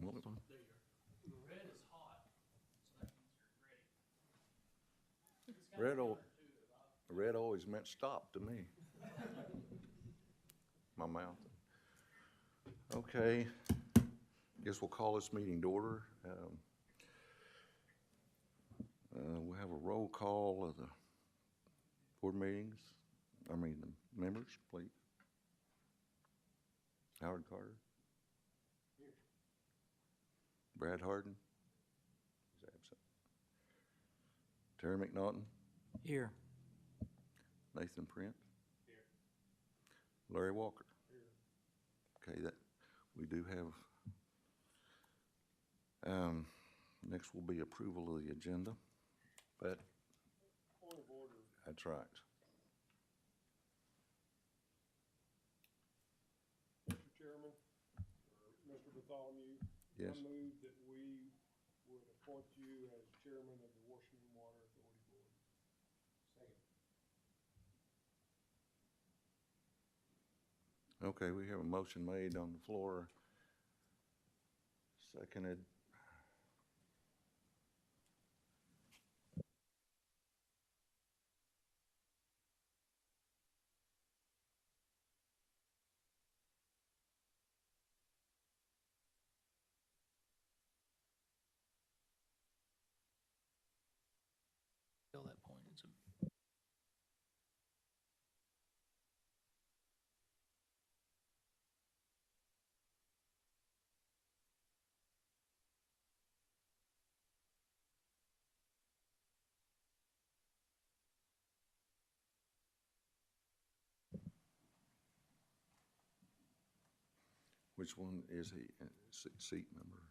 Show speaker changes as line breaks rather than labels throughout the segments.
Well,
There you go. Red is hot, so that means you're ready. It's got
red,
color to it.
red always meant stop to me. My mouth. Okay, guess we'll call this meeting to order. We'll have a roll call of the board meetings. The members, please. Howard Carter.
Here.
Brad Harden. He's absent. Terry McNaughton.
Here.
Nathan Prince.
Here.
Larry Walker.
Here.
Okay, that we do have. Next will be approval of the agenda. But
Point of order.
that's right.
Mr. Chairman, or Mr. Bartholomew.
Yes.
I move that we would appoint you as chairman of the Washington Water Authority Board. Second.
Okay, we have a motion made on the floor. Seconded.
Till that point, it's a.
Which one is he? Seat number?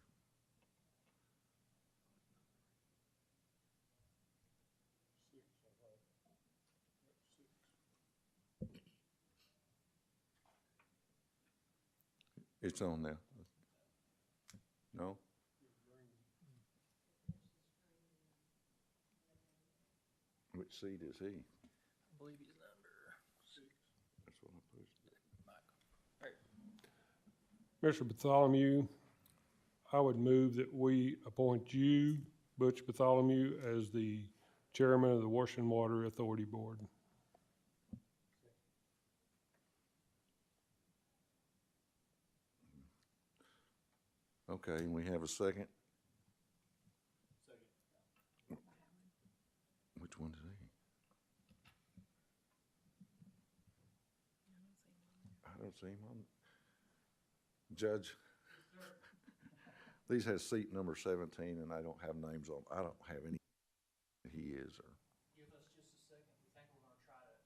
Six, I think. Yep, six.
It's on there. No? Which seat is he?
I believe he's number
Six.
That's what I posted.
Mr. Bartholomew, I would move that we appoint you, Butch Bartholomew, as the chairman of the Washington Water Authority Board.
Okay, and we have a second?
Second.
Which one is he? I don't see him on. Judge, these has seat number 17 and I don't have names on, I don't have any. He is, or,
Give us just a second. We think we're gonna try to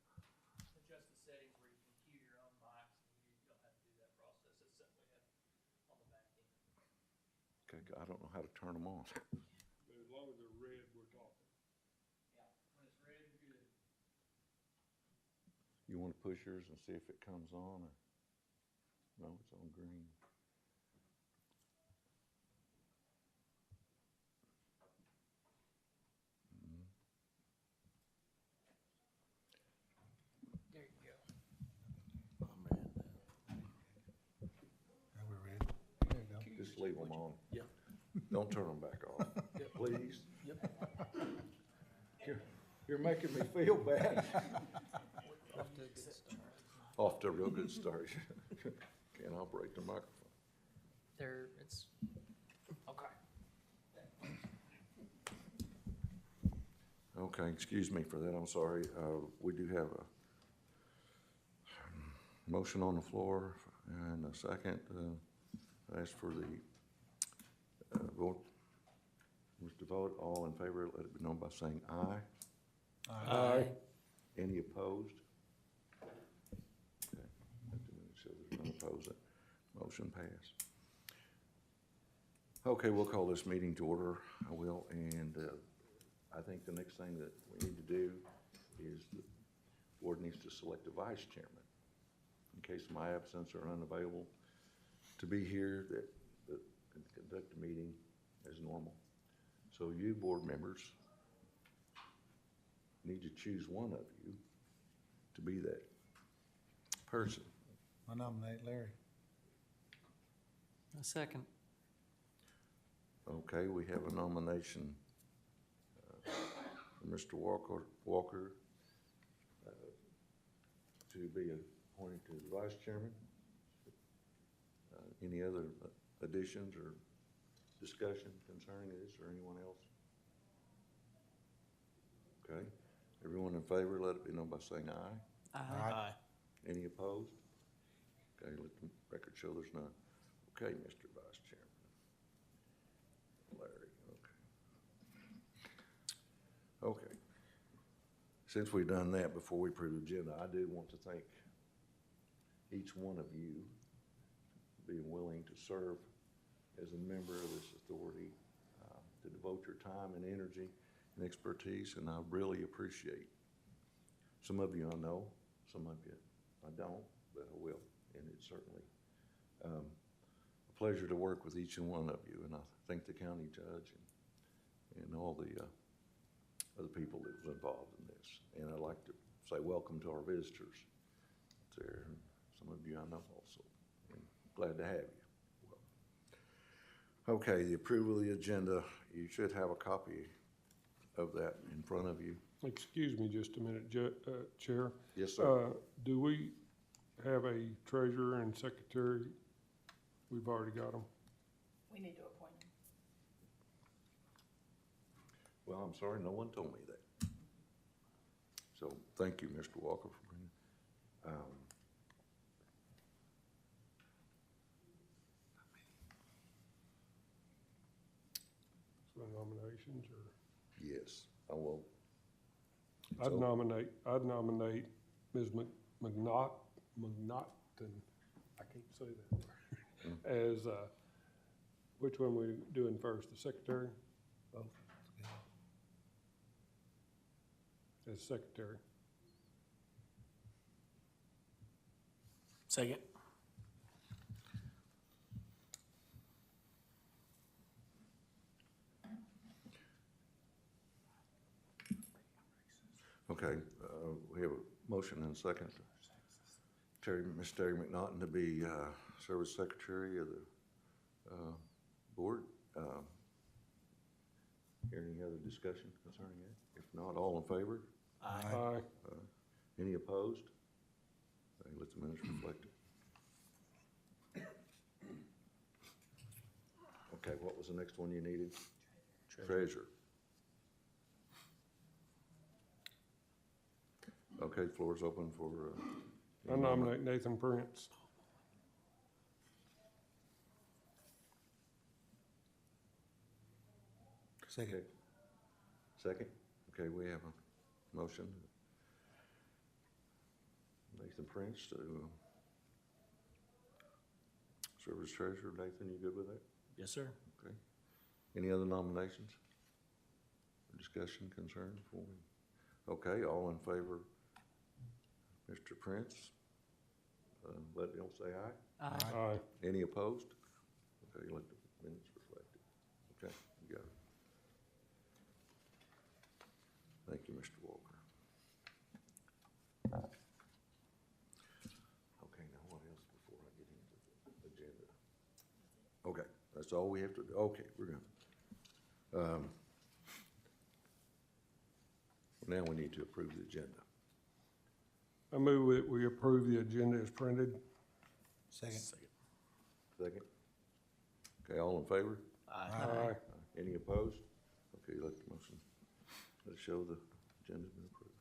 adjust the settings where you can cue your own mics, and you don't have to do that process. It's something we have on the back end.
okay, I don't know how to turn them on.
But as long as they're red, we're talking.
Yeah, when it's red, you're good.
You want to push yours and see if it comes on, or? No, it's on green.
There you go.
Are we ready? There you go.
Just leave them on.
Yeah.
Don't turn them back off, please.
Yep.
You're making me feel bad.
Off to a good start.
Off to a real good start. Can't operate the microphone.
There, it's, okay.
Okay, excuse me for that, I'm sorry. We do have a motion on the floor and a second. I ask for the vote. Wish to vote, all in favor, let it be known by saying aye.
Aye.
Any opposed? Okay, have to show there's none opposed. Motion passed. Okay, we'll call this meeting to order. I will, and I think the next thing that we need to do is the board needs to select a vice chairman. In case of my absence or unavailable to be here, that can conduct the meeting as normal. So you board members need to choose one of you to be that person.
I nominate Larry.
A second.
Okay, we have a nomination for Mr. Walker to be appointed to the vice chairman. Any other additions or discussion concerning this, or anyone else? Okay, everyone in favor, let it be known by saying aye.
Aye.
Any opposed? Okay, let the record show there's none. Okay, Mr. Vice Chairman. Larry, okay. Okay. Since we've done that, before we approve the agenda, I do want to thank each one of you for being willing to serve as a member of this authority, to devote your time and energy and expertise, and I really appreciate. Some of you I know, some of you I don't, but I will, and it's certainly a pleasure to work with each and one of you, and I thank the county judge and all the other people that was involved in this. And I'd like to say welcome to our visitors there, and some of you I know also, and glad to have you. Okay, the approval of the agenda, you should have a copy of that in front of you.
Excuse me just a minute, Chair.
Yes, sir.
Do we have a treasurer and secretary? We've already got them.
We need to appoint him.
Well, I'm sorry, no one told me that. So, thank you, Mr. Walker, for bringing.
So nominations, or?
Yes, I will.
I'd
So-
nominate Ms. McNaughton, I can't say that word, as, which one we doing first, the secretary?
Both.
As secretary.
Second.
Okay, we have a motion and a second. Ms. Terry McNaughton to be Service Secretary of the board. Hear any other discussion concerning that? If not, all in favor?
Aye.
Any opposed? Okay, let the minutes reflect it. Okay, what was the next one you needed? Treasurer. Okay, floor is open for.
I nominate Nathan Prince.
Second. Second? Okay, we have a motion. Nathan Prince to serve as treasurer. Nathan, you good with that?
Yes, sir.
Okay. Any other nominations? Or discussion, concern before we? Okay, all in favor, Mr. Prince? Let me say aye.
Aye.
Any opposed? Okay, let the minutes reflect it. Okay, you got it. Thank you, Mr. Walker. Okay, now what else before I get into the agenda? Okay, that's all we have to do. Okay, we're gonna. Now we need to approve the agenda.
I move that we approve the agenda as printed.
Second.
Second? Okay, all in favor?
Aye.
Any opposed? Okay, let the motion, let's show the agenda's been approved.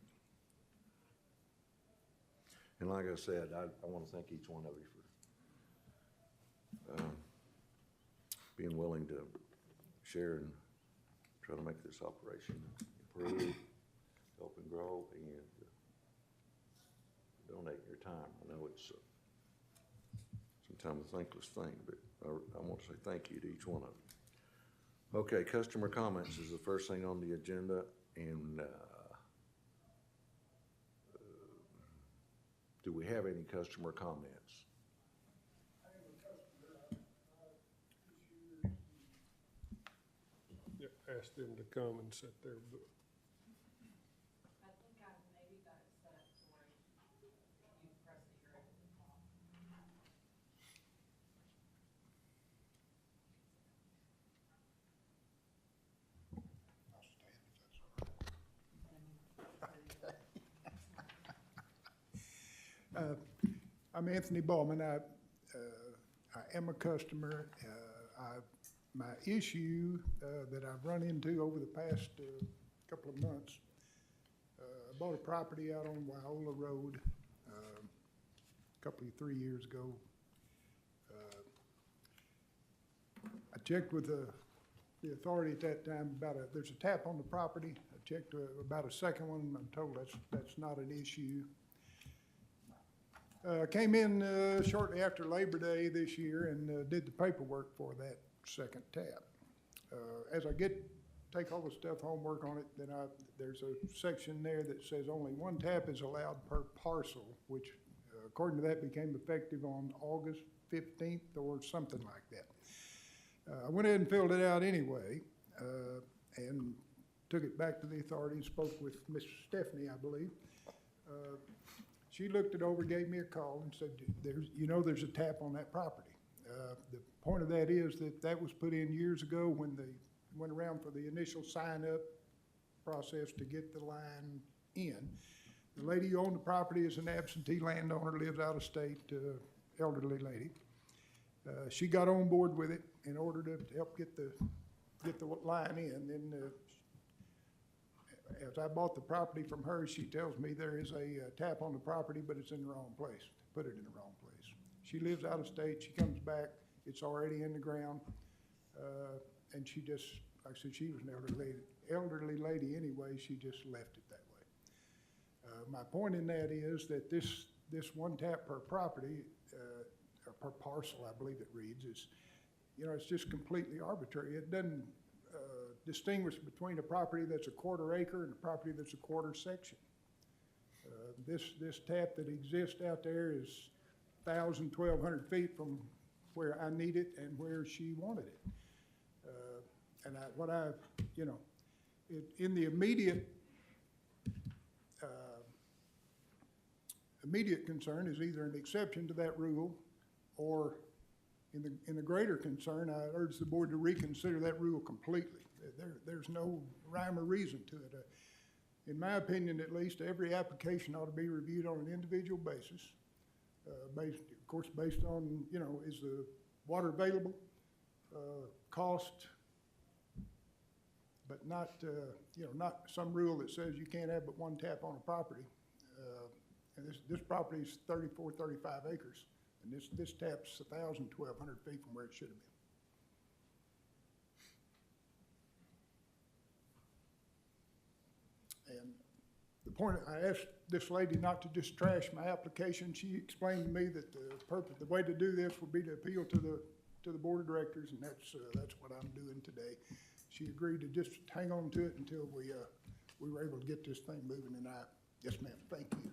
And like I said, I want to thank each one of you for being willing to share and try to make this operation improve, help and grow, and donate your time. I know it's sometimes a thankless thing, but I want to say thank you to each one of you. Okay, customer comments is the first thing on the agenda, and do we have any customer comments?
Yeah, ask them to come and set their book.
I think I maybe got it set up to where you press the arrow at the top.
I'm Anthony Ballman. I am a customer. My issue that I've run into over the past couple of months, I bought a property out on Wyola Road a couple of 3 years ago. I checked with the authority at that time about there's a tap on the property. I checked about a second one. I'm told that's not an issue. Came in shortly after Labor Day this year and did the paperwork for that second tap. As I take all the stuff home, work on it, then there's a section there that says only one tap is allowed per parcel, which according to that became effective on August 15th or something like that. I went ahead and filled it out anyway, and took it back to the authority and spoke with Miss Stephanie, I believe. She looked it over, gave me a call and said, there's a tap on that property. The point of that is that was put in years ago when they went around for the initial sign-up process to get the line in. The lady who owned the property is an absentee landowner, lives out of state, elderly lady. She got on board with it in order to help get the line in. Then, as I bought the property from her, she tells me there is a tap on the property, but it's in the wrong place. Put it in the wrong place. She lives out of state. She comes back. It's already in the ground. And she just, like I said, she was an elderly lady anyway. She just left it that way. My point in that is that this one tap per property, or per parcel, I believe it reads, is, it's just completely arbitrary. It doesn't distinguish between a property that's a quarter acre and a property that's a quarter section. This tap that exists out there is 1,000, 1,200 feet from where I need it and where she wanted it. In the immediate concern is either an exception to that rule, or in the greater concern, I urge the board to reconsider that rule completely. There's no rhyme or reason to it. In my opinion, at least, every application ought to be reviewed on an individual basis, based on, is the water available, cost, but not some rule that says you can't have but one tap on a property. And this property is 34, 35 acres, and this tap's 1,000, 1,200 feet from where it should have been. And the point, I asked this lady not to just trash my application. She explained to me that the way to do this would be to appeal to the board of directors, and that's what I'm doing today. She agreed to just hang on to it until we were able to get this thing moving, and yes, ma'am, thank you.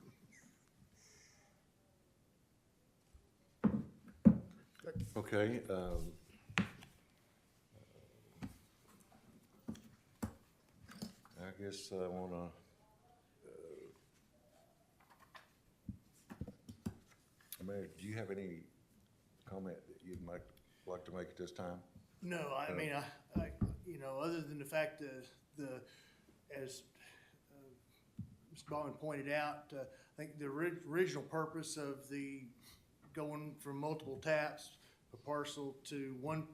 Okay, I guess I wanna, Mayor, do you have any comment that you'd like to make at this time?
No, I mean, I other than the fact that as Mr. Baldwin pointed out, I think the original purpose of the going from multiple taps, a parcel to one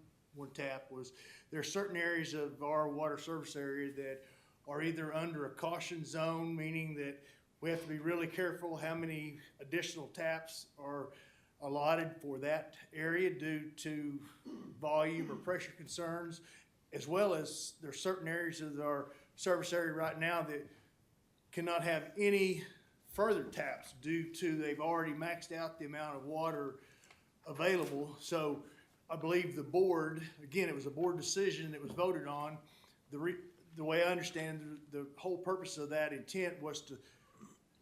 tap, was there are certain areas of our water service area that are either under a caution zone, meaning that we have to be really careful how many additional taps are allotted for that area due to volume or pressure concerns, as well as there are certain areas of our service area right now that cannot have any further taps due to they've already maxed out the amount of water available. So I believe the board, again, it was a board decision that was voted on. The way I understand the whole purpose of that intent was to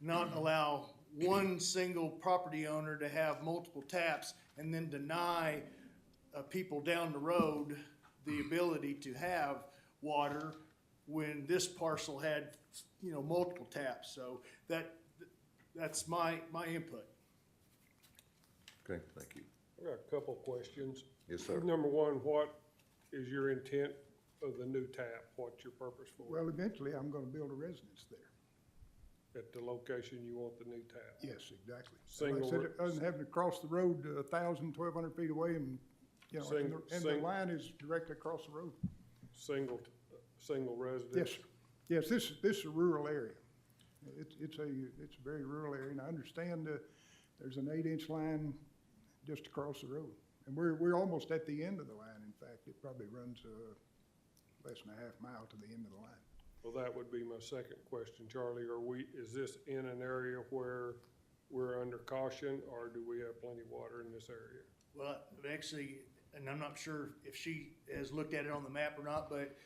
not allow one single property owner to have multiple taps and then deny people down the road the ability to have water when this parcel had, multiple taps. So that's my input.
Okay, thank you.
I got a couple questions.
Yes, sir.
Number one, what is your intent of the new tap? What's your purpose for it?
Well, eventually, I'm going to build a residence there.
at the location you want the new tap.
Yes, exactly.
Single
Like I said,
re-
it doesn't have to cross the road 1,000, 1,200 feet away and, you know, and the line is directly across the road.
Single residence?
Yes, sir. Yes, this is a rural area. It's a very rural area, and I understand there's an 8-inch line just across the road. And we're almost at the end of the line, in fact. It probably runs less than a half mile to the end of the line.
Well, that would be my second question, Charlie. Is this in an area where we're under caution, or do we have plenty of water in this area?
Well, actually, and I'm not sure if she has looked at it on the map or not, but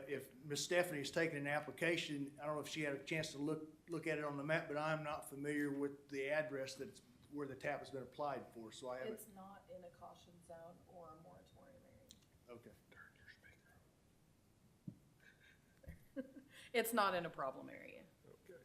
if Miss Stephanie has taken an application, I don't know if she had a chance to look at it on the map, but I'm not familiar with the address that's where the tap has been applied for, so I haven't.
It's not in a caution zone or a moratorium area.
Okay.
It's not in a problem area.
Okay.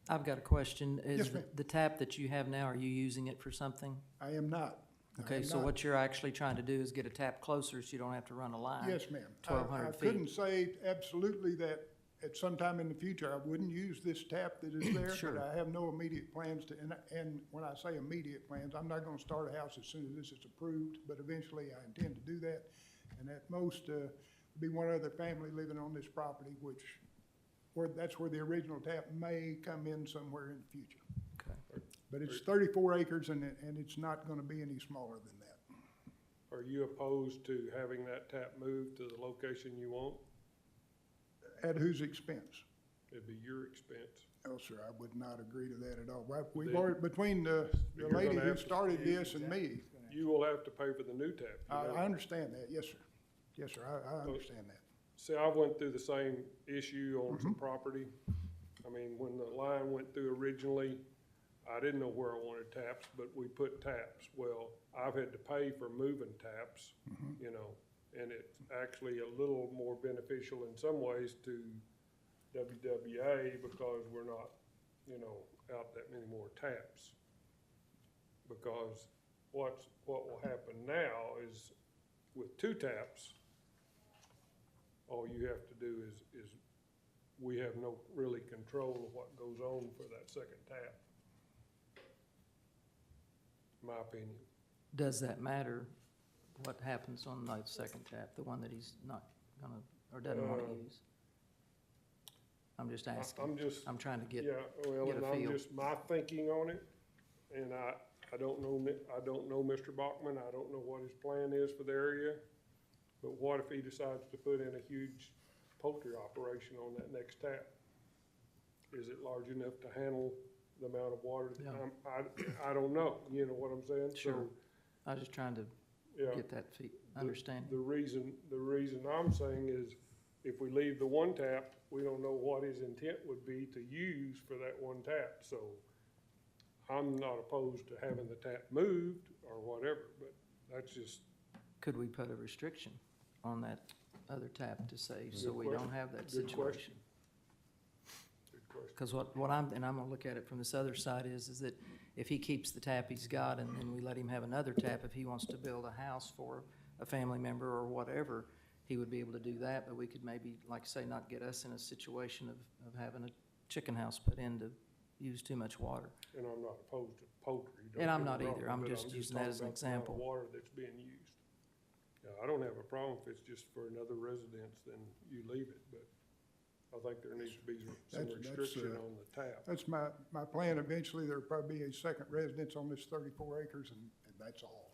I've got a question.
Yes,
Is
ma'am.
the tap that you have now, are you using it for something?
I am not. I
Okay,
am
so
not.
what you're actually trying to do is get a tap closer so you don't have to run a line?
Yes, ma'am.
1,200
I
feet.
couldn't say absolutely that at some time in the future, I wouldn't use this tap that is there.
Sure.
But I have no immediate plans to, and when I say immediate plans, I'm not gonna start a house as soon as this is approved, but eventually I intend to do that. And at most, be one other family living on this property, that's where the original tap may come in somewhere in the future.
Okay.
But it's 34 acres and it's not gonna be any smaller than that.
Are you opposed to having that tap moved to the location you want?
At whose expense?
It'd be your expense.
No, sir, I would not agree to that at all. We've
Then-
already, between the
You're
lady
gonna
who
have to-
started this and me,
You will have to pay for the new tap. you know.
I understand that, yes, sir. Yes, sir, I understand that.
See, I went through the same issue on some property. I mean, when the line went through originally, I didn't know where I wanted taps, but we put taps. Well, I've had to pay for moving taps, you know, and it's actually a little more beneficial in some ways to WWA because we're not, you know, out that many more taps. Because what will happen now is with 2 taps, all you have to do is we have no really control of what goes on for that second tap. My opinion.
Does that matter, what happens on the second tap, the one that he's not gonna, or doesn't want to use? I'm just asking. I'm trying to get,
Yeah, well,
get a
and I'm
feel.
just, my thinking on it, and I don't know Mr. Bachman, I don't know what his plan is for the area, but what if he decides to put in a huge poultry operation on that next tap? Is it large enough to handle the amount of water?
Yeah.
I don't know, you know what I'm saying?
Sure. I was just trying to
So, yeah.
get that understanding.
The reason I'm saying is, if we leave the one tap, we don't know what his intent would be to use for that one tap, so I'm not opposed to having the tap moved or whatever, but that's just,
Could we put a restriction on that other tap to say, so
Good
we
question.
don't have that
Good
situation?
question. Good question.
Because what I'm, and I'm gonna look at it from this other side is that if he keeps the tap he's got and then we let him have another tap, if he wants to build a house for a family member or whatever, he would be able to do that, but we could maybe, like I say, not get us in a situation of having a chicken house put in to use too much water.
And I'm not opposed to poultry. don't
And I'm
get
not
me wrong,
either. I'm
but
just using that
talking
as an
about the amount of
example.
water that's being used. Yeah, I don't have a problem if it's just for another residence, then you leave it, but I think there needs to be some
That's,
restriction on the tap.
That's my plan. Eventually, there'll probably be a second residence on this 34 acres, and that's all.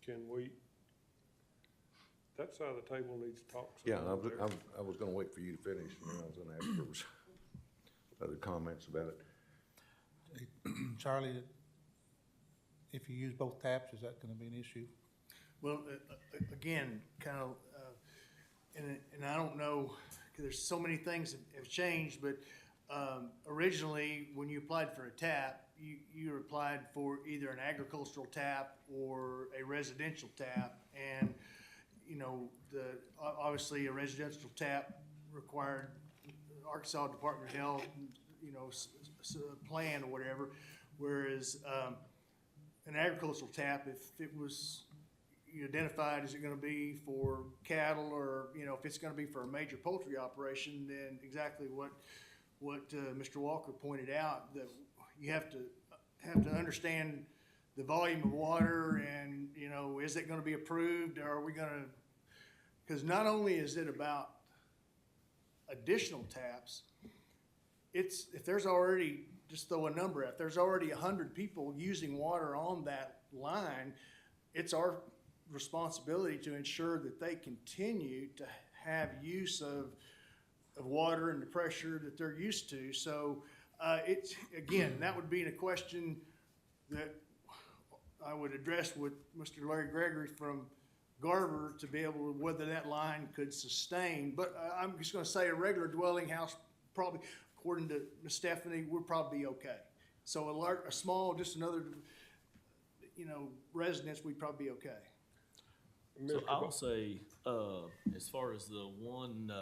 Can we, that side of the table needs to talk. some
Yeah,
more there.
I was gonna wait for you to finish, and then I was gonna ask if there was other comments about it.
Charlie, if you use both taps, is that gonna be an issue?
Well, again, kind of, and I don't know, 'cause there's so many things that have changed, but originally, when you applied for a tap, you applied for either an agricultural tap or a residential tap. And, you know, obviously, a residential tap required Arkansas Department of Health, you know, plan or whatever, whereas an agricultural tap, if it was, you identified, is it gonna be for cattle, or, you know, if it's gonna be for a major poultry operation, then exactly what Mr. Walker pointed out, that you have to understand the volume of water, and, you know, is it gonna be approved, or are we gonna, because not only is it about additional taps, it's, if there's already, just throw a number out, there's already 100 people using water on that line, it's our responsibility to ensure that they continue to have use of water and the pressure that they're used to. So it's, again, that would be a question that I would address with Mr. Larry Gregory from Garver to be able to, whether that line could sustain. But I'm just gonna say a regular dwelling house, probably, according to Ms. Stephanie, would probably be okay. So a small, just another, you know, residence, we'd probably be okay.
So I will say, as far as the one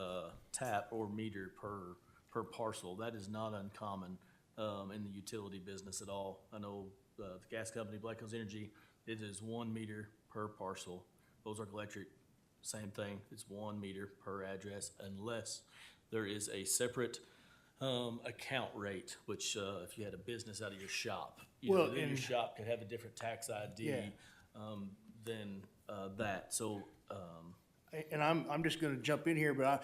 tap or meter per parcel, that is not uncommon in the utility business at all. I know the gas company, Black Hills Energy, it is 1 meter per parcel. Ozark Electric, same thing, it's 1 meter per address, unless there is a separate account rate, which if you had a business out of your shop, then your shop could have a different tax ID than that. So,
and I'm just gonna jump in here, but I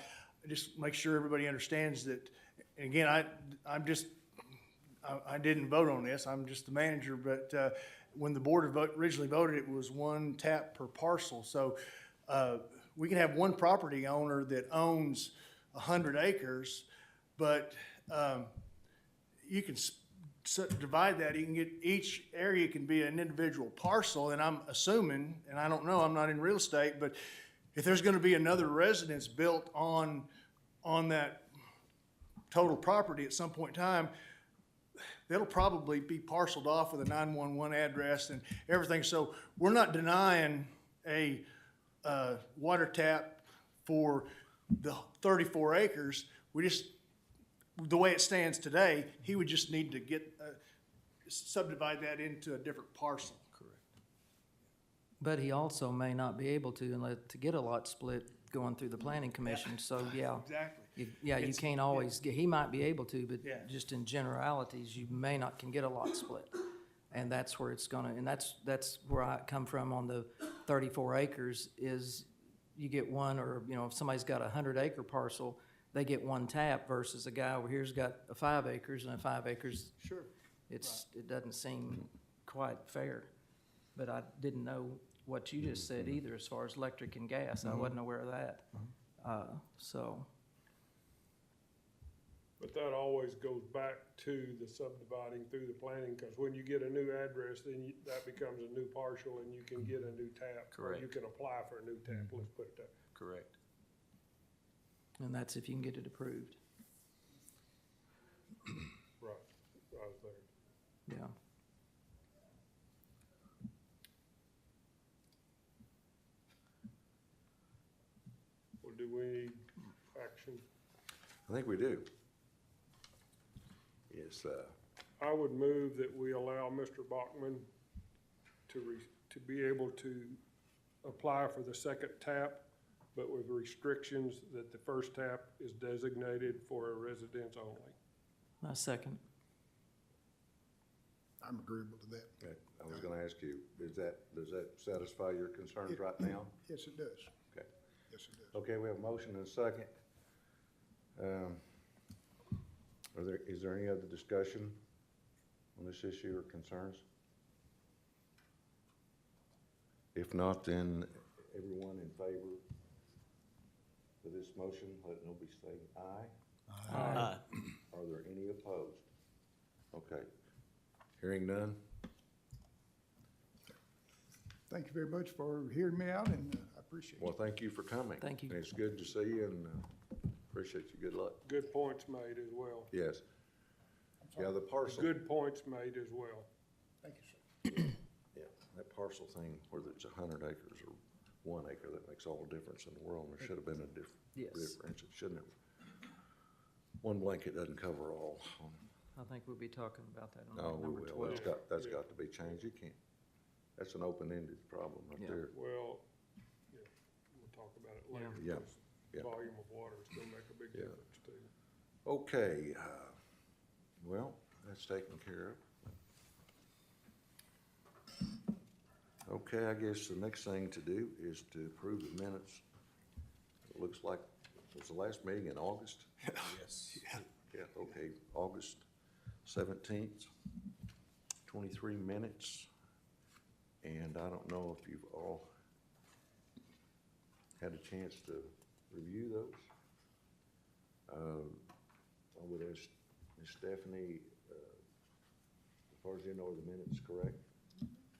just make sure everybody understands that, and again, I didn't vote on this, I'm just the manager, but when the board originally voted, it was 1 tap per parcel. So we can have one property owner that owns 100 acres, but you can divide that, you can get, each area can be an individual parcel, and I'm assuming, and I don't know, I'm not in real estate, but if there's gonna be another residence built on that total property at some point in time, that'll probably be parceled off with a 911 address and everything. So we're not denying a water tap for the 34 acres. We just, the way it stands today, he would just need to get, subdivide that into a different parcel.
correct.
But he also may not be able to unless, to get a lot split going through the planning commission, so yeah.
Exactly.
You
It's-
can't always, he might be able to, but
Yeah.
just in generalities, you may not can get a lot split. And that's where it's gonna, and that's where I come from on the 34 acres is you get one, or, you know, if somebody's got a 100-acre parcel, they get 1 tap versus a guy over here's got 5 acres and 5 acres.
Sure.
It doesn't seem quite fair. But I didn't know what you just said either as far as electric and gas. I wasn't aware of that. So.
But that always goes back to the subdividing through the planning, because when you get a new address, then that becomes a new partial and you can get a new tap. Or you
Correct.
can apply for a new tap, let's put it that.
Correct.
And that's if you can get it approved.
Right, I was there.
Yeah.
Well, do we need action?
I think we do. Yes,
I would move that we allow Mr. Bachman to be able to apply for the second tap, but with restrictions that the first tap is designated for a residence only.
My second.
I'm agreeable to that.
okay, I was gonna ask you, does that satisfy your concerns right now?
Yes, it does.
Okay.
Yes, it does.
Okay, we have a motion and a second. Is there any other discussion on this issue or concerns? If not, then everyone in favor of this motion, let it know be saying aye.
Aye.
Are there any opposed? Okay. Hearing none?
Thank you very much for hearing me out, and I appreciate it.
Well, thank you for coming.
Thank you.
And it's good to see you, and appreciate you. Good luck.
Good points made as well.
Yes. Yeah, the parcel.
Good points made as well.
Thank you, sir.
Yeah, that parcel thing, whether it's 100 acres or 1 acre, that makes all the difference in the world. There should have been a
Yes.
difference. It shouldn't have. One blanket doesn't cover all.
I think we'll be talking about that
No,
on
we
number
will.
12.
That's got to be changed. You can't. That's an open-ended problem right
Yeah.
there.
Well, later.
Yeah,
'cause
yeah.
Volume of water is gonna make a big
Yeah.
difference too.
Okay, well, that's taken care of. Okay, I guess the next thing to do is to approve the minutes. It looks like, was the last meeting in August?
Yes.
Yeah, okay, August 17th, 23 minutes. And I don't know if you've all had a chance to review those. I would ask Ms. Stephanie, as far as you know, are the minutes correct?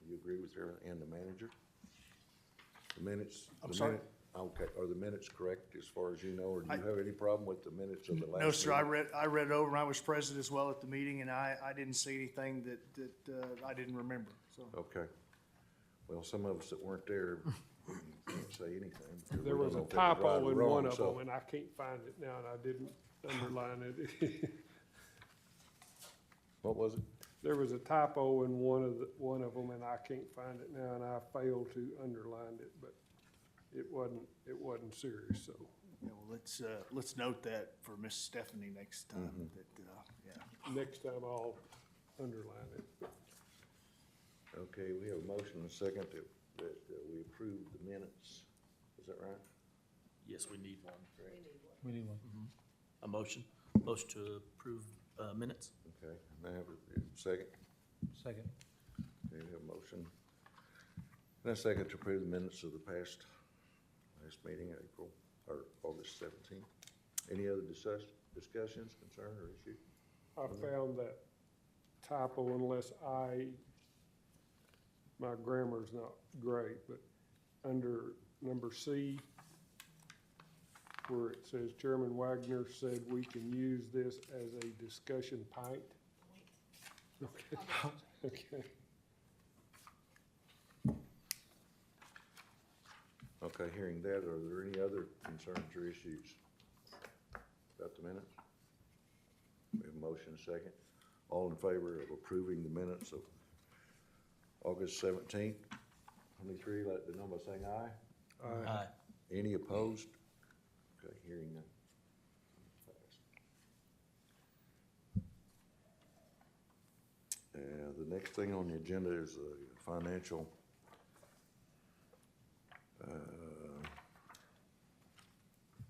You agree with her and the manager? The minutes?
I'm
the
sorry?
minute- Okay, are the minutes correct as far as you know, or do you have any problem with the minutes of the last?
No, sir,
meeting?
I read over, and I was present as well at the meeting, and I didn't see anything that I didn't remember, so.
Okay. Well, some of us that weren't there can't say anything. because we
There
don't
was
know
a
if it was right
typo
or
in
wrong,
one of
so-
them, and I can't find it now, and I didn't underline it.
What was it?
There was a typo in one of them, and I can't find it now, and I failed to underline it, but it wasn't serious, so.
Yeah, well, let's note that for Miss Stephanie next time, that, yeah.
Next time I'll underline it.
Okay, we have a motion and a second that we approve the minutes. Is that right?
Yes, we need one.
We need one.
A motion to approve, minutes?
Okay, may I have a second?
Second.
Okay, we have a motion and a second to approve the minutes of the last meeting, April, or August 17th. Any other discussions, concern, or issue?
I found that typo unless my grammar's not great, but under number C, where it says Chairman Wagner said we can use this as a discussion pint. Okay, okay.
Okay, hearing that, are there any other concerns or issues about the minutes? We have a motion and a second. All in favor of approving the minutes of August 17th, 23, let the know by saying aye.
Aye.
Any opposed? Okay, hearing none. Passed. The next thing on the agenda is the financial,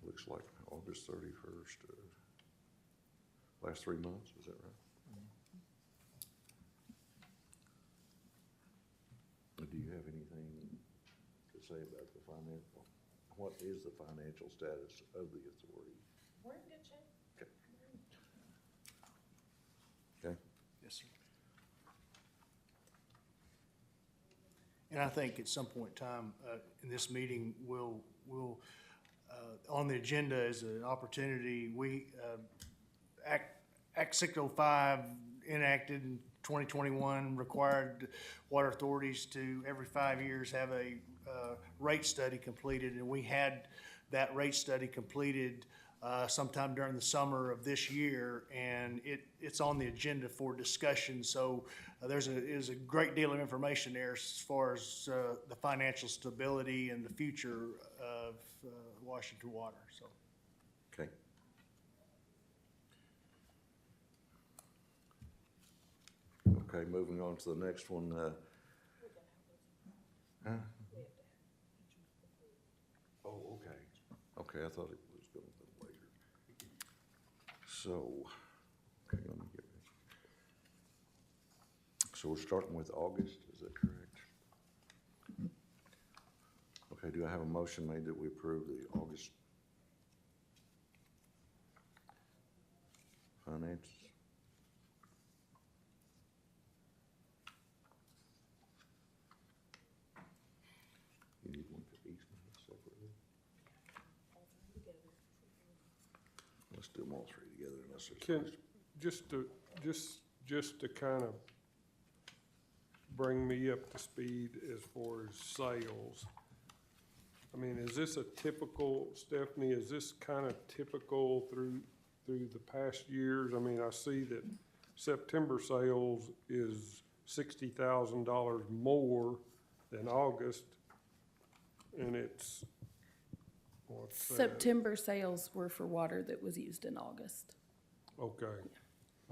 looks like August 31st, last 3 months, is that right? Do you have anything to say about the financial, what is the financial status of the authority?
We're in good shape.
Okay,
Yes, sir. And I think at some point in time, in this meeting, we'll, on the agenda is an opportunity, Act 605 enacted in 2021 required water authorities to, every 5 years, have a rate study completed, and we had that rate study completed sometime during the summer of this year, and it's on the agenda for discussion. So there's a great deal of information there as far as the financial stability and the future of Washington Water. So.
okay. Okay, moving on to the next one, huh? Oh, okay. Okay, I thought it was going to be later. So, okay, let me get this. So we're starting with August, is that correct? Okay, do I have a motion made that we approve the August finances? You need one for each one separately? Let's do them all three together unless there's a
Can,
question.
just to kind of bring me up to speed as far as sales. I mean, is this a typical, Stephanie, is this kind of typical through the past years? I mean, I see that September sales is $60,000 more than August, and it's What's that?
September sales were for water that was used in August,
Okay,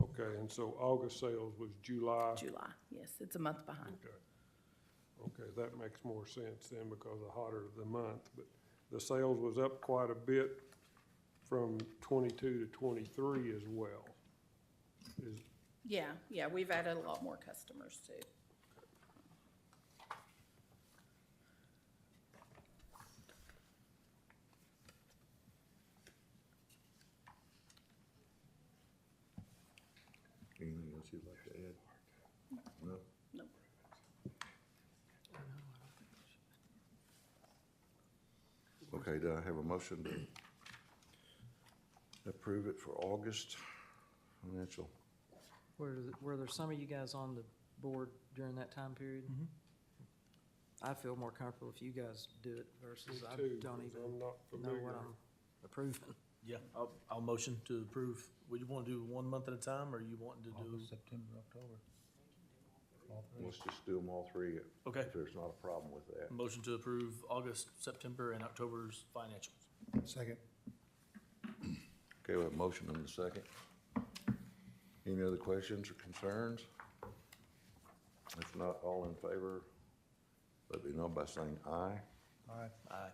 okay, and so August sales was July?
July. Yes, it's a month behind.
Okay. Okay, that makes more sense then because the hotter the month, but the sales was up quite a bit from 22 to 23 as well.
Yeah, we've added a lot more customers too.
Anything else you'd like to add? No?
Nope.
Okay, do I have a motion to approve it for August financial?
Were there some of you guys on the board during that time period? I feel more comfortable if you guys do it versus I
too,
don't
'cause
even
I'm not
know
familiar.
what I'm approving.
Yeah, I'll motion to approve. Would you want to do 1 month at a time, or you want to do?
August, September, October. All three.
Let's just do them all three.
Okay.
If there's not a problem with that.
Motion to approve August, September, and October's financials.
Second.
Okay, we have a motion and a second. Any other questions or concerns? If not, all in favor, let me know by saying aye.
Aye.
Aye.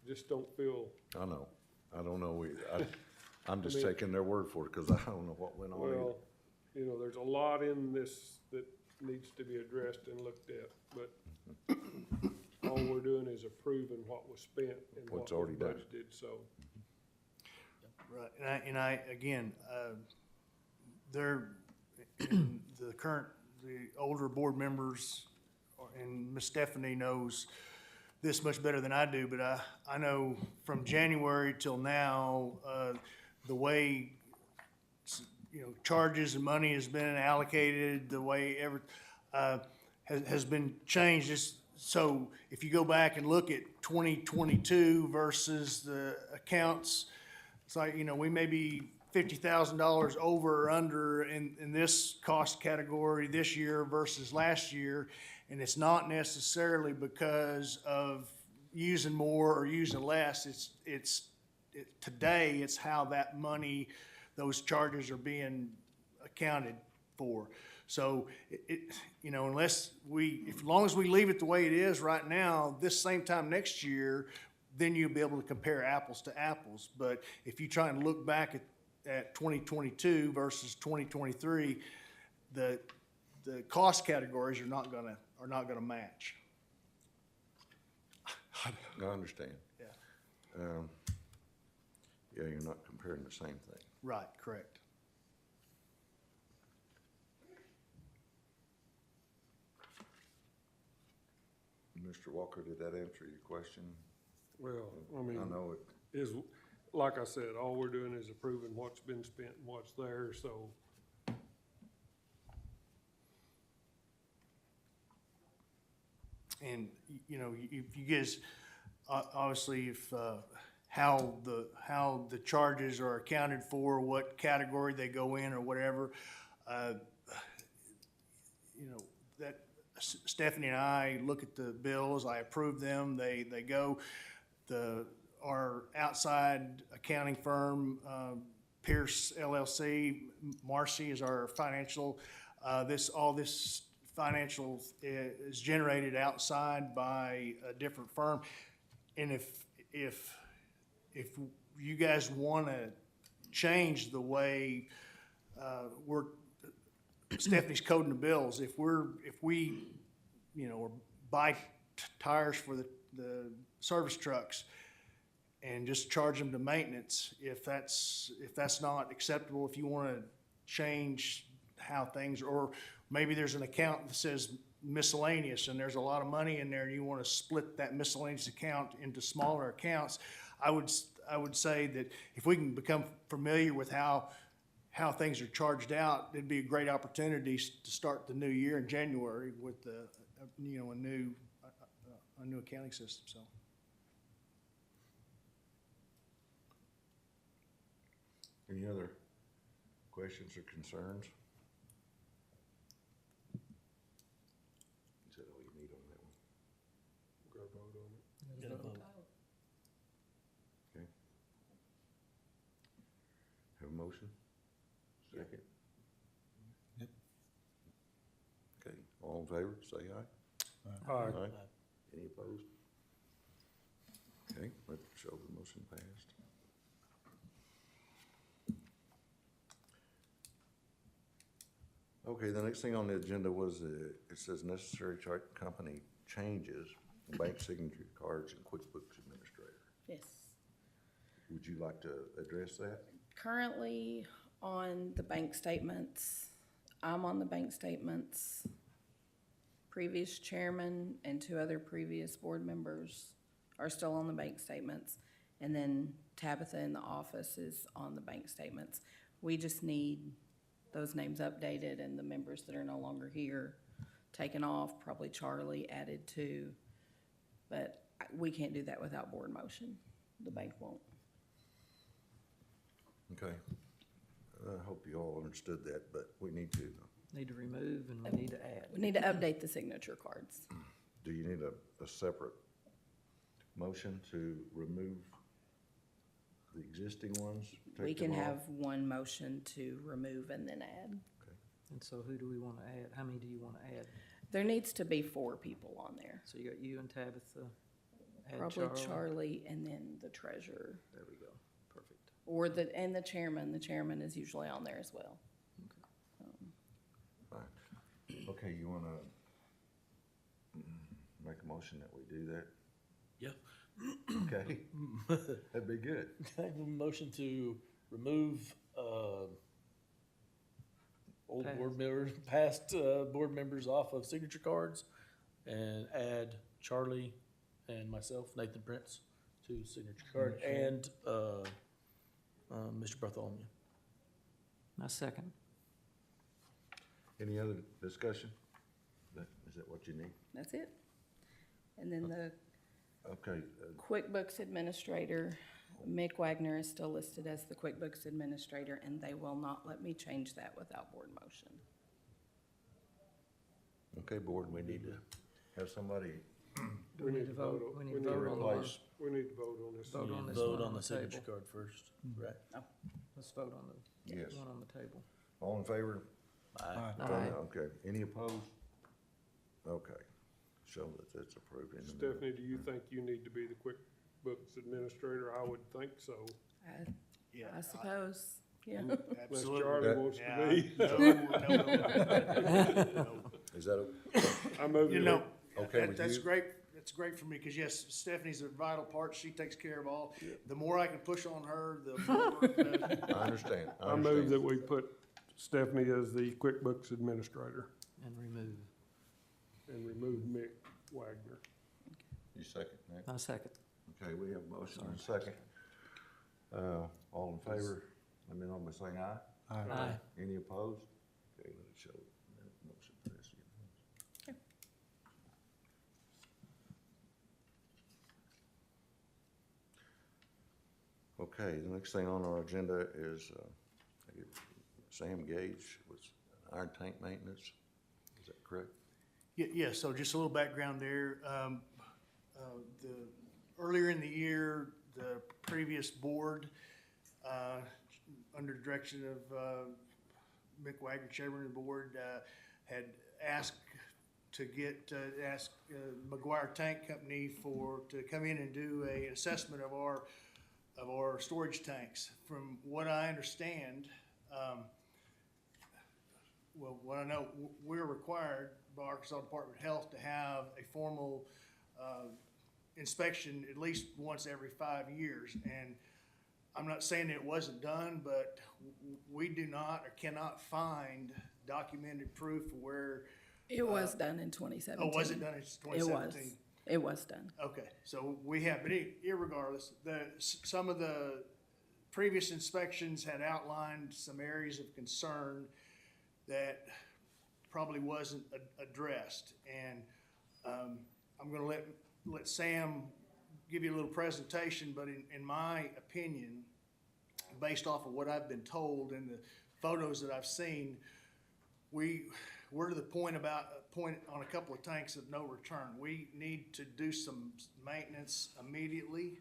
Just don't feel,
I know, I don't know, I'm just
I mean-
taking their word for it, cause I don't know what went on either.
well, you know, there's a lot in this that needs to be addressed and looked at, but all we're doing is approving what was spent and what
What's
was
already done.
budgeted, so.
Right, and I, again, they're, in the older board members, and Ms. Stephanie knows this much better than I do, but I know from January till now, the way, charges and money has been allocated, the way has been changed. So if you go back and look at 2022 versus the accounts, it's like, we may be $50,000 over or under in this cost category this year versus last year. And it's not necessarily because of using more or using less. Today, it's how that money, those charges are being accounted for. So as long as we leave it the way it is right now, this same time next year, then you'll be able to compare apples to apples. But if you try and look back at 2022 versus 2023, the cost categories are not gonna match.
I understand.
Yeah.
Yeah, you're not comparing the same thing.
Right, correct.
Mr. Walker, did that answer your question?
Well, I mean,
I know it,
is, like I said, all we're doing is approving what's been spent and what's there, so.
And, if you guys, obviously, if, how the charges are accounted for, what category they go in or whatever, that Stephanie and I look at the bills, I approve them, they go. Our outside accounting firm, Pierce LLC, Marcy is our financial, all this financial is generated outside by a different firm. And if you guys want to change the way we're Stephanie's coding the bills, if we or buy tires for the service trucks and just charge them to maintenance, if that's not acceptable, if you want to change how things, or maybe there's an account that says miscellaneous and there's a lot of money in there and you want to split that miscellaneous account into smaller accounts, I would say that if we can become familiar with how things are charged out, it'd be a great opportunity to start the new year in January with a new accounting system. So.
any other questions or concerns? Is that all you need on
vote on it.
Get a vote.
Okay. Have a motion? Second?
Yep.
Okay, all in favor, say aye.
All right,
Aye. Any opposed? Okay, let's show the motion passed. Okay, the next thing on the agenda was, it says necessary company changes, bank signature cards and QuickBooks Administrator.
Yes.
Would you like to address that?
Currently on the bank statements, I'm on the bank statements. Previous chairman and 2 other previous board members are still on the bank statements. And then Tabitha in the office is on the bank statements. We just need those names updated and the members that are no longer here taken off, probably Charlie added to. But we can't do that without board motion. The bank won't.
Okay. I hope you all understood that, but we need to.
Need to remove and we need to add.
We need to update the signature cards.
Do you need a separate motion to remove the existing ones?
We
take
can
them off?
have one motion to remove and then add.
And so who do we want to add? How many do you want to add?
There needs to be 4 people on there.
So you got you and Tabitha, add
Probably
Charlie.
Charlie and then the treasurer.
There we go. Perfect.
Or and the chairman. The chairman is usually on there as well.
Fine. Okay, you wanna make a motion that we do that?
Yeah.
Okay, that'd be good.
I have a motion to remove, old board members, past, board members off of signature cards and add Charlie and myself, Nathan Prince, to signature card and, Mr. Bartholomew.
My second.
Any other discussion? Is that what you need?
That's it. And then the
Okay,
QuickBooks Administrator, Mick Wagner is still listed as the QuickBooks Administrator, and they will not let me change that without board motion.
okay, board, we need to have somebody,
We need to vote. We need to vote on the one.
replace.
we need to vote on this.
Vote on this
Vote
one
on
on
the
the
signature
table.
card first, right?
Let's vote on the
Yes.
one on the table.
All in favor?
Aye.
Aye.
Okay, any opposed? Okay, show that that's approved in the minute.
Stephanie, do you think you need to be the QuickBooks Administrator? I would think so.
Yeah.
I suppose, yeah.
Unless
Absolutely.
Charlie wants to
Yeah,
be.
no.
Is that,
I move
You
that
know,
Okay with
that's
you?
great. That's great for me, because yes, Stephanie's a vital part. She takes care of all. The more I can push on her, the more.
I understand,
I move that we put Stephanie as the QuickBooks Administrator
And remove.
and remove Mick Wagner.
You second, Nick?
My second.
Okay, we have a motion and a second. All in favor, let me know by saying aye.
Aye.
Any opposed? Okay, let it show. Motion passes. Okay, the next thing on our agenda is Sam Gage with iron tank maintenance. Is that correct?
Yeah, so just a little background there. Earlier in the year, the previous board, under direction of Mick Wagner, chairman of the board, had asked to ask McGuire Tank Company to come in and do an assessment of our storage tanks. From what I understand, well, what I know, we're required by Arkansas Department of Health to have a formal inspection at least once every 5 years. And I'm not saying it wasn't done, but we do not or cannot find documented proof of where.
It was done in 2017.
Oh, was it done in 2017?
It was done.
Okay, so we have, but irregardless, some of the previous inspections had outlined some areas of concern that probably wasn't addressed. And I'm gonna let Sam give you a little presentation, but in my opinion, based off of what I've been told and the photos that I've seen, we we're to the point on a couple of tanks of no return. We need to do some maintenance immediately,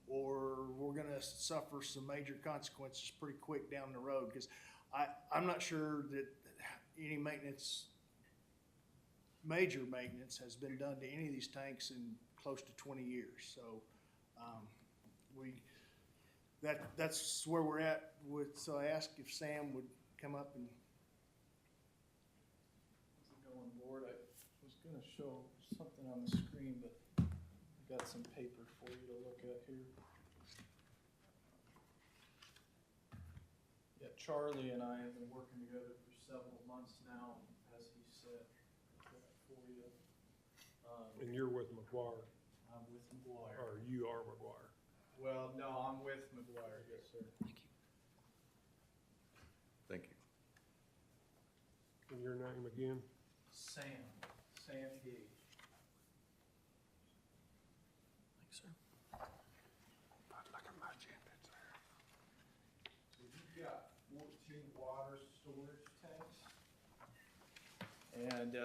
or we're gonna suffer some major consequences pretty quick down the road, because I'm not sure that any major maintenance has been done to any of these tanks in close to 20 years. So, that's where we're at with, so I asked if Sam would come up and.
How's it going, board? I was gonna show something on the screen, but I've got some paper for you to look at here. Yeah, Charlie and I have been working together for several months now, as he said, got that for you.
And you're with McGuire,
I'm with McGuire.
or you are McGuire.
Well, no, I'm with McGuire, yes, sir.
Thank you.
And your name again?
Sam Gage.
Thanks, sir.
Look at my agenda, there.
So you've got 14 water storage tanks. And,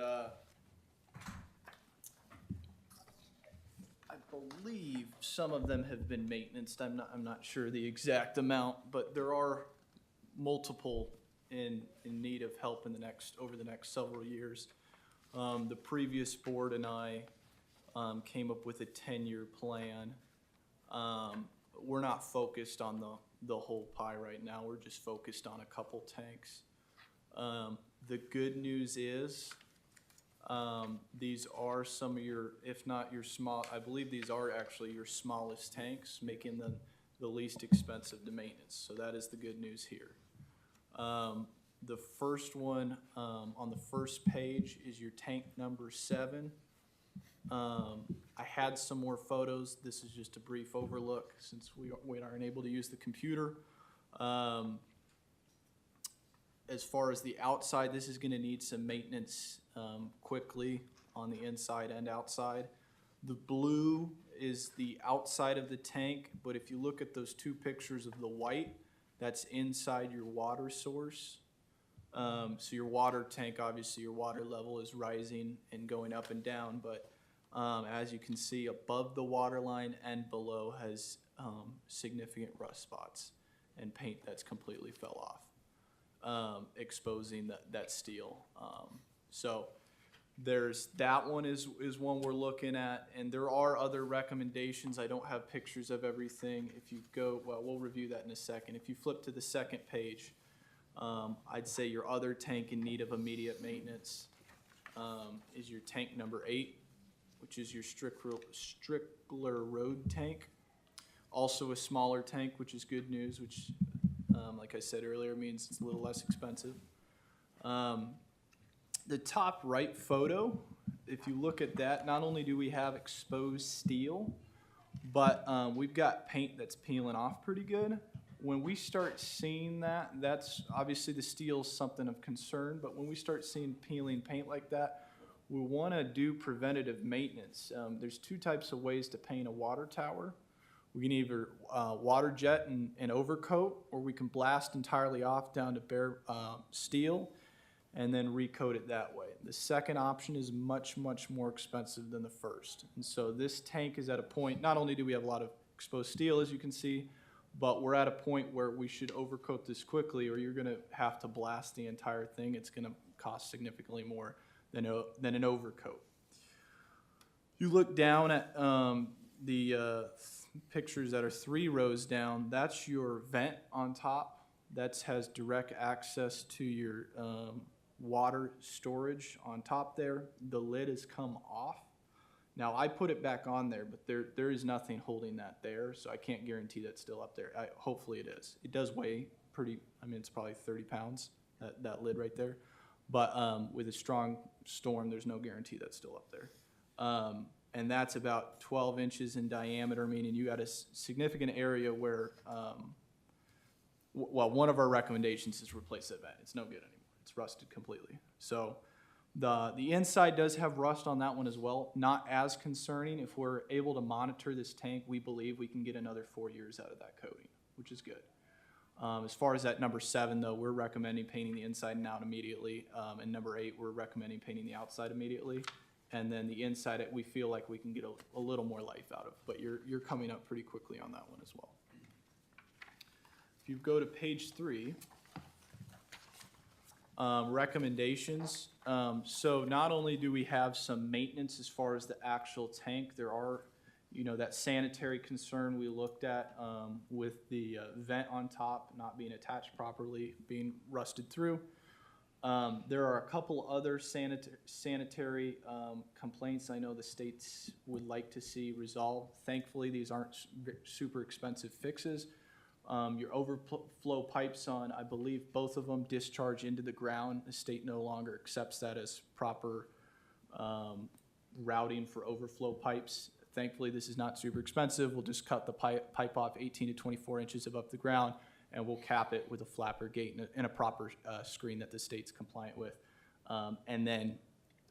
I believe some of them have been maintained. I'm not sure the exact amount, but there are multiple in need of help over the next several years. The previous board and I came up with a 10-year plan. We're not focused on the whole pie right now. We're just focused on a couple tanks. The good news is these are some of your, if not your small, I believe these are actually your smallest tanks, making them the least expensive to maintenance. So that is the good news here. The first one on the first page is your tank number 7. I had some more photos. This is just a brief overlook since we aren't able to use the computer. As far as the outside, this is going to need some maintenance quickly on the inside and outside. The blue is the outside of the tank, but if you look at those two pictures of the white, that's inside your water source. So your water tank, obviously your water level is rising and going up and down, but as you can see, above the water line and below has significant rust spots and paint that's completely fell off, exposing that steel. So there's that one is one we're looking at, and there are other recommendations. I don't have pictures of everything. If you go, well, we'll review that in a second. If you flip to the second page, I'd say your other tank in need of immediate maintenance is your tank number 8, which is your Strickler Road tank. Also a smaller tank, which is good news, which, like I said earlier, means it's a little less expensive. The top right photo, if you look at that, not only do we have exposed steel, but we've got paint that's peeling off pretty good. When we start seeing that, that's obviously the steel's something of concern, but when we start seeing peeling paint like that, we want to do preventative maintenance. There's 2 types of ways to paint a water tower. We can either water jet and overcoat, or we can blast entirely off down to bare steel and then recoat it that way. The second option is much, much more expensive than the first. And so this tank is at a point, not only do we have a lot of exposed steel, as you can see, but we're at a point where we should overcoat this quickly, or you're gonna have to blast the entire thing. It's gonna cost significantly more than an overcoat. You look down at the pictures that are 3 rows down, that's your vent on top. That has direct access to your water storage on top there. The lid has come off. Now, I put it back on there, but there is nothing holding that there, so I can't guarantee that's still up there. Hopefully it is. It does weigh pretty, I mean, it's probably 30 pounds, that lid right there. But with a strong storm, there's no guarantee that's still up there. And that's about 12 inches in diameter, meaning you got a significant area where, well, one of our recommendations is replace that vent. It's no good anymore. It's rusted completely. So the inside does have rust on that one as well. Not as concerning. If we're able to monitor this tank, we believe we can get another 4 years out of that coating, which is good. As far as that number 7, though, we're recommending painting the inside and out immediately. And number 8, we're recommending painting the outside immediately. And then the inside, we feel like we can get a little more life out of. But you're coming up pretty quickly on that one as well. If you go to page 3, recommendations. So not only do we have some maintenance as far as the actual tank, there are, that sanitary concern we looked at with the vent on top not being attached properly, being rusted through. There are a couple other sanitary complaints I know the states would like to see resolved. Thankfully, these aren't super expensive fixes. Your overflow pipes on, I believe, both of them discharge into the ground. The state no longer accepts that as proper routing for overflow pipes. Thankfully, this is not super expensive. We'll just cut the pipe off 18 to 24 inches above the ground, and we'll cap it with a flapper gate and a proper screen that the state's compliant with. And then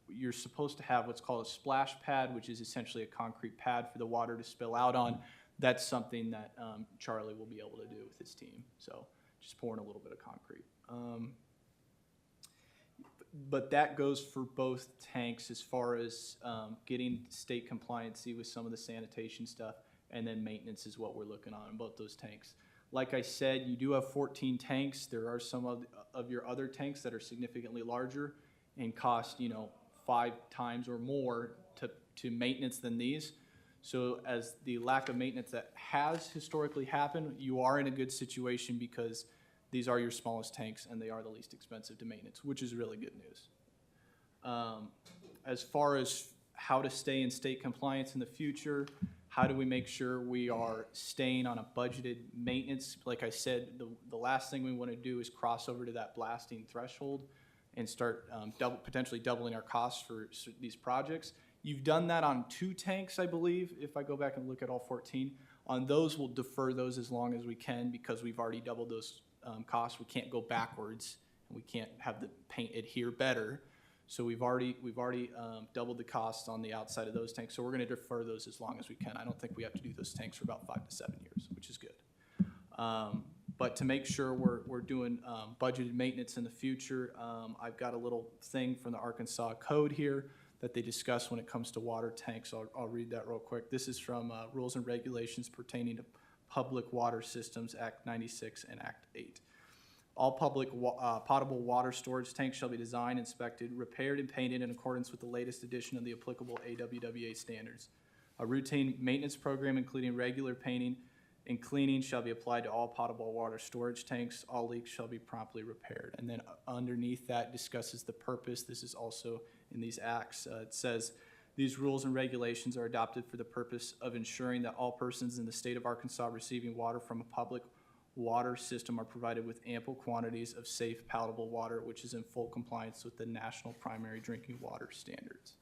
you're supposed to have what's called a splash pad, which is essentially a concrete pad for the water to spill out on. That's something that Charlie will be able to do with his team. So just pouring a little bit of concrete. But that goes for both tanks as far as getting state compliancy with some of the sanitation stuff, and then maintenance is what we're looking on both those tanks. Like I said, you do have 14 tanks. There are some of your other tanks that are significantly larger and cost 5 times or more to maintenance than these. So as the lack of maintenance that has historically happened, you are in a good situation because these are your smallest tanks and they are the least expensive to maintenance, which is really good news. As far as how to stay in state compliance in the future, how do we make sure we are staying on a budgeted maintenance? Like I said, the last thing we want to do is cross over to that blasting threshold and start potentially doubling our costs for these projects. You've done that on 2 tanks, I believe, if I go back and look at all 14. On those, we'll defer those as long as we can because we've already doubled those costs. We can't go backwards, and we can't have the paint adhere better. So we've already doubled the costs on the outside of those tanks. So we're going to defer those as long as we can. I don't think we have to do those tanks for about 5 to 7 years, which is good. But to make sure we're doing budgeted maintenance in the future, I've got a little thing from the Arkansas Code here that they discuss when it comes to water tanks. I'll read that real quick. This is from Rules and Regulations Pertaining to Public Water Systems, Act 96 and Act 8. All public potable water storage tanks shall be designed, inspected, repaired, and painted in accordance with the latest edition of the applicable AWWA standards. A routine maintenance program, including regular painting and cleaning, shall be applied to all potable water storage tanks. All leaks shall be promptly repaired. And then underneath that discusses the purpose. This is also in these acts. It says, these rules and regulations are adopted for the purpose of ensuring that all persons in the state of Arkansas receiving water from a public water system are provided with ample quantities of safe, palatable water, which is in full compliance with the National Primary Drinking Water Standards.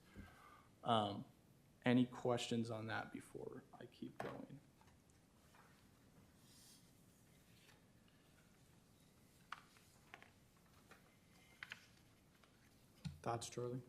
Any questions on that before I keep going? Thoughts, Charlie?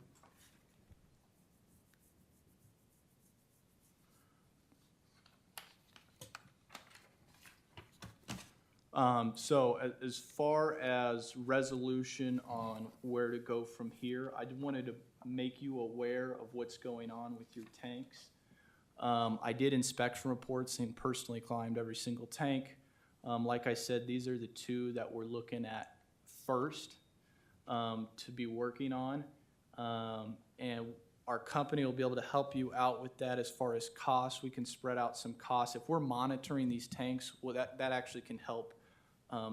So as far as resolution on where to go from here, I just wanted to make you aware of what's going on with your tanks. I did inspection reports and personally climbed every single tank. Like I said, these are the 2 that we're looking at first to be working on. And our company will be able to help you out with that as far as costs. We can spread out some costs. If we're monitoring these tanks, well, that actually can help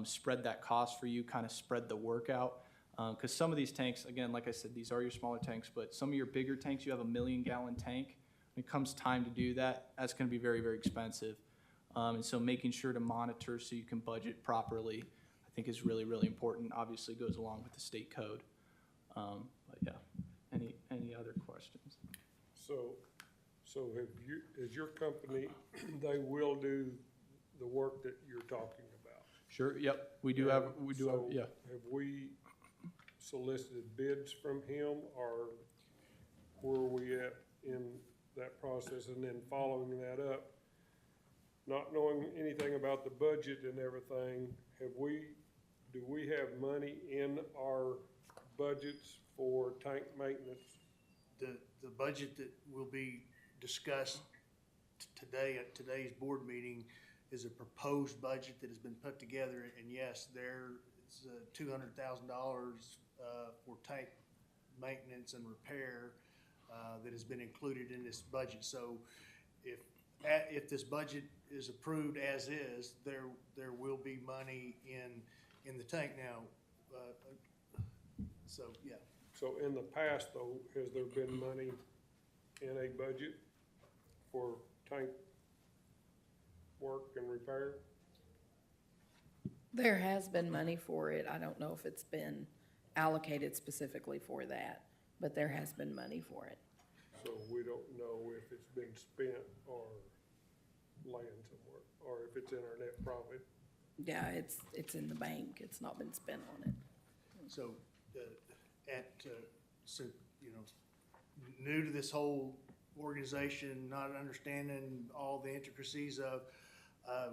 spread that cost for you, kind of spread the work out. Because some of these tanks, again, like I said, these are your smaller tanks, but some of your bigger tanks, you have a 1 million gallon tank. When it comes time to do that, that's going to be very, very expensive. And so making sure to monitor so you can budget properly, I think is really, really important. Obviously goes along with the state code. But yeah, any other questions?
So is your company, they will do the work that you're talking about?
Sure, yep, we do have, yeah.
Have we solicited bids from him, or where are we at in that process? And then following that up, not knowing anything about the budget and everything, do we have money in our budgets for tank maintenance?
The budget that will be discussed today at today's board meeting is a proposed budget that has been put together, and yes, there is $200,000 for tank maintenance and repair that has been included in this budget. So if this budget is approved as is, there will be money in the tank now. So, yeah.
So in the past though, has there been money in a budget for tank work and repair?
There has been money for it. I don't know if it's been allocated specifically for that, but there has been money for it.
So we don't know if it's been spent or laying somewhere, or if it's in our net profit.
Yeah, it's in the bank. It's not been spent on it.
So, so, you know, new to this whole organization, not understanding all the intricacies of,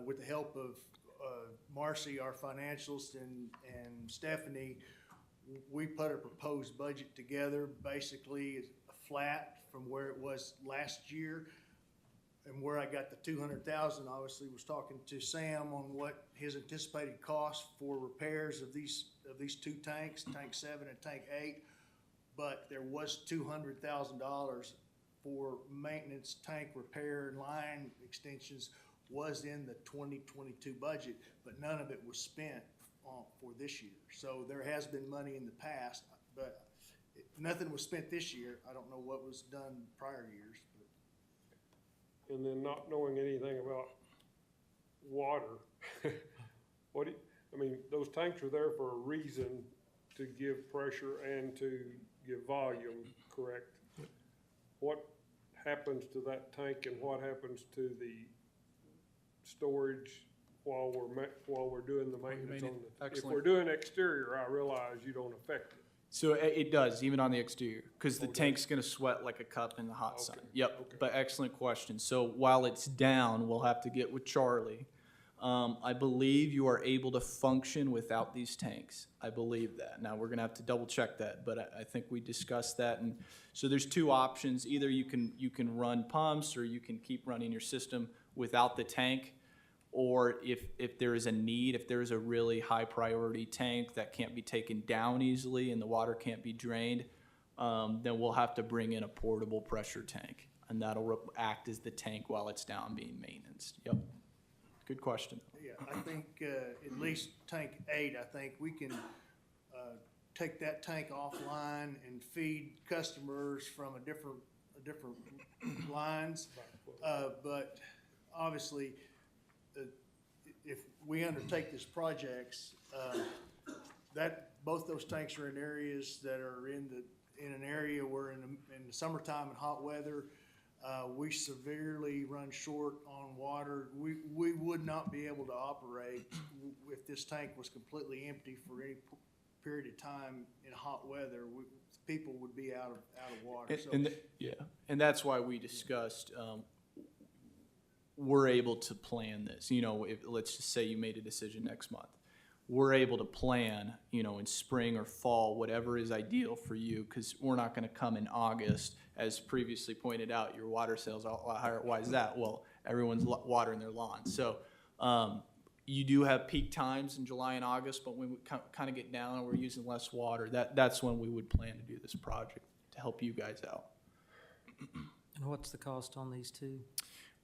with the help of Marcy, our financials, and Stephanie, we put a proposed budget together, basically flat from where it was last year. And where I got the 200,000, obviously, was talking to Sam on what his anticipated cost for repairs of these two tanks, Tank 7 and Tank 8. But there was $200,000 for maintenance, tank repair, and line extensions was in the 2022 budget, but none of it was spent for this year. So there has been money in the past, but nothing was spent this year. I don't know what was done prior years.
And then not knowing anything about water, I mean, those tanks are there for a reason, to give pressure and to give volume, correct? What happens to that tank and what happens to the storage while we're doing the maintenance on the? If
Excellent.
we're doing exterior, I realize you don't affect it.
So it does, even on the exterior, because the
Oh, it
tank's gonna sweat like a cup in the hot sun.
Okay,
Yep,
okay.
but excellent question. So while it's down, we'll have to get with Charlie. I believe you are able to function without these tanks. I believe that. Now, we're gonna have to double check that, but I think we discussed that. And so there's two options. Either you can run pumps, or you can keep running your system without the tank. Or if there is a need, if there is a really high priority tank that can't be taken down easily and the water can't be drained, then we'll have to bring in a portable pressure tank, and that'll act as the tank while it's down being maintained. Yep. Good question.
Yeah, I think at least Tank 8, I think we can take that tank offline and feed customers from a different lines. But obviously, if we undertake this projects, that both those tanks are in areas that are in an area where in the summertime and hot weather, we severely run short on water. We would not be able to operate if this tank was completely empty for any period of time in hot weather. People would be out of water.
And that's why we discussed, we're able to plan this. You know, if, let's just say you made a decision next month. We're able to plan, you know, in spring or fall, whatever is ideal for you, because we're not going to come in August. As previously pointed out, your water sales are a lot higher. Why is that? Well, everyone's watering their lawns. So you do have peak times in July and August, but when we kind of get down and we're using less water, that's when we would plan to do this project to help you guys out.
And what's the cost on these two?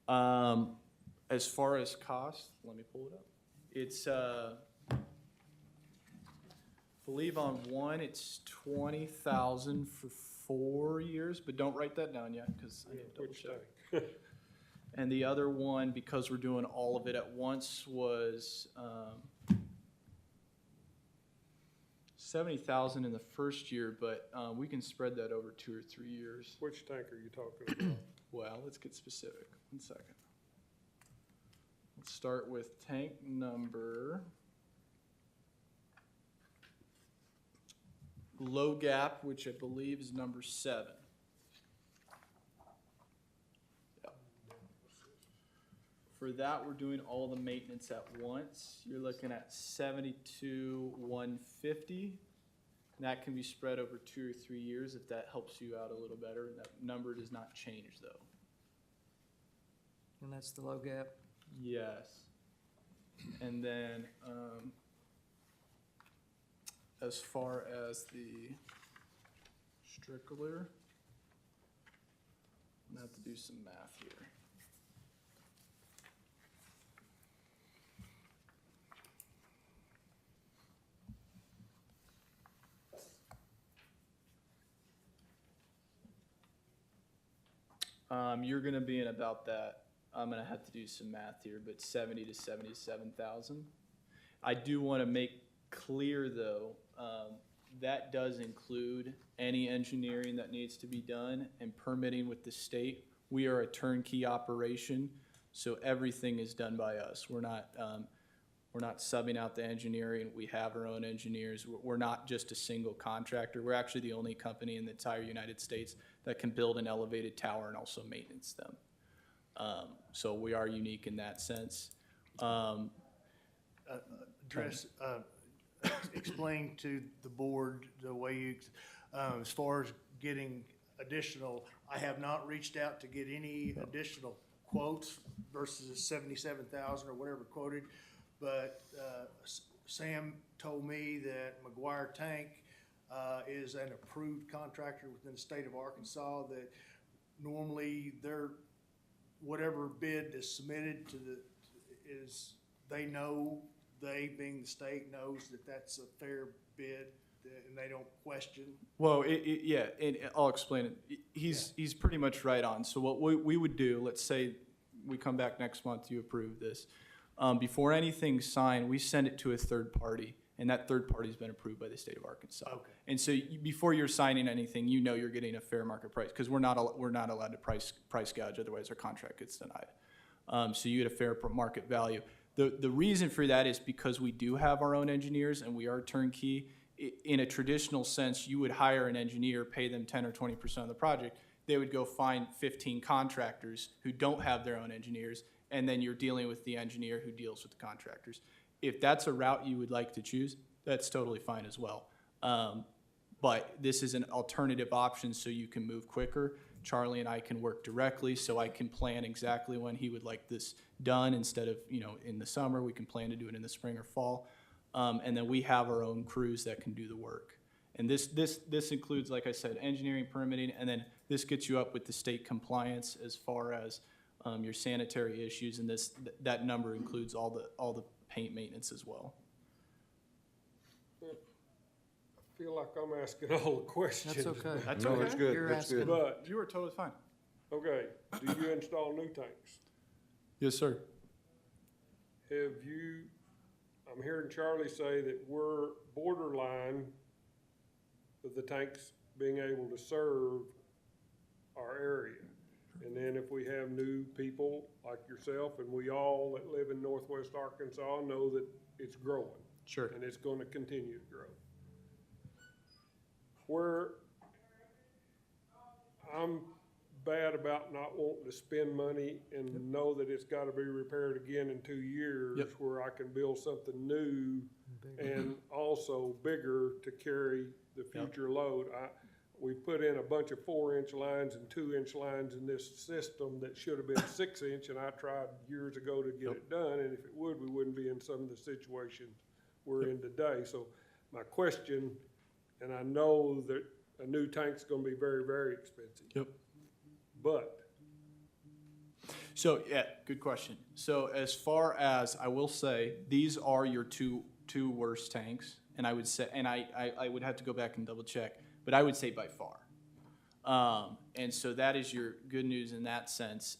As far as cost, let me pull it up. It's, I believe on one, it's 20,000 for 4 years, but don't write that down yet, because I need to double
Which
check.
tank?
And the other one, because we're doing all of it at once, was 70,000 in the first year, but we can spread that over 2 or 3 years.
Which tank are you talking about?
Well, let's get specific. 1 second. Let's start with tank number low gap, which I believe is number 7. Yep. For that, we're doing all the maintenance at once. You're looking at 72,150. That can be spread over 2 or 3 years if that helps you out a little better. That number does not change though.
And that's the low gap.
Yes. And then, as far as the Strickler, I'm gonna have to do some math here. You're gonna be in about that, I'm gonna have to do some math here, but 70 to 77,000. I do wanna make clear though, that does include any engineering that needs to be done and permitting with the state. We are a turnkey operation, so everything is done by us. We're not subbing out the engineering. We have our own engineers. We're not just a single contractor. We're actually the only company in the entire United States that can build an elevated tower and also maintenance them. So we are unique in that sense.
Explain to the board the way you, as far as getting additional, I have not reached out to get any additional quotes versus the 77,000 or whatever quoted. But Sam told me that McGuire Tank is an approved contractor within the state of Arkansas, that normally their, whatever bid is submitted to the, is, they know, they being the state knows that that's a fair bid and they don't question.
Well, yeah, and I'll explain it. He's pretty much right on. So what we would do, let's say we come back next month, you approve this. Before anything's signed, we send it to a third party, and that third party's been approved by the state of Arkansas.
Okay.
And so before you're signing anything, you know you're getting a fair market price, because we're not allowed to price gouge, otherwise our contract gets denied. So you get a fair market value. The reason for that is because we do have our own engineers and we are turnkey. In a traditional sense, you would hire an engineer, pay them 10 or 20% of the project. They would go find 15 contractors who don't have their own engineers, and then you're dealing with the engineer who deals with the contractors. If that's a route you would like to choose, that's totally fine as well. But this is an alternative option so you can move quicker. Charlie and I can work directly, so I can plan exactly when he would like this done. Instead of, in the summer, we can plan to do it in the spring or fall. And then we have our own crews that can do the work. And this includes, like I said, engineering, permitting, and then this gets you up with the state compliance as far as your sanitary issues, and that number includes all the paint maintenance as well.
I feel like I'm asking all the questions.
That's okay.
That's
No,
okay.
that's good,
You're
that's good.
asking-
But,
You are totally fine.
okay, do you install new tanks?
Yes, sir.
Have you, I'm hearing Charlie say that we're borderline of the tanks being able to serve our area. And then if we have new people like yourself, and we all that live in Northwest Arkansas know that it's growing.
Sure.
And it's gonna continue to grow. Where I'm bad about not wanting to spend money and know that it's gotta be repaired again in 2 years.
Yep.
Where I can build something new and also bigger to carry the future load. We put in a bunch of 4-inch lines and 2-inch lines in this system that should have been 6-inch, and I tried years ago to get it done, and if it would, we wouldn't be in some of the situations we're in today. So my question, and I know that a new tank's gonna be very, very expensive.
Yep.
But
So, yeah, good question. So as far as, I will say, these are your two worst tanks, and I would say, and I would have to go back and double check, but I would say by far. And so that is your good news in that sense.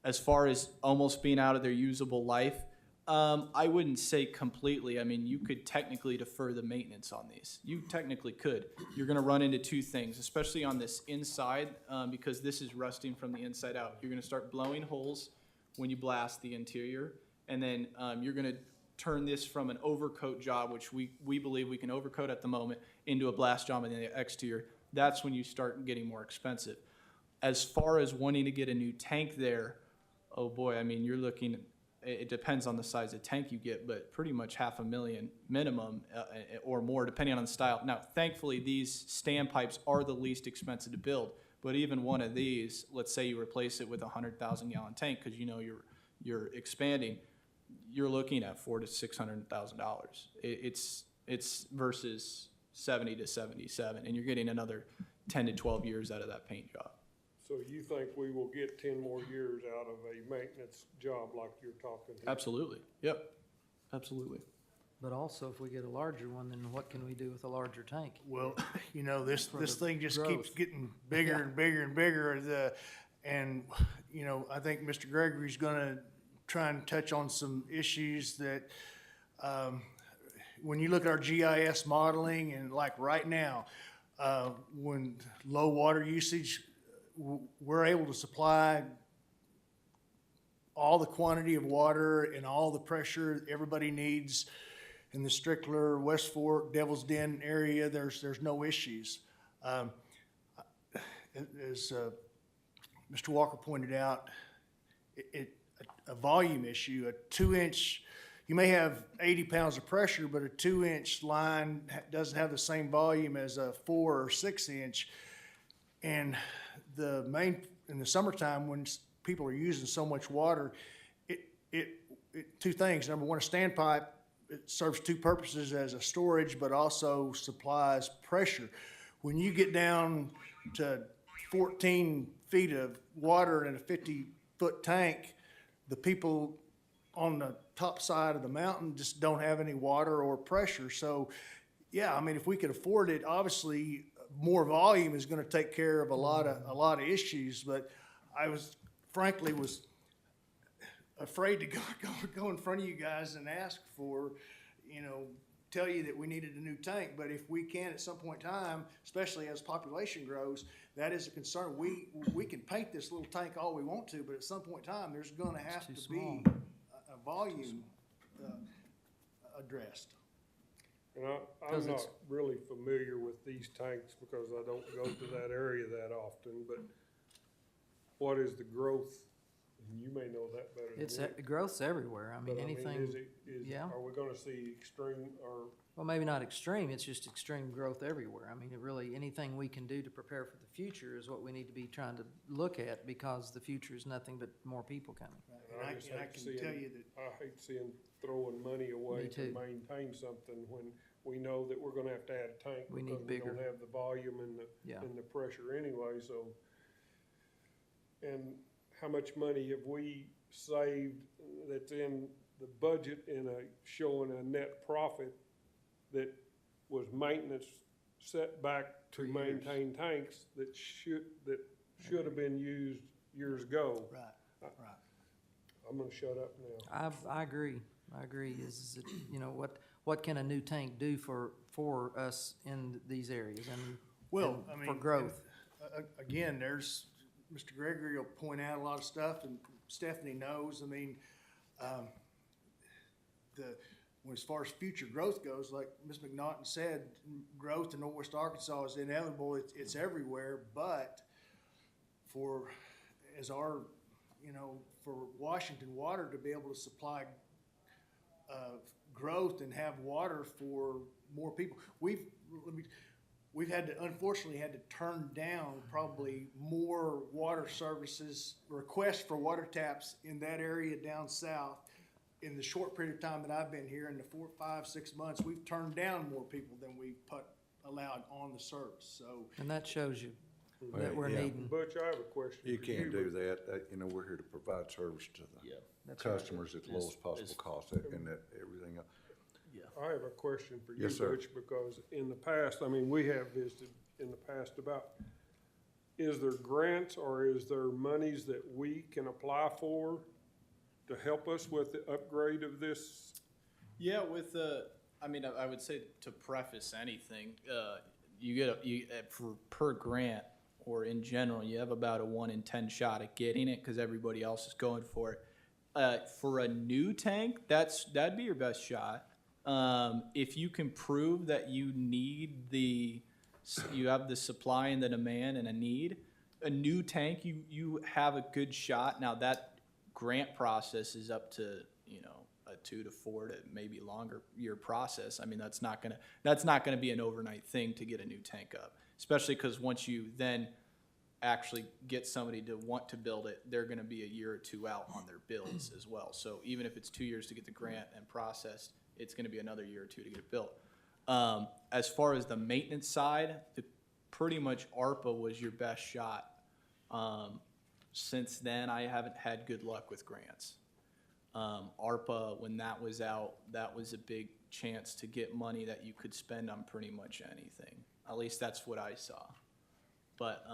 As far as almost being out of their usable life, I wouldn't say completely. I mean, you could technically defer the maintenance on these. You technically could. You're gonna run into two things, especially on this inside, because this is rusting from the inside out. You're gonna start blowing holes when you blast the interior, and then you're gonna turn this from an overcoat job, which we believe we can overcoat at the moment, into a blast job in the exterior. That's when you start getting more expensive. As far as wanting to get a new tank there, oh boy, I mean, you're looking, it depends on the size of tank you get, but pretty much $500,000 minimum or more, depending on the style. Now, thankfully, these standpipes are the least expensive to build, but even one of these, let's say you replace it with a 100,000 gallon tank, because you know you're expanding, you're looking at $400,000 to $600,000. It's versus 70 to 77, and you're getting another 10 to 12 years out of that paint job.
So you think we will get 10 more years out of a maintenance job like you're talking here?
Absolutely. Yep. Absolutely.
But also, if we get a larger one, then what can we do with a larger tank?
Well, you know, this
For the
thing just
growth.
keeps getting bigger and bigger and bigger. And, you know, I think Mr. Gregory's gonna try and touch on some issues that, when you look at our GIS modeling and like right now, when low water usage, we're able to supply all the quantity of water and all the pressure everybody needs in the Strickler, West Fork, Devil's Den area. There's no issues. As Mr. Walker pointed out, a volume issue, a 2-inch, you may have 80 pounds of pressure, but a 2-inch line doesn't have the same volume as a 4 or 6-inch. And in the summertime, when people are using so much water, two things. Number one, a standpipe, it serves two purposes as a storage, but also supplies pressure. When you get down to 14 feet of water in a 50-foot tank, the people on the top side of the mountain just don't have any water or pressure. So, yeah, I mean, if we could afford it, obviously more volume is going to take care of a lot of issues. But I was afraid to go in front of you guys and ask for, tell you that we needed a new tank. But if we can at some point in time, especially as population grows, that is a concern. We can paint this little tank all we want to, but at some point in time, there's going to have to be a volume addressed.
And I'm not really familiar with these tanks because I don't go to that area that often, but what is the growth? And you may know that better than me.
Growth's everywhere. I mean,
But
anything,
are we gonna see extreme or?
well, maybe not extreme, it's just extreme growth everywhere. I mean, anything we can do to prepare for the future is what we need to be trying to look at, because the future is nothing but more people coming.
I
And I can tell you that
I hate seeing throwing money away
Me
to
too.
maintain something when we know that we're gonna have to add a tank.
We need
because we
bigger.
don't have the volume and
Yeah.
the pressure anyway, so. And how much money have we saved that's in the budget showing a net profit that was maintenance set back to
For years.
maintain tanks that should have been used years ago?
right.
I'm gonna shut up now.
I agree. Is it, what can a new tank do for us in these areas and for growth?
Again, there's, Mr. Gregory will point out a lot of stuff, and Stephanie knows. I mean, as far as future growth goes, like Ms. McNaughton said, growth in Northwest Arkansas is inevitable. It's everywhere, but for Washington Water to be able to supply growth and have water for more people, we've unfortunately had to turn down probably more water services, requests for water taps in that area down south. In the short period of time that I've been here, in the 4, 5, 6 months, we've turned down more people than we've allowed on the service, so.
And that shows you
Well,
that we're
yeah.
needing.
Butch, I have a question for you.
You can't do that. We're here to provide service to the
That's right.
customers at the lowest possible cost and that everything else.
I have a question for you,
Yes, sir.
Butch, because in the past, we have visited in the past about, is there grants or is there monies that we can apply for to help us with the upgrade of this?
Yeah, I would say to preface anything, for per grant or in general, you have about a 1 in 10 shot at getting it because everybody else is going for it. For a new tank, that'd be your best shot. If you can prove that you have the supply and the demand and a need, a new tank, you have a good shot. Now that grant process is up to, you know, a 2 to 4 to maybe longer year process. I mean, that's not gonna be an overnight thing to get a new tank up, especially because once you then actually get somebody to want to build it, they're gonna be a year or two out on their builds as well. So even if it's 2 years to get the grant and processed, it's gonna be another year or two to get it built. As far as the maintenance side, pretty much ARPA was your best shot. Since then, I haven't had good luck with grants. ARPA, when that was out, that was a big chance to get money that you could spend on pretty much anything. At least that's what I saw. But,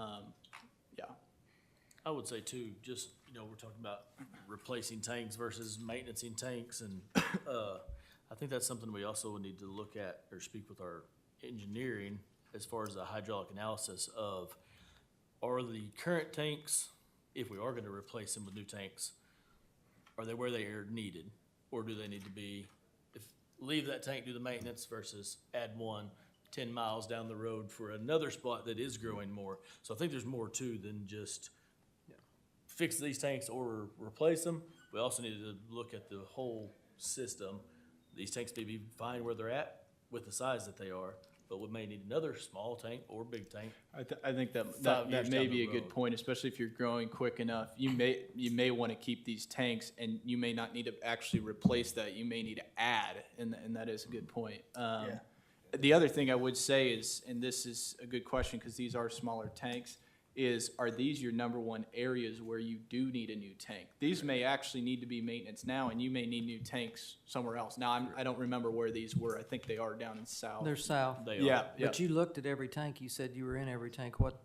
yeah.
I would say too, just, you know, we're talking about replacing tanks versus maintaining tanks, and I think that's something we also would need to look at or speak with our engineering as far as the hydraulic analysis of, are the current tanks, if we are gonna replace them with new tanks, are they where they are needed? Or do they need to be, leave that tank, do the maintenance versus add one 10 miles down the road for another spot that is growing more? So I think there's more too than just fix these tanks or replace them. We also need to look at the whole system. These tanks may be fine where they're at with the size that they are, but we may need another small tank or big tank.
I think that
5
may
years down
be
the
a good
road.
point, especially if you're growing quick enough. You may want to keep these tanks, and you may not need to actually replace that. You may need to add, and that is a good point. The other thing I would say is, and this is a good question because these are smaller tanks, is are these your number one areas where you do need a new tank? These may actually need to be maintenance now, and you may need new tanks somewhere else. Now, I don't remember where these were. I think they are down in south.
They're south.
They
Yeah,
are.
yeah.
But you looked at every tank, you said you were in every tank. What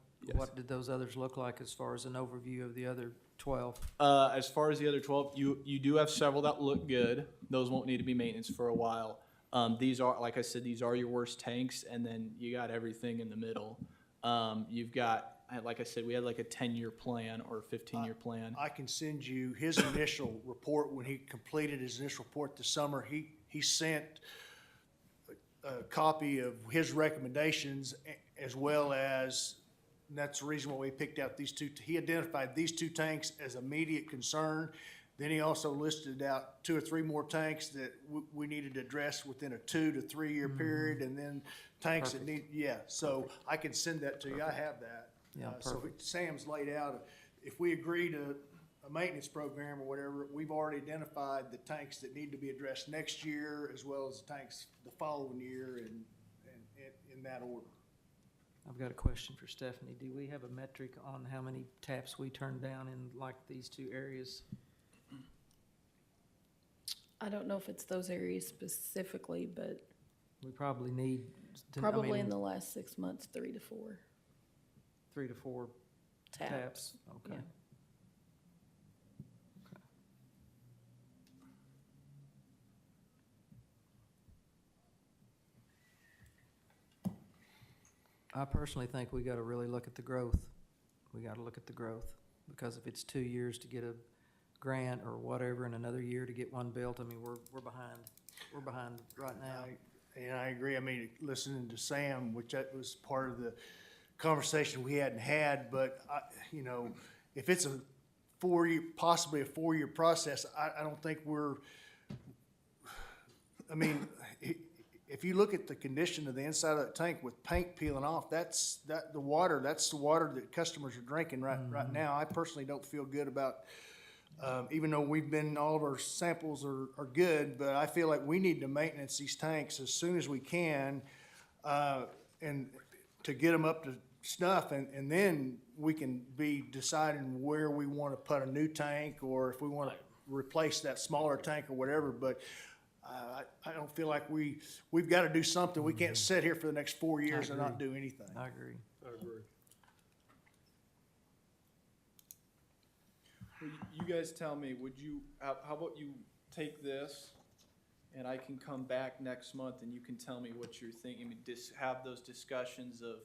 did those others look like as far as an overview of the other 12?
As far as the other 12, you do have several that look good. Those won't need to be maintenance for a while. These are, like I said, these are your worst tanks, and then you got everything in the middle. You've got, like I said, we had like a 10-year plan or a 15-year plan.
I can send you his initial report when he completed his initial report this summer. He sent a copy of his recommendations as well as, and that's the reason why we picked out these two. He identified these two tanks as immediate concern. Then he also listed out 2 or 3 more tanks that we needed to address within a 2 to 3 year period, and then tanks that need, so I can send that to you. I have that.
Yeah,
So
perfect.
Sam's laid out, if we agree to a maintenance program or whatever, we've already identified the tanks that need to be addressed next year as well as the tanks the following year and in that order.
I've got a question for Stephanie. Do we have a metric on how many taps we turn down in like these 2 areas?
I don't know if it's those areas specifically, but
We probably need to,
probably in the last 6 months, 3 to 4
3 to 4
taps.
taps. Okay.
Yeah.
I personally think we gotta really look at the growth. We gotta look at the growth, because if it's 2 years to get a grant or whatever, and another year to get one built, I mean, we're behind. We're behind right now.
And I agree. I mean, listening to Sam, which that was part of the conversation we hadn't had, but if it's a 4-year, possibly a 4-year process, I don't think if you look at the condition of the inside of that tank with paint peeling off, that's the water that customers are drinking right now. I personally don't feel good about, even though all of our samples are good, but I feel like we need to maintenance these tanks as soon as we can, and to get them up to snuff, and then we can be deciding where we want to put a new tank, or if we want to replace that smaller tank or whatever, but I don't feel like we've got to do something. We can't sit here for the next 4 years and not do anything.
I agree.
I agree.
Well, you guys tell me, how about you take this, and I can come back next month and you can tell me what you're thinking. I mean, have those discussions of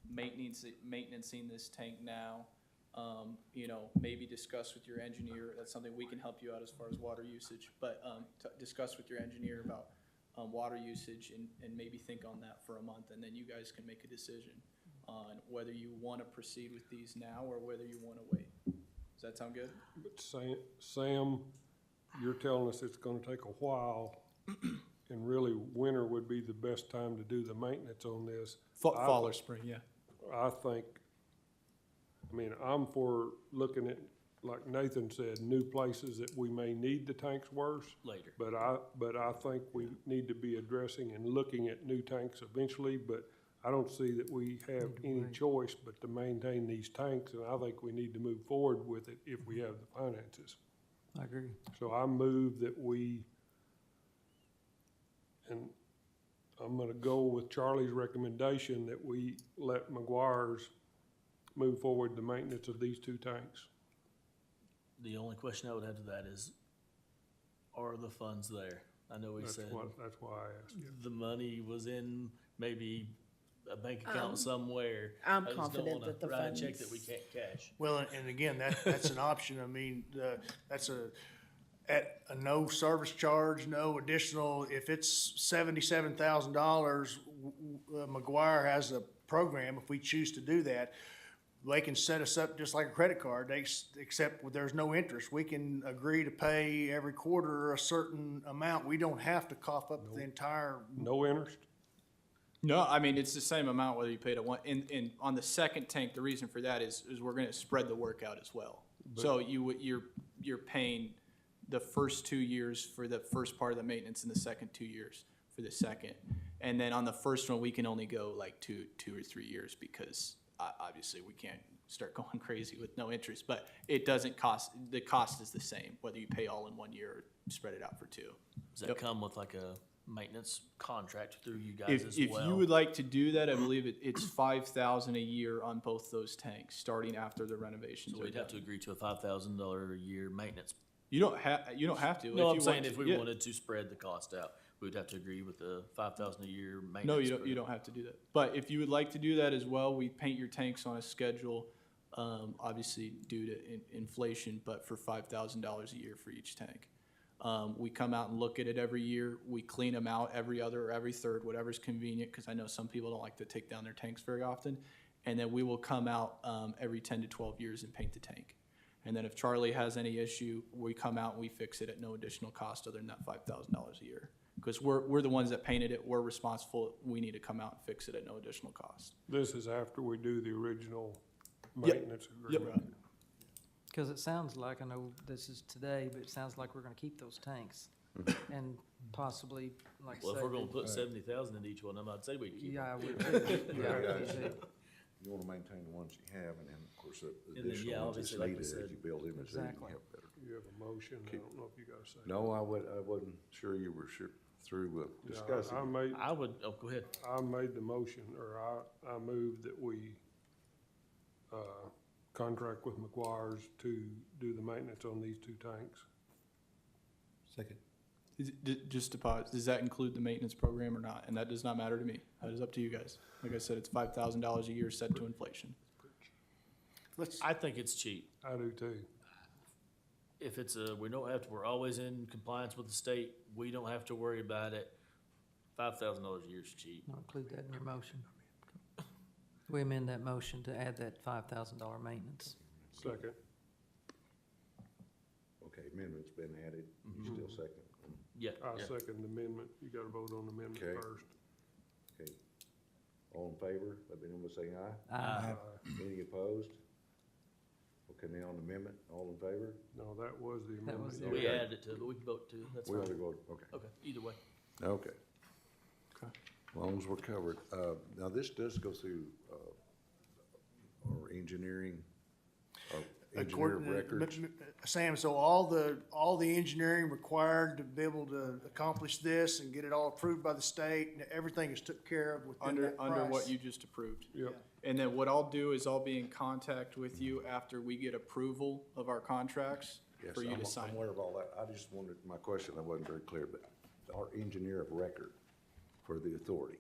maintaining this tank now. Maybe discuss with your engineer. That's something we can help you out as far as water usage, but discuss with your engineer about water usage and maybe think on that for a month, and then you guys can make a decision on whether you want to proceed with these now or whether you want to wait. Does that sound good?
But Sam, you're telling us it's gonna take a while, and really winter would be the best time to do the maintenance on this.
Fall or spring, yeah.
I think, I mean, I'm for looking at, like Nathan said, new places that we may need the tanks worse.
Later.
But I think we need to be addressing and looking at new tanks eventually, but I don't see that we have any choice but to maintain these tanks, and I think we need to move forward with it if we have the finances.
I agree.
So I move that we, and I'm gonna go with Charlie's recommendation that we let McGuire's move forward the maintenance of these two tanks.
The only question I would have to that is, are the funds there? I know we
That's
said
why I asked you.
the money was in maybe a bank account somewhere.
I'm
I just don't
confident
wanna
that the
write a check
funds-
that we can't cash.
Well, and again, that's an option. I mean, that's at a no service charge, no additional, if it's $77,000, McGuire has a program, if we choose to do that, they can set us up just like a credit card, except there's no interest. We can agree to pay every quarter a certain amount. We don't have to cough up the entire.
No interest?
No, I mean, it's the same amount whether you paid it one, and on the second tank, the reason for that is we're gonna spread the work out as well. So you're paying the first 2 years for the first part of the maintenance and the second 2 years for the second. And then on the first one, we can only go like two or 3 years because obviously we can't start going crazy with no interest, but it doesn't cost, the cost is the same, whether you pay all in 1 year or spread it out for 2.
Does that
Yep.
come with like a maintenance contract through you guys as
If
well?
you would like to do that, I believe it's $5,000 a year on both those tanks, starting after the renovations
So
are
we'd have to
done.
agree to a $5,000 a year maintenance.
You don't have to.
No,
If
I'm
you
saying
want
if
to-
we
yeah.
wanted to spread the cost out, we'd have to agree with the $5,000 a year maintenance.
No, you don't,
for-
you don't have to do that. But if you would like to do that as well, we paint your tanks on a schedule, obviously due to inflation, but for $5,000 a year for each tank. We come out and look at it every year. We clean them out every other or every third, whatever's convenient, because I know some people don't like to take down their tanks very often. And then we will come out every 10 to 12 years and paint the tank. And then if Charlie has any issue, we come out and we fix it at no additional cost other than that $5,000 a year. Because we're the ones that painted it, we're responsible, we need to come out and fix it at no additional cost.
This is after we do the original
Yep.
maintenance
Yep.
agreement.
Because it sounds like, I know this is today, but it sounds like we're gonna keep those tanks. And possibly, like I said.
Well, if we're gonna put 70,000 in each one, I'd say we'd keep them.
Yeah, I would too. Yeah, I would too.
You wanna maintain the ones you have, and then, of course, the
then, yeah,
additional ones that's
obviously, like we
needed, as
said.
you build them, so you can
Exactly.
have better.
You have a motion, I don't know if you got a second.
No, I wasn't sure you were through discussing.
I made,
I would, oh, go ahead.
I made the motion, or I moved that we, contract with McGuire's to do the maintenance on these two tanks.
Second.
Just to pause, does that include the maintenance program or not? And that does not matter to me. That is up to you guys. Like I said, it's $5,000 a year set to inflation.
I think it's cheap.
I do too.
If it's we don't have to, we're always in compliance with the state, we don't have to worry about it. $5,000 a year is cheap.
I'll include that in your motion. We amend that motion to add that $5,000 maintenance.
Second.
Okay, amendment's been added, you still second?
Yeah,
I
yeah.
second the amendment. You gotta vote on the amendment
Okay.
first.
Okay, all in favor, let me know by saying aye.
Aye.
Any opposed? Okay, now on the amendment, all in favor?
No, that was the
That was
amendment.
the-
We
Yeah.
added it to, but we can vote too, that's
We
fine.
already voted, okay.
Okay, either way.
Okay.
Okay.
As long as we're covered. Now, this does go through, our engineering, our engineer of records.
Sam, so all the engineering required to be able to accomplish this and get it all approved by the state, everything is took care of within that price?
Under what you just approved.
Yep.
And then what I'll do is I'll be in contact with you after we get approval of our contracts
Yes,
for you to
I'm
sign.
aware of all that. I just wanted, my question, I wasn't very clear, but our engineer of record for the authority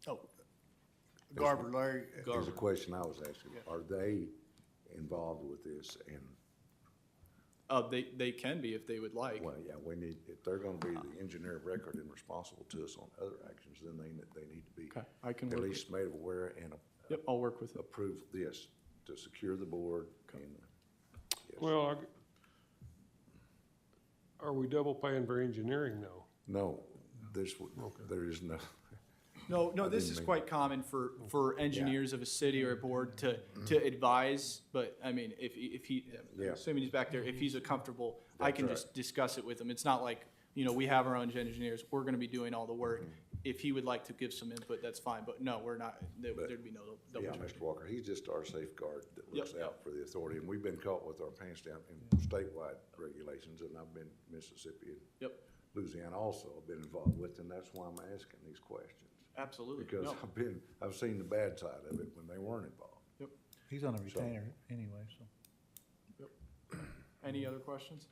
Oh, Garber, Larry,
is a question I was asking. Are they involved with this? And,
They can be if they would like.
well, yeah, we need, if they're gonna be the engineer of record and responsible to us on other actions, then they need to be
Okay, I can
at
work with,
least made aware and
yep, I'll work with it.
approve this to secure the board and Yes.
Well, are we double paying for engineering though?
No, there is no,
No, this
didn't
is
mean-
quite common for engineers of a city or a board to advise, but I mean, if he,
Yeah.
assuming he's back there, if he's comfortable, I
That's
can
right.
just discuss it with him. It's not like, we have our own engineers, we're gonna be doing all the work.
Mm-hmm.
If he would like to give some input, that's fine, but no, we're not, there'd be no double
yeah,
charge.
Mr. Walker, he's just our safeguard that looks
Yep.
out for the authority. And we've been caught with our pants down in statewide regulations, and I've been Mississippi and
Yep,
Louisiana also have been involved with, and that's why I'm asking these questions.
absolutely.
Because
No.
I've seen the bad side of it when they weren't involved.
He's on a retainer anyway, so.
Any other questions?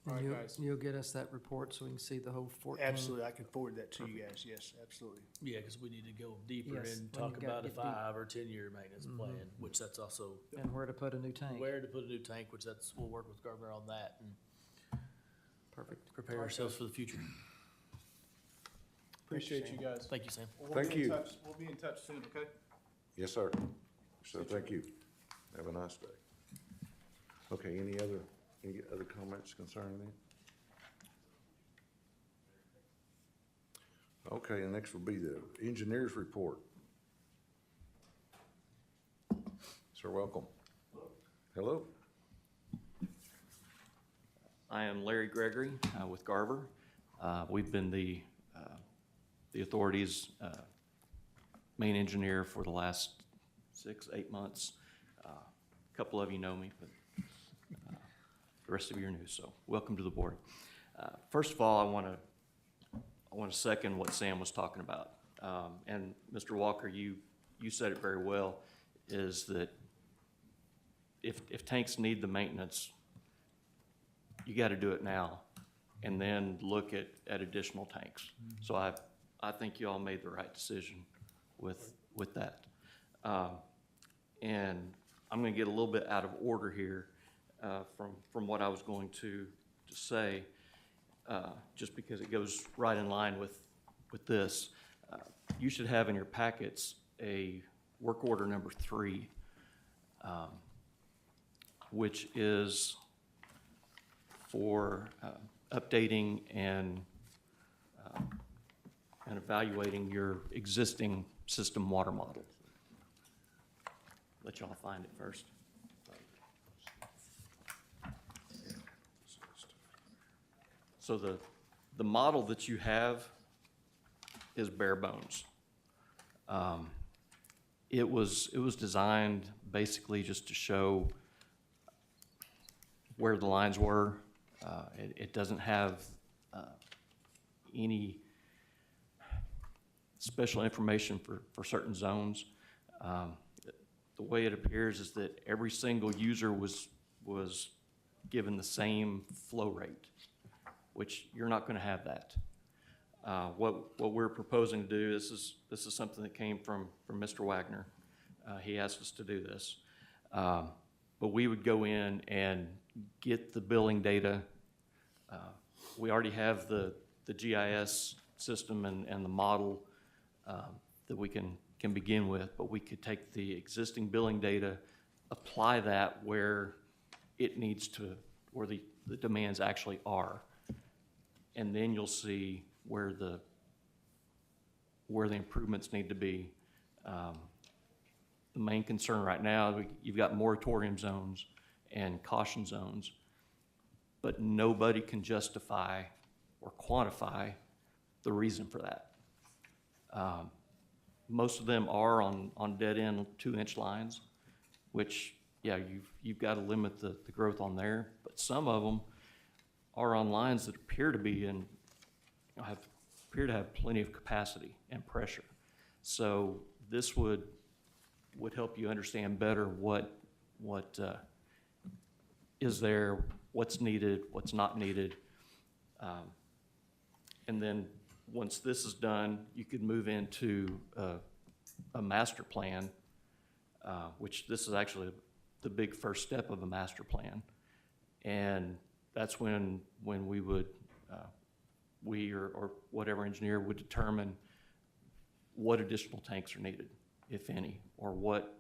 All
And
right, guys.
you'll get us that report so we can see the whole 14.
Absolutely, I can forward that to you guys, yes, absolutely.
Yeah, because we need to go deeper
Yes,
and
when
talk
you got-
about a
get deep.
5 or 10-year maintenance plan, which that's also
And where to put a new tank.
where to put a new tank, which we'll work with Gardner on that and
Perfect.
prepare ourselves for the future.
Appreciate you guys.
Thank you, Sam.
We'll
Thank
be in
you.
touch. We'll be in touch soon, okay?
Yes, sir. So thank you. Have a nice day. Okay, any other comments concerning that? Okay, and next will be the engineer's report. Sir, welcome. Hello.
I am Larry Gregory with Garver. We've been the authority's main engineer for the last 6-8 months. A couple of you know me, but the rest of you are new, so welcome to the board. First of all, I want to second what Sam was talking about. And Mr. Walker, you said it very well, is that if tanks need the maintenance, you got to do it now, and then look at additional tanks. So I think you all made the right decision with that. And I'm going to get a little bit out of order here from what I was going to say, just because it goes right in line with this. You should have in your packets a work order number 3, which is for updating and evaluating your existing system water model. Let y'all find it first. So the model that you have is bare bones. It was designed basically just to show where the lines were. It doesn't have any special information for certain zones. The way it appears is that every single user was given the same flow rate, which you're not going to have that. What we're proposing to do, this is something that came from Mr. Wagner. He asked us to do this. But we would go in and get the billing data. We already have the GIS system and the model that we can begin with, but we could take the existing billing data, apply that where it needs to, where the demands actually are. And then you'll see where the improvements need to be. The main concern right now, you've got moratorium zones and caution zones, but nobody can justify or quantify the reason for that. Most of them are on dead-end 2-inch lines, which, yeah, you've got to limit the growth on there, but some of them are on lines that appear to be appear to have plenty of capacity and pressure. So this would help you understand better what is there, what's needed, what's not needed. And then once this is done, you could move into a master plan, which this is actually the big first step of a master plan. And that's when we would, we or whatever engineer would determine what additional tanks are needed, if any, or what,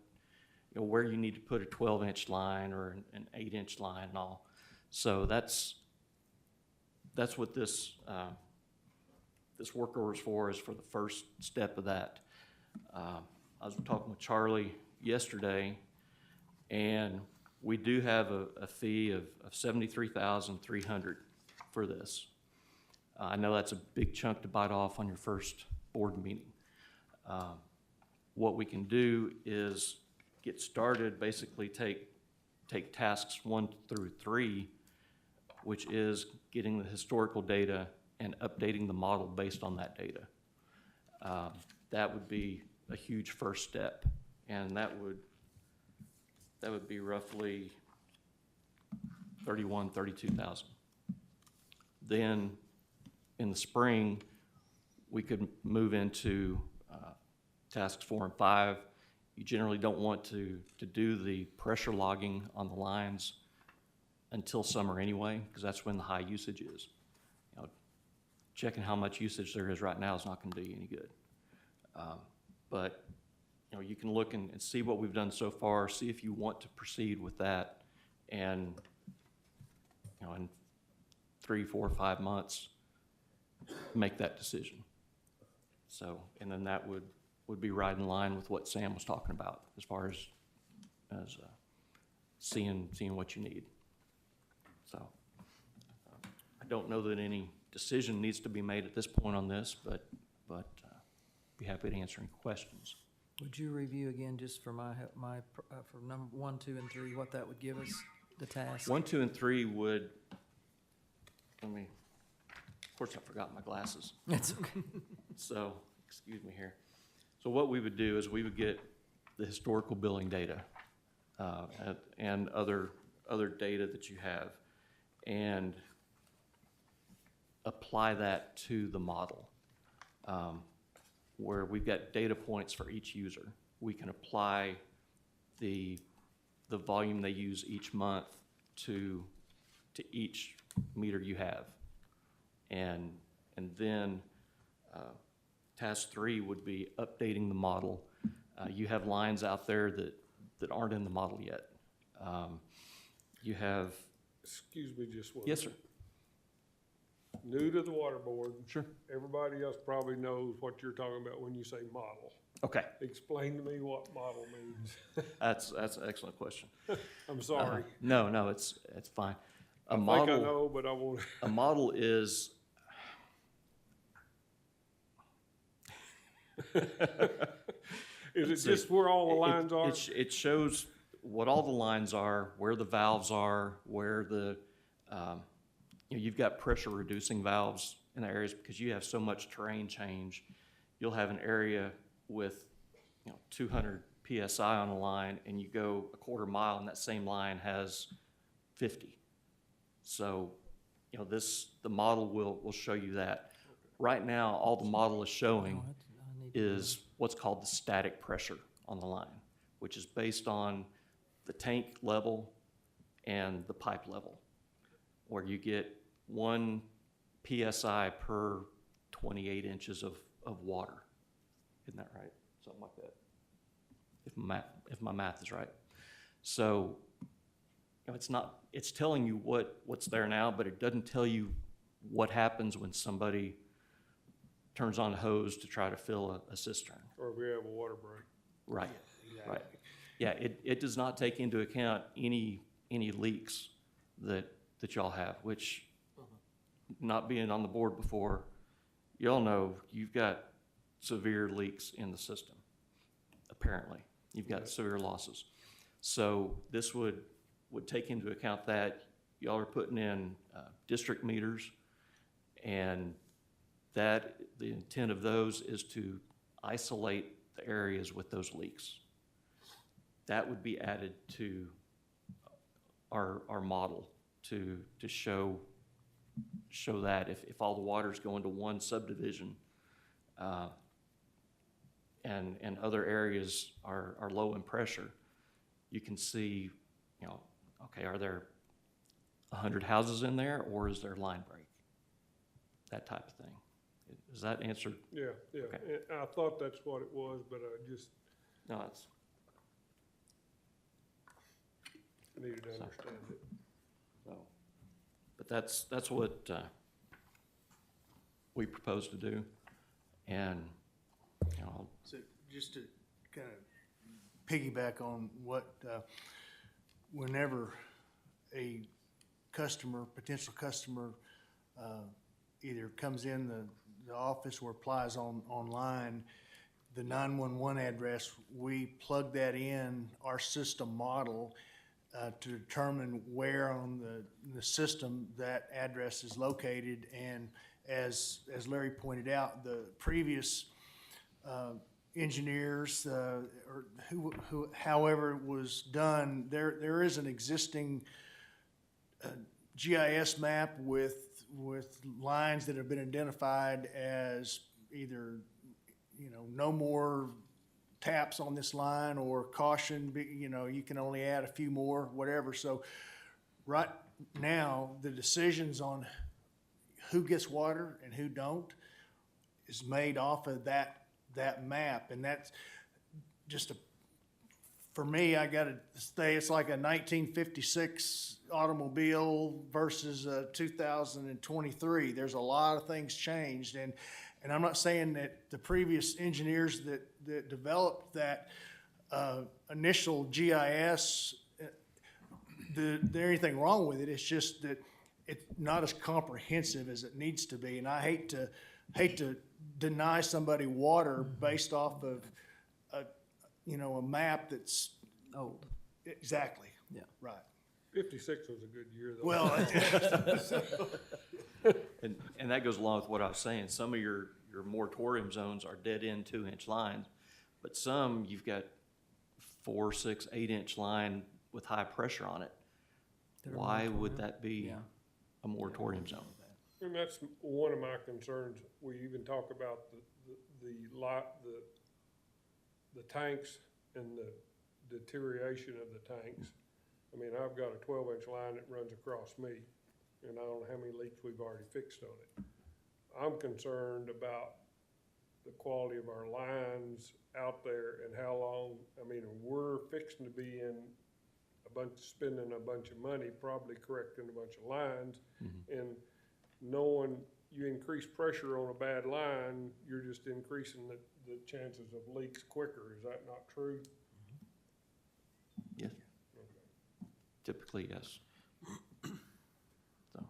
you know, where you need to put a 12-inch line or an 8-inch line and all. So that's what this this work order is for the first step of that. I was talking with Charlie yesterday, and we do have a fee of $73,300 for this. I know that's a big chunk to bite off on your first board meeting. What we can do is get started, basically take tasks 1 through 3, which is getting the historical data and updating the model based on that data. That would be a huge first step, and that would be roughly $32,000. Then in the spring, we could move into tasks 4 and 5. You generally don't want to do the pressure logging on the lines until summer anyway, because that's when the high usage is. You know, checking how much usage there is right now is not going to do you any good. But you know, you can look and see what we've done so far, see if you want to proceed with that, and you know, in 3, 4, 5 months, make that decision. So, and then that would be right in line with what Sam was talking about as far as seeing what you need. So, I don't know that any decision needs to be made at this point on this, but be happy to answer any questions.
Would you review again, just for for number 1, 2, and 3, what that would give us, the task?
1, 2, and 3 would, of course I forgot my glasses.
That's okay.
So, excuse me here. So what we would do is we would get the historical billing data and other data that you have, and apply that to the model. Where we've got data points for each user. We can apply the volume they use each month to each meter you have. And then task 3 would be updating the model. You have lines out there that aren't in the model yet. You have...
Excuse me just one.
Yes, sir.
New to the water board.
Sure.
Everybody else probably knows what you're talking about when you say model.
Okay.
Explain to me what model means.
That's an excellent question.
I'm sorry.
No, it's fine.
I think I know, but I won't.
A model is...
Is it just where all the lines are?
It shows what all the lines are, where the valves are, where the, you know, you've got pressure reducing valves in the areas because you have so much terrain change. You'll have an area with, you know, 200 PSI on a line, and you go a quarter mile and that same line has 50. So, you know, the model will show you that. Right now, all the model is showing is what's called the static pressure on the line, which is based on the tank level and the pipe level, where you get 1 PSI per 28 inches of water. Isn't that right? Something like that, if my math is right. So, you know, it's telling you what's there now, but it doesn't tell you what happens when somebody turns on a hose to try to fill a cistern.
Or if we have a water break.
Right, right. Yeah, it does not take into account any leaks that y'all have, which, not being on the board before, y'all know you've got severe leaks in the system, apparently. You've got severe losses. So this would take into account that. Y'all are putting in district meters, and that the intent of those is to isolate the areas with those leaks. That would be added to our model to show that if all the water's going to one subdivision and other areas are low in pressure, you can see, you know, okay, are there 100 houses in there, or is there line break? That type of thing. Does that answer?
Yeah.
Okay.
I thought that's what it was, but I just,
No, it's
needed to understand it.
So, but that's what, we propose to do. And, you know,
So just to kind of piggyback on what, whenever a customer, potential customer, either comes in the office or applies online, the 911 address, we plug that in our system model to determine where on the system that address is located. And as Larry pointed out, the previous engineers, or who, however it was done, there is an existing GIS map with lines that have been identified as either, you know, no more taps on this line, or caution, you know, you can only add a few more, whatever. So right now, the decisions on who gets water and who don't is made off of that map. And that's just for me, I gotta say, it's like a 1956 automobile versus a 2023. There's a lot of things changed, and I'm not saying that the previous engineers that developed that initial GIS, there's anything wrong with it. It's just that it's not as comprehensive as it needs to be, and I hate to deny somebody water based off of a map that's
Old.
exactly.
Yeah.
Right.
56 was a good year, though.
Well,
and that goes along with what I was saying. Some of your moratorium zones are dead-end 2-inch lines, but some you've got 4, 6, 8-inch line with high pressure on it.
They're a
Why would
moratorium.
that be
Yeah.
a moratorium zone?
And that's one of my concerns. We even talk about the tanks and the deterioration of the tanks. I mean, I've got a 12-inch line that runs across me, and I don't know how many leaks we've already fixed on it. I'm concerned about the quality of our lines out there and how long. I mean, we're fixing to be spending a bunch of money, probably correcting a bunch of lines, and knowing you increase pressure on a bad line, you're just increasing the chances of leaks quicker. Is that not true?
Yes. Typically, yes. So,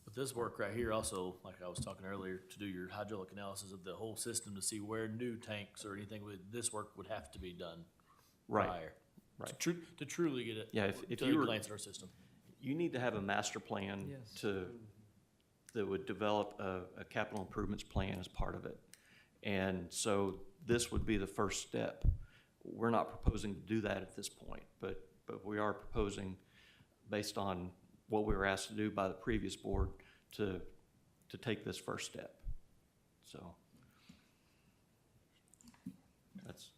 But this work right here also, like I was talking earlier, to do your hydraulic analysis of the whole system to see where new tanks or anything with this work would have to be done
right.
prior.
Right.
To truly get it.
Yeah, if
to
you were,
glance at our system.
you need to have a master plan
Yes.
that would develop a capital improvements plan as part of it. And so this would be the first step. We're not proposing to do that at this point, but we are proposing, based on what we were asked to do by the previous board, to take this first step. So that's.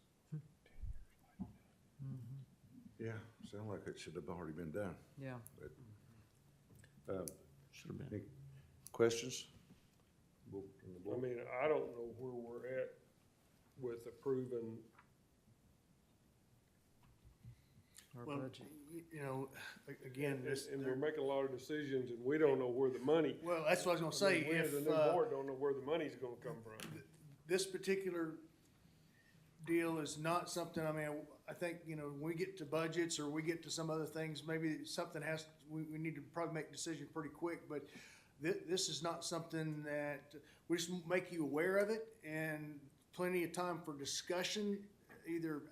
Yeah, sound like it should have already been done.
Yeah.
Should have been.
Any questions? From the
I
board?
mean, I don't know where we're at with approving.
Our
well,
budget.
you know, again, this,
And we're making a lot of decisions, and we don't know where the money.
well, that's what I was gonna say.
We as a
If,
new board don't know where the money's gonna come from.
this particular deal is not something, I mean, I think, you know, when we get to budgets or we get to some other things, maybe something we need to probably make a decision pretty quick, but this is not something that, we just make you aware of it and plenty of time for discussion. Either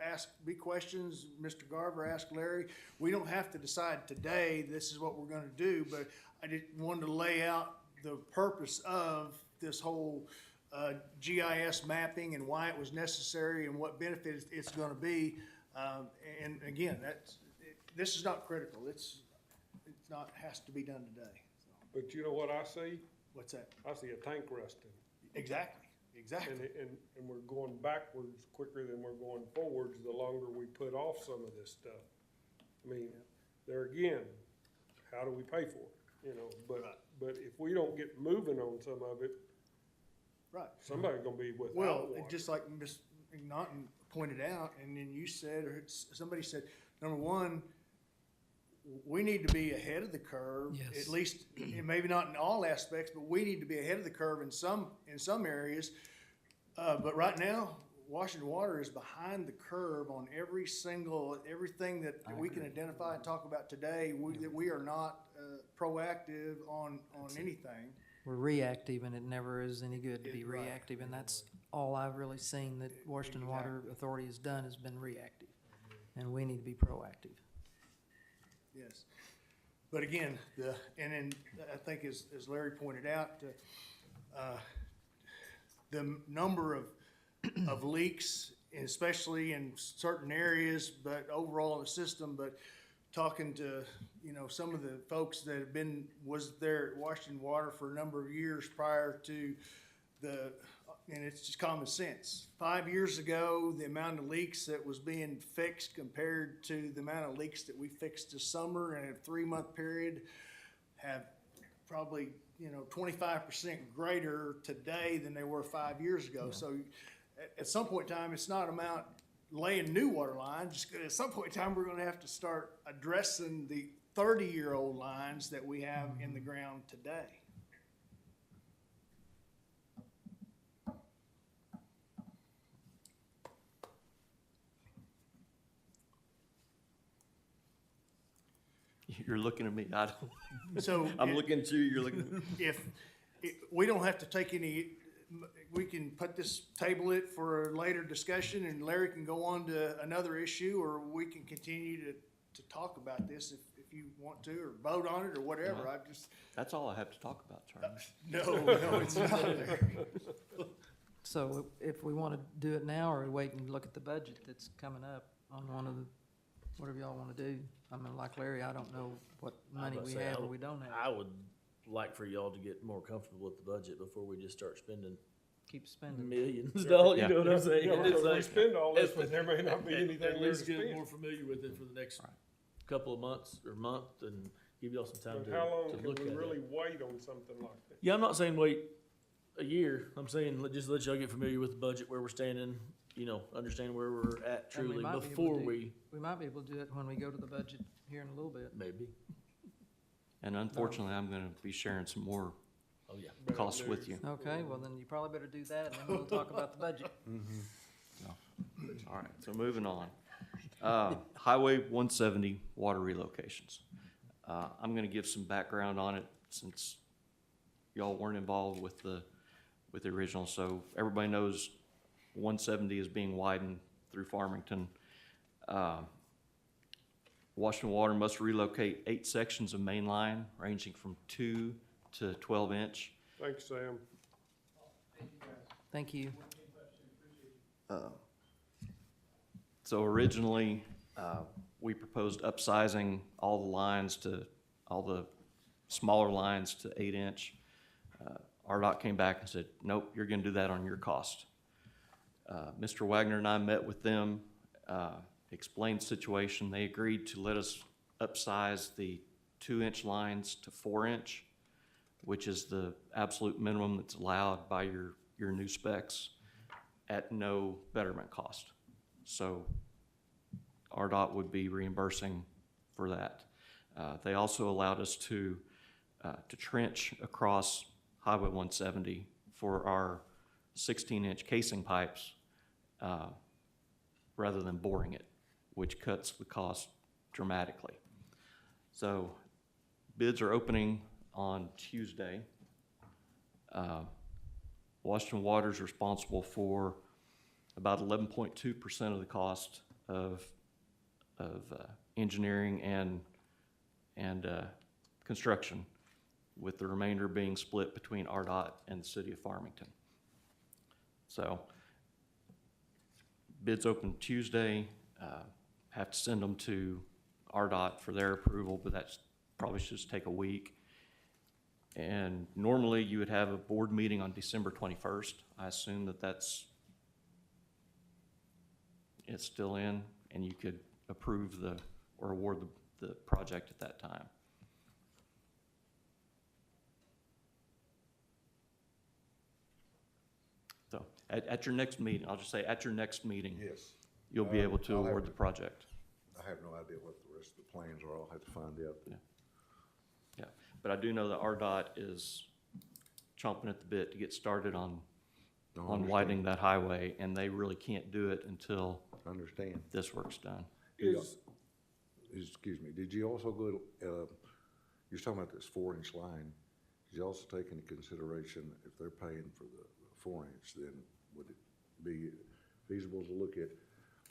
be questions, Mr. Garver, ask Larry. We don't have to decide today, this is what we're gonna do, but I just wanted to lay out the purpose of this whole GIS mapping and why it was necessary and what benefit it's gonna be. And again, this is not critical. It's not, has to be done today. So,
But you know what I see?
what's that?
I see a tank rusting.
Exactly.
And we're going backwards quicker than we're going forwards the longer we put off some of this stuff. I mean, there again, how do we pay for it? You know, but if we don't get moving on some of it,
Right.
somebody's gonna be without
Well,
water.
just like Ms. McNaughton pointed out, and then you said, or somebody said, number one, we need to be ahead of the curve.
Yes.
At least, maybe not in all aspects, but we need to be ahead of the curve in some areas. But right now, Washington Water is behind the curve on everything that we can identify and talk about today. That we are not proactive on anything.
We're reactive, and it never is any good to be
Right.
reactive, and that's all I've really seen that Washington Water Authority has done, has been reactive. And we need to be proactive.
Yes. But again, and I think as Larry pointed out, the number of leaks, especially in certain areas, but overall in the system, but talking to, some of the folks that was there at Washington Water for a number of years prior to and it's just common sense. 5 years ago, the amount of leaks that was being fixed compared to the amount of leaks that we fixed this summer in a 3-month period have probably, 25% greater today than they were 5 years ago. So at some point in time, it's not about laying new water lines. At some point in time, we're gonna have to start addressing the 30-year-old lines that we have in the ground today.
You're looking at me, I don't,
So
I'm looking at you, you're looking.
we don't have to take any, we can table it for a later discussion, and Larry can go on to another issue, or we can continue to talk about this if you want to, or vote on it, or whatever.
That's all I have to talk about, Charlie.
No, it's not, Larry.
So if we want to do it now, or we wait and look at the budget that's coming up on whatever y'all want to do. I mean, like Larry, I don't know what money we have or we don't have.
I would like for y'all to get more comfortable with the budget before we just start spending
Keep spending.
millions of dollars,
Yeah.
you know what I'm saying?
Yeah,
It's
because we
like-
spend all this,
at-
but there may not be anything
At
there to
least get
spend.
more familiar with it for the next couple of months or month, and give y'all some time
And
to
how long
to
can
look at
we
it.
really wait on something like that?
Yeah, I'm not saying wait a year. I'm saying just let y'all get familiar with the budget, where we're standing, understand where we're at
And we
truly
might be able
before
to-
we,
We might be able to do it when we go to the budget here in a little bit.
maybe.
And unfortunately, I'm gonna be sharing some more
Oh, yeah.
costs with you.
Okay, well then you probably better do that, and then we'll talk about the budget.
All right, so moving on. Highway 170 water relocations. I'm gonna give some background on it since y'all weren't involved with the original. So everybody knows 170 is being widened through Farmington. Washington Water must relocate 8 sections of main line ranging from 2 to 12 inch.
Thanks, Sam.
Thank you.
So originally, we proposed upsizing all the smaller lines to 8 inch. RDOT came back and said, nope, you're gonna do that on your cost. Mr. Wagner and I met with them, explained the situation. They agreed to let us upsize the 2-inch lines to 4 inch, which is the absolute minimum that's allowed by your new specs at no betterment cost. So RDOT would be reimbursing for that. They also allowed us to trench across Highway 170 for our 16-inch casing pipes rather than boring it, which cuts the cost dramatically. So bids are opening on Tuesday. Washington Water is responsible for about 11.2% of the cost of engineering and construction, with the remainder being split between RDOT and the city of Farmington. So bids open Tuesday. Have to send them to RDOT for their approval, but that's probably should just take a week. And normally you would have a board meeting on December 21st. I assume it's still in, and you could approve or award the project at that time. So at your next meeting, I'll just say at your next meeting,
Yes.
you'll be able to
I'll have
award the project.
I have no idea what the rest of the plans are. I'll have to find out.
Yeah, but I do know that RDOT is chomping at the bit to get started on widening that highway, and they really can't do it until
I understand.
this work's done.
Excuse me, did you also go, you're talking about this 4-inch line, did you also take into consideration if they're paying for the 4-inch, then would it be feasible to look at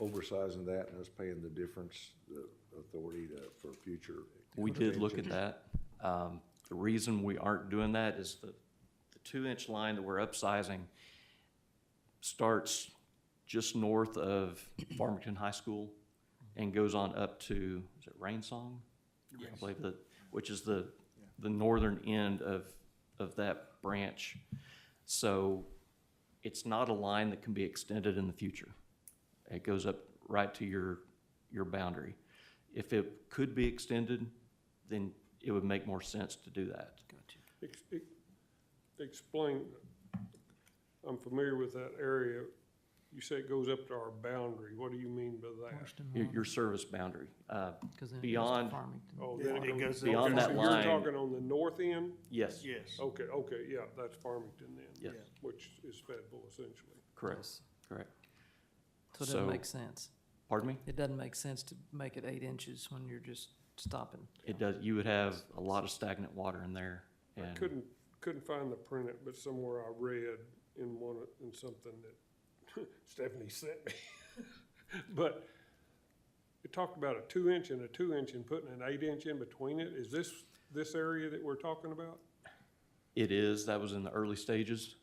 oversizing that and us paying the difference, the authority for future?
We did look at
expansion?
that. The reason we aren't doing that is the 2-inch line that we're upsizing starts just north of Farmington High School and goes on up to, is it Rainsong? I believe that, which is the northern end of that branch. So it's not a line that can be extended in the future. It goes up right to your boundary. If it could be extended, then it would make more sense to do that.
Explain, I'm familiar with that area. You say it goes up to our boundary. What do you mean by that?
Your service boundary.
'Cause then it goes to
Beyond,
Farmington.
Oh, then it goes.
Beyond
Okay,
that
so
line-
you're talking on the north end?
yes,
Yes.
Okay, yeah, that's Farmington then.
Yes.
Which is Fayetteville essentially.
correct, correct.
So it doesn't
So-
make sense.
Pardon me?
It doesn't make sense to make it 8 inches when you're just stopping.
It does, you would have a lot of stagnant water in there.
I
And
couldn't find the print, but somewhere I read in something that Stephanie sent me. But it talked about a 2-inch and a 2-inch and putting an 8-inch in between it. Is this area that we're talking about?
it is, that was in the early stages.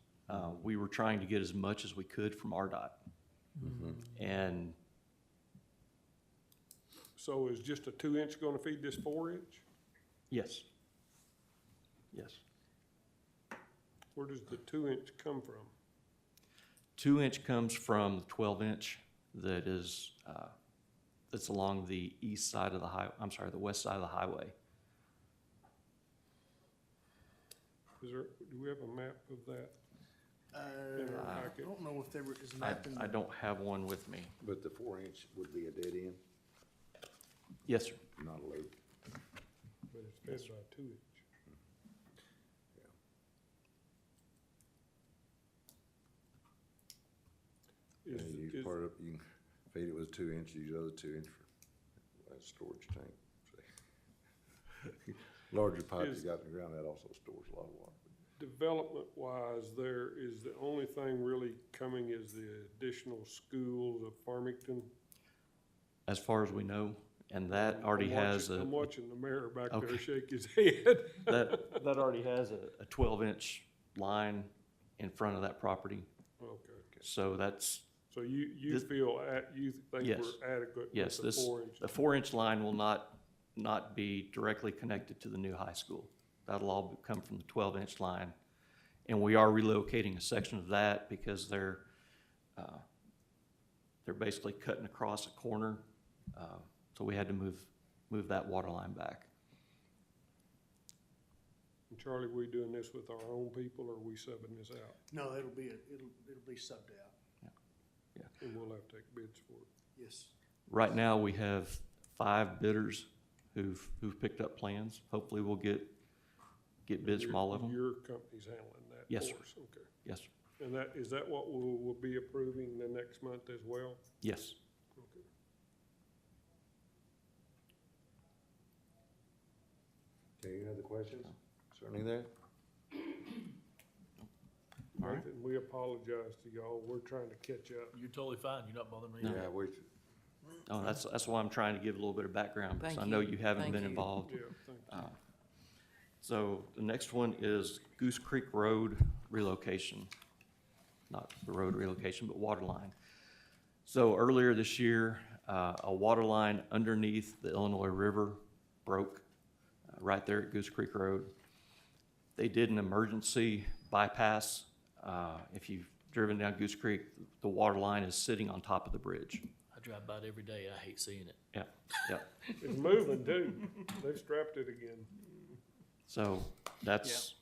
We were trying to get as much as we could from RDOT. And
So is just a 2-inch gonna feed this 4-inch?
yes, yes.
Where does the 2-inch come from?
2-inch comes from the 12-inch that is, that's along the east side of the west side of the highway.
Do we have a map of that? In our
I
packet?
don't know if there is a
I,
map in
I
the,
don't have one with me.
But the 4-inch would be a dead end,
Yes, sir.
not a loop.
But it's fed by a 2-inch. Is-
And use
is-
part of, you can feed it with 2-inch, use the other 2-inch for that storage tank. Larger pipe you
Is-
got in the ground, that also stores a lot of water.
Development-wise, there is the only thing really coming is the additional schools of Farmington.
As far as we know, and that already has
I'm watching the mayor back
Okay.
there shake his head.
that already has a 12-inch line in front of that property.
Okay,
So that's,
so you
This-
feel, you think
Yes.
we're adequate
yes,
with the
this,
4-inch?
the 4-inch line will not be directly connected to the new high school. That'll all come from the 12-inch line. And we are relocating a section of that because they're basically cutting across a corner. So we had to move that water line back.
And Charlie, we doing this with our own people, or are we subbing this out?
no, it'll be subbed out.
And we'll have to take bids for it.
Yes.
Right now, we have 5 bidders who've picked up plans. Hopefully, we'll get bids from all of them.
Your company's handling that
Yes, sir.
for us, okay.
Yes, sir.
And is that what we'll be approving the next month as well?
Yes.
Okay.
Okay, any other questions? Certainly there.
All right.
Nathan, we apologize to y'all. We're trying to catch up.
You're totally fine. You're not bothering me.
No.
Yeah,
Oh, that's why I'm trying to give a little bit of background, because I
Thank
know
you.
you haven't
Thank
been
you.
involved.
Yeah, thank you.
So the next one is Goose Creek Road relocation. Not the road relocation, but water line. So earlier this year, a water line underneath the Illinois River broke right there at Goose Creek Road. They did an emergency bypass. If you've driven down Goose Creek, the water line is sitting on top of the bridge.
I drive by it every day. I hate seeing it.
Yeah, yeah.
It's moving too. They've strapped it again.
So that's,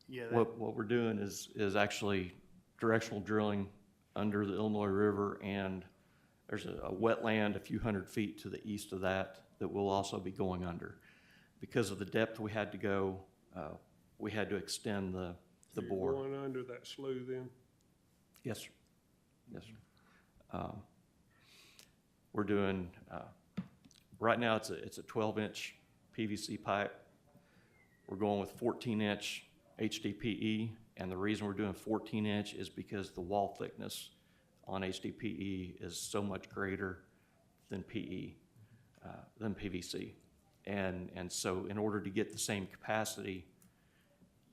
Yeah, that,
what we're doing is actually directional drilling under the Illinois River and there's a wetland a few hundred feet to the east of that will also be going under. Because of the depth we had to go, we had to extend the
You're
bore.
going under that slough then?
Yes, sir. Yes, sir. We're doing, right now it's a 12-inch PVC pipe. We're going with 14-inch HDPE, and the reason we're doing 14-inch is because the wall thickness on HDPE is so much greater than PE, than PVC. And so in order to get the same capacity,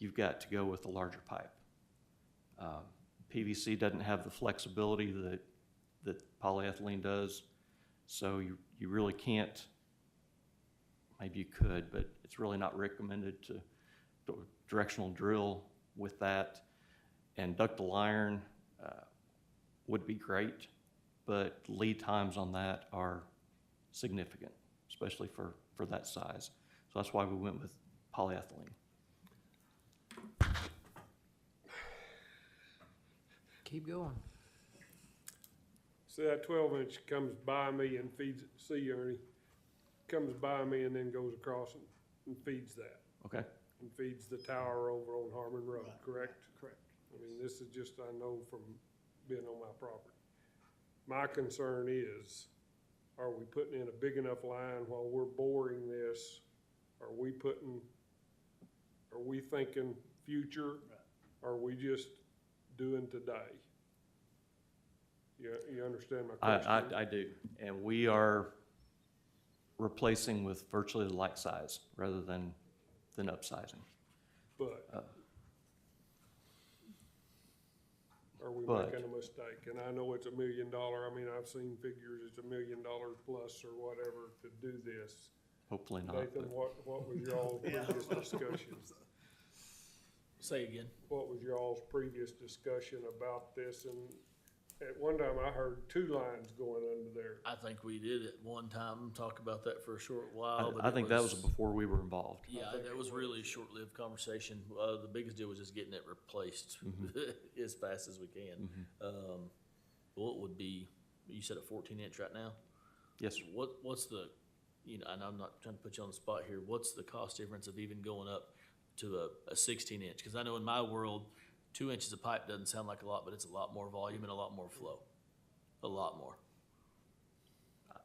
you've got to go with a larger pipe. PVC doesn't have the flexibility that polyethylene does, so you really can't, maybe you could, but it's really not recommended to directional drill with that. And ductile iron would be great, but lead times on that are significant, especially for that size. So that's why we went with polyethylene.
Keep going.
See, that 12-inch comes by me and feeds, see, Ernie, comes by me and then goes across and feeds that,
Okay?
and feeds the tower over on Harmon Road,
Right.
correct?
Correct.
I mean, this is just, I know from being on my property. My concern is, are we putting in a big enough line while we're boring this? Are we thinking future? Or are we just doing today? You understand my question?
I do, and we are replacing with virtually the like size rather than upsizing.
But are we
But-
making a mistake? And I know it's $1 million. I mean, I've seen figures, it's $1 million plus or whatever to do this.
Hopefully not.
Nathan,
but-
what was y'all's previous discussion?
Say again.
What was y'all's previous discussion about this? And at one time I heard 2 lines going under there.
I think we did at one time talk about that for a short while. but
I
it
think that was before we were involved.
Yeah,
I think
that
it
was
was.
really a short-lived conversation. The biggest deal was just getting it replaced as fast as we can. What would be, you said a 14-inch right now?
Yes, sir.
What's the, and I'm not trying to put you on the spot here, what's the cost difference of even going up to a 16-inch? Because I know in my world, 2 inches of pipe doesn't sound like a lot, but it's a lot more volume and a lot more flow. A lot more.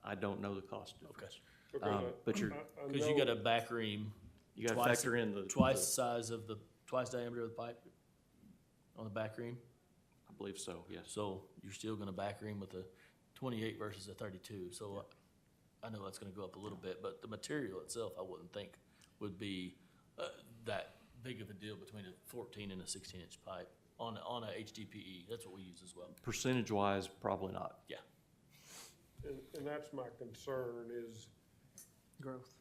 I don't know the cost difference.
Because
But you're,
I
Because you got a
know-
back ream
you gotta
twice-
factor in the.
twice the size of twice diameter of the pipe on the back ream.
I believe so, yes.
So you're still gonna back ream with a 28 versus a 32. So I know that's gonna go up a little bit, but the material itself, I wouldn't think would be that big of a deal between a 14 and a 16-inch pipe on a HDPE. That's what we use as well.
Percentage-wise, probably not.
Yeah.
And that's my concern is,
Growth.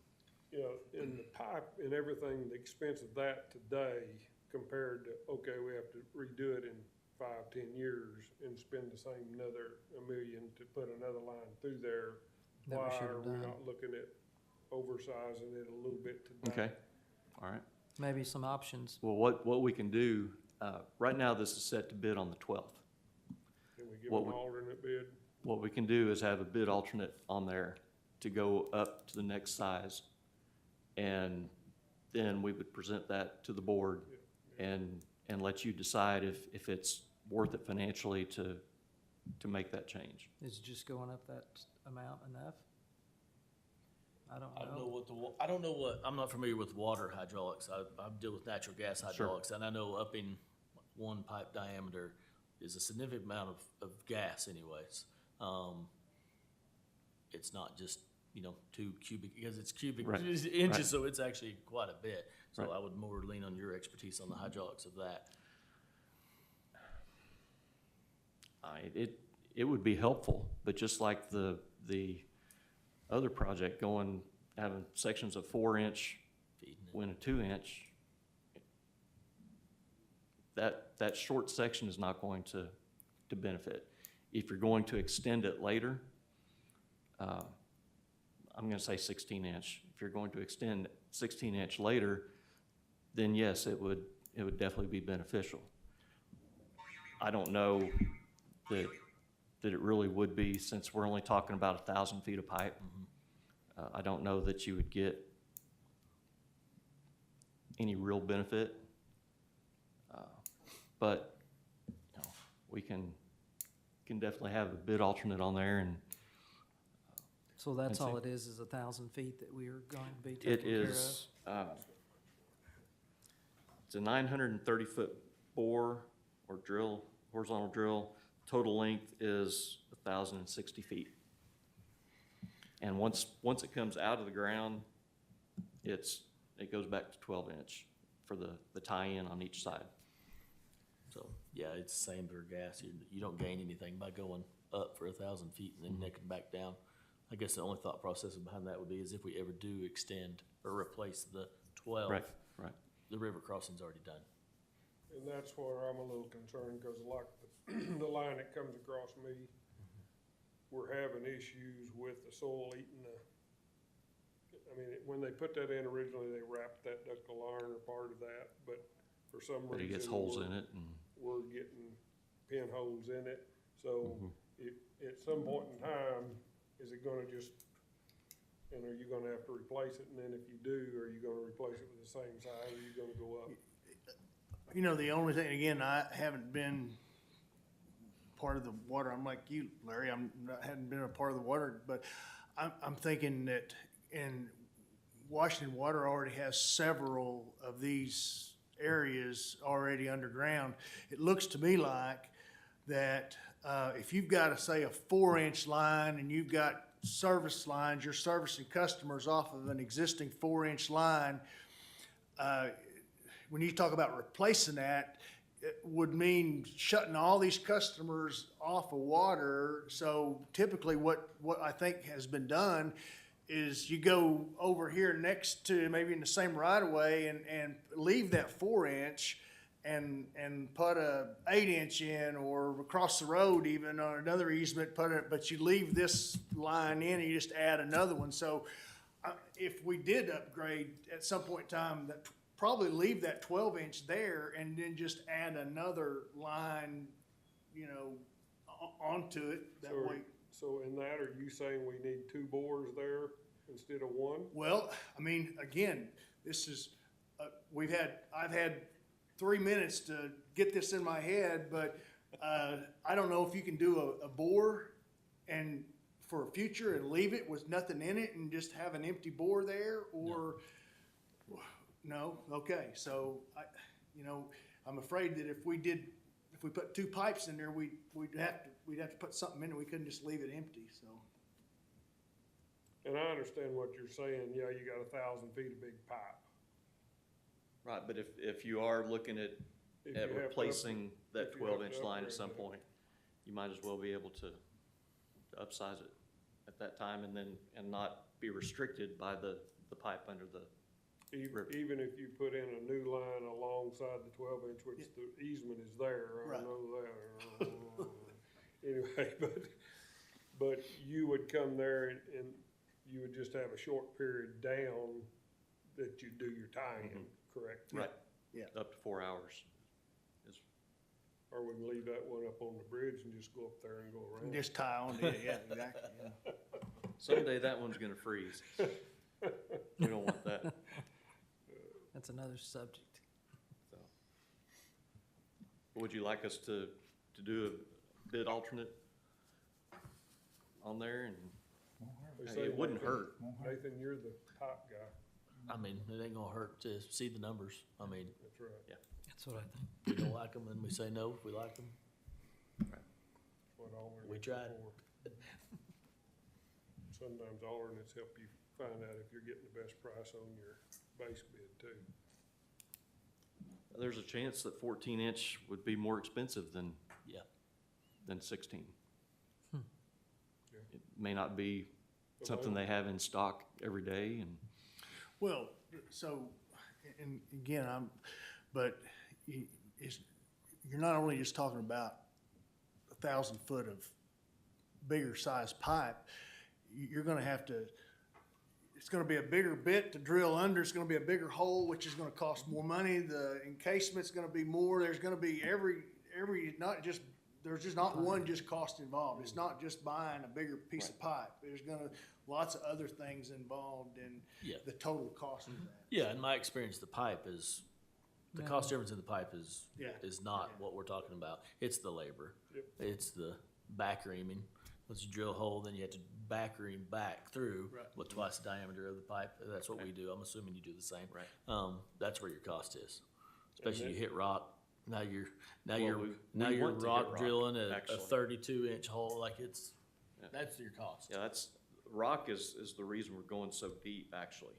you know, in the pipe and everything, the expense of that today compared to, okay, we have to redo it in 5-10 years and spend the same another $1 million to put another line through there.
That we
Why
should
are
have
we
done.
not looking at oversizing it a little bit today?
Okay, all right.
Maybe some options.
Well, what we can do, right now this is set to bid on the 12th.
Can we give
What
an
would-
alternate bid?
What we can do is have a bid alternate on there to go up to the next size. And then we would present that to the board and let you decide if it's worth it financially to make that change.
Is just going up that amount enough? I don't
I don't know
know.
what I'm not familiar with water hydraulics. I deal with natural gas hydraulics, and I know upping one pipe diameter is a significant amount of gas anyways. It's not just, 2 cubic, because it's cubic
Right,
inches,
right.
so it's actually quite a bit. So
Right.
I would more lean on your expertise on the hydraulics of that.
It would be helpful, but just like the other project having sections of 4-inch,
Feeding it.
when a 2-inch, that short section is not going to benefit. If you're going to extend it later, I'm gonna say 16-inch. If you're going to extend 16-inch later, then yes, it would definitely be beneficial. I don't know that that it really would be, since we're only talking about 1,000 feet of pipe. I don't know that you would get any real benefit. But, you know, we can definitely have a bid alternate on there, and
So that's
And
all
see-
it is 1,000 feet that we are going to be
it
taking care of?
is, it's a 930-foot bore or drill, horizontal drill. Total length is 1,060 feet. And once it comes out of the ground, it goes back to 12-inch for the tie-in on each side.
So, yeah, it's the same for gas. You don't gain anything by going up for 1,000 feet and then necking back down. I guess the only thought process behind that would be is if we ever do extend or replace the 12.
Right.
The river crossing's already done.
And that's where I'm a little concerned, cause like the line that comes across me, we're having issues with the soil eating I mean, when they put that in originally, they wrapped that ductile iron or part of that, but for some reason.
But it gets holes in it, and
We're getting pinholes in it, so at some point in time, is it gonna just, and are you gonna have to replace it, and then if you do, are you gonna replace it with the same size, or are you gonna go up?
You know, the only thing, again, I haven't been part of the water, I'm like you, Larry, hadn't been a part of the water, but I'm thinking that, and Washington Water already has several of these areas already underground. It looks to me like that, if you've got, say, a 4-inch line and you've got service lines, you're servicing customers off of an existing 4-inch line, when you talk about replacing that, it would mean shutting all these customers off of water. So typically what I think has been done is you go over here next to, maybe in the same right of way, and leave that 4-inch and put a 8-inch in, or across the road even on another easement, but you leave this line in and you just add another one. So if we did upgrade at some point in time, that probably leave that 12-inch there and then just add another line, you know, onto it that
So-
way.
So in that, are you saying we need 2 bores there instead of 1?
Well, I mean, again, this is, I've had 3 minutes to get this in my head, but, I don't know if you can do a bore and for a future and leave it with nothing in it and just have an empty bore there, or, no, okay, so I'm afraid that if we put 2 pipes in there, we'd have to put something in it, we couldn't just leave it empty, so.
And I understand what you're saying, yeah, you got 1,000 feet of big pipe.
right, but if you are looking
If you have to
replacing that
if you have to
12-inch line at
upgrade
some
that.
point, you might as well be able to upsize it at that time, and not be restricted by the pipe under the, River.
Even if you put in a new line alongside the 12-inch, which the easement is there, I
Right.
know that. Anyway, but you would come there and you would just have a short period down that you do your tie-in, correct?
right?
Yeah.
Up to 4 hours.
Or we can leave that one up on the bridge and just go up there and go around.
Just tie on to it, yeah, exactly, yeah.
Someday that one's gonna freeze. We don't want that,
That's another subject.
so. Would you like us to do a bid alternate on there, and
They
Hey,
say,
it wouldn't
Nathan-
hurt.
Nathan, you're the top guy,
I mean, it ain't gonna hurt to see the numbers. I mean,
that's right.
That's what I think.
we don't like them and we say no if we like them.
That's what alternates
We tried.
are for. Sometimes alternates help you find out if you're getting the best price on your base bid too.
there's a chance that 14-inch would be more expensive than
Yeah.
16.
Yeah.
It may not be something they have in stock every day, and
Well, so, and again, you're not only just talking about 1,000 foot of bigger size pipe, you're gonna have to, it's gonna be a bigger bit to drill under, it's gonna be a bigger hole, which is gonna cost more money, the encasement's gonna be more, there's gonna be every, not just there's just not one just cost involved. It's not just buying a bigger piece of pipe. There's lots of other things involved in
Yeah.
the total cost of that.
Yeah, in my experience, the pipe is, the cost difference in the pipe is,
Yeah.
is not what we're talking about. It's the labor.
Yep.
It's the back reaming. Once you drill a hole, then you have to back ream back through,
Right.
what, twice the diameter of the pipe. That's what we do. I'm assuming you do the same.
Right.
That's where your cost is. Especially
then-
you hit rock. Now you're
Well,
you're
we
rock
want to hit rock,
drilling a
actually.
32-inch hole. Like
Yeah.
that's your cost.
Yeah, rock is the reason we're going so deep, actually.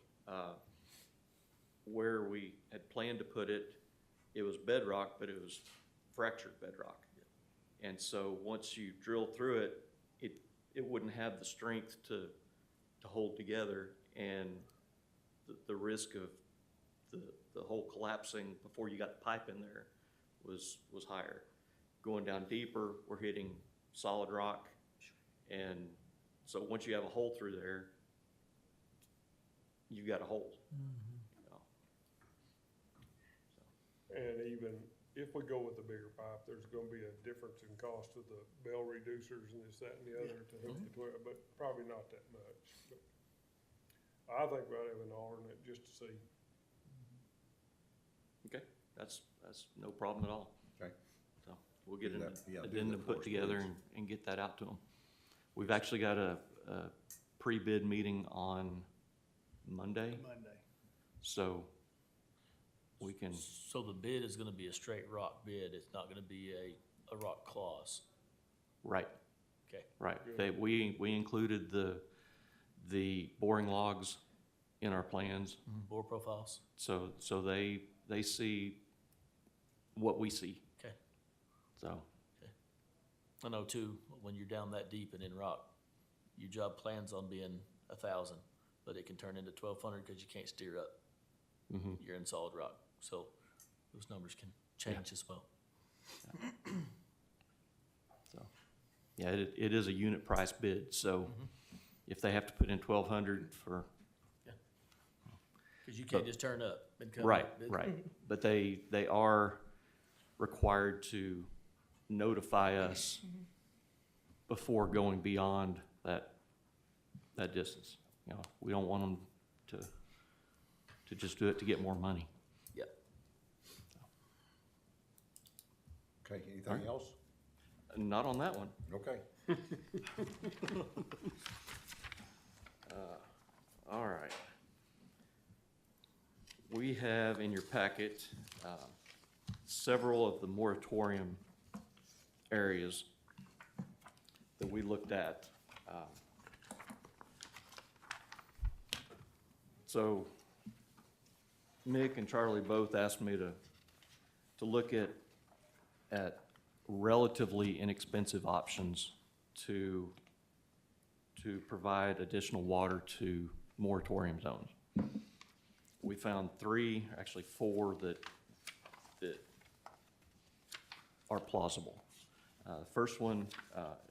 Where we had planned to put it, it was bedrock, but it was fractured bedrock. And so once you drill through it, it wouldn't have the strength to hold together, and the risk of the hole collapsing before you got the pipe in there was higher. Going down deeper, we're hitting solid rock, and so once you have a hole through there, you've got a hole. You know.
And even if we go with the bigger pipe, there's gonna be a difference in cost of the bell reducers and this, that, and the other to hook it to it, but probably not that much. But I think we ought to have an alternate just to see.
Okay, that's no problem at all.
Okay.
So we'll get an
Do that, yeah, do
addendum
that for
put
us,
together
please.
and get that out to them. We've actually got a pre-bid meeting on Monday,
Monday.
so we can,
So the bid is gonna be a straight rock bid. It's not gonna be a rock clause.
right,
Okay.
right. We included the boring logs in our plans,
Bore profiles.
so they see what we see,
Okay.
so.
I know too, when you're down that deep and in rock, your job plans on being 1,000, but it can turn into 1,200 because you can't steer up.
Mhm.
You're in solid rock, so those numbers can change as well.
So, yeah, it is a unit price bid, so if they have to put in 1,200 for,
Because you can't just turn up and come
right,
up.
right. But they are required to notify us before going beyond that distance. You know, we don't want them to just do it to get more money.
Yep.
Okay, anything else?
Not on that one.
Okay.
All right. We have in your packet several of the moratorium areas that we looked at. So Mick and Charlie both asked me to look at relatively inexpensive options to provide additional water to moratorium zones. We found three, actually four, that are plausible. The first one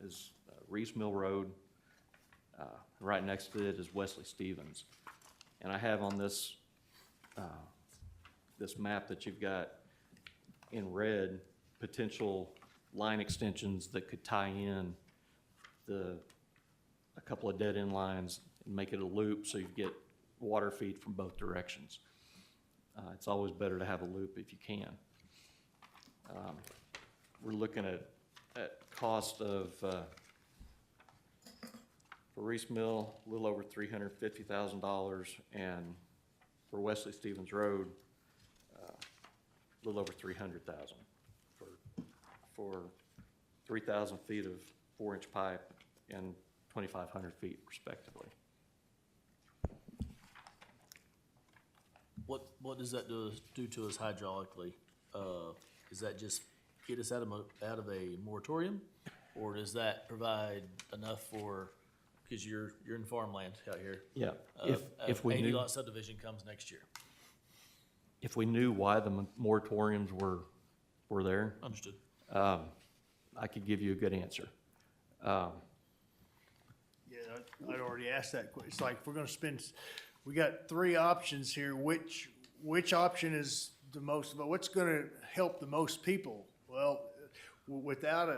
is Reese Mill Road. Right next to it is Wesley Stevens. And I have on this this map that you've got in red, potential line extensions that could tie in a couple of dead-end lines and make it a loop so you get water feed from both directions. It's always better to have a loop if you can. We're looking at cost of, for Reese Mill, a little over $350,000, and for Wesley Stevens Road, a little over $300,000 for 3,000 feet of 4-inch pipe and 2,500 feet respectively.
What does that do to us hydraulically? Does that just get us out of a moratorium? Or does that provide enough for, because you're in farmland out here?
Yeah, if we
80
knew,
lot subdivision comes next year.
if we knew why the moratoriums were there,
Understood.
I could give you a good answer.
Yeah, I'd already asked that question. It's like, if we're gonna spend, we got three options here, which option is the most, but what's gonna help the most people? Well, without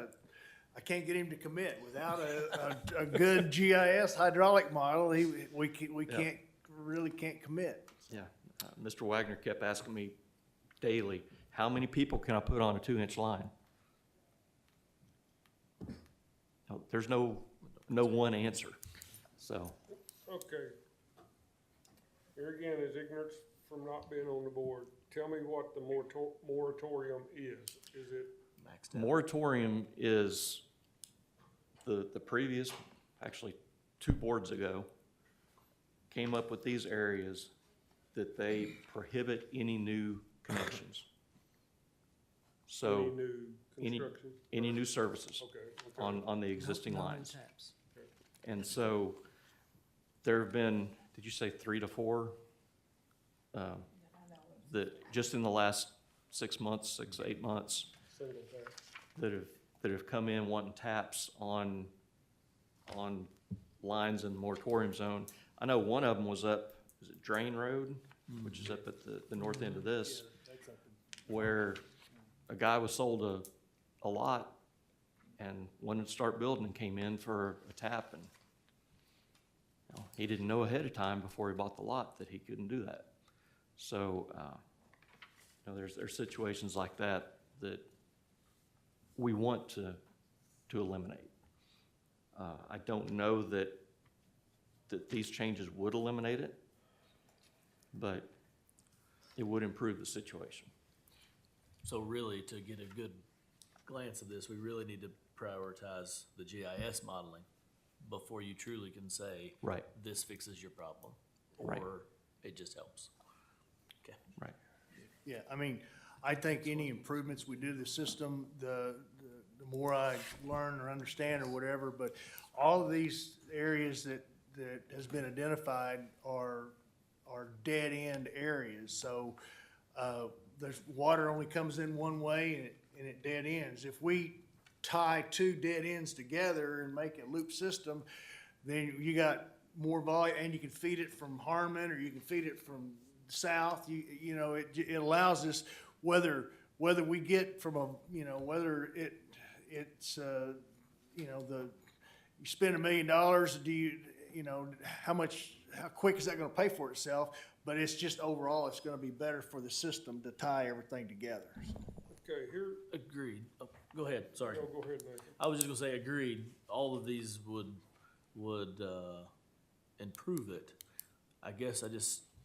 I can't get him to commit. Without a good GIS hydraulic model, we can't, really can't commit.
Yeah, Mr. Wagner kept asking me daily, how many people can I put on a 2-inch line? No, there's no one answer, so.
Okay. Here again is ignorance from not being on the board. Tell me what the moratorium is. Is it?
Maxed out.
Moratorium is the previous, actually 2 boards ago, came up with these areas that they prohibit any new connections. So,
Any new construction?
any new services
Okay.
on the existing
No new
lines.
taps.
And so there have been, did you say 3 to 4? That just in the last 6 months, 6 to 8 months,
Single tap.
that have come in wanting taps on lines in the moratorium zone. I know one of them was up, is it Drain Road, which is up at the north end of this, where a guy was sold a lot and wanted to start building and came in for a tap, and you know, he didn't know ahead of time before he bought the lot that he couldn't do that. So, you know, there's situations like that we want to eliminate. I don't know that these changes would eliminate it, but it would improve the situation.
So really, to get a good glance of this, we really need to prioritize the GIS modeling before you truly can say,
Right.
this fixes your problem,
Right.
or it just helps. Okay.
Right.
Yeah, I mean, I think any improvements we do to the system, the more I learn or understand or whatever, but all of these areas that has been identified are dead-end areas. So, there's, water only comes in one way and it dead ends. If we tie 2 dead ends together and make a loop system, then you got more volume, and you can feed it from Harmon, or you can feed it from south. You know, it allows us, whether we get from a, you know, whether it's you know, you spend $1 million, you know, how quick is that gonna pay for itself? But it's just overall, it's gonna be better for the system to tie everything together.
Okay, here,
Agreed. Oh, go ahead, sorry.
no, go ahead, Nathan.
I was just gonna say, agreed, all of these would improve it. I guess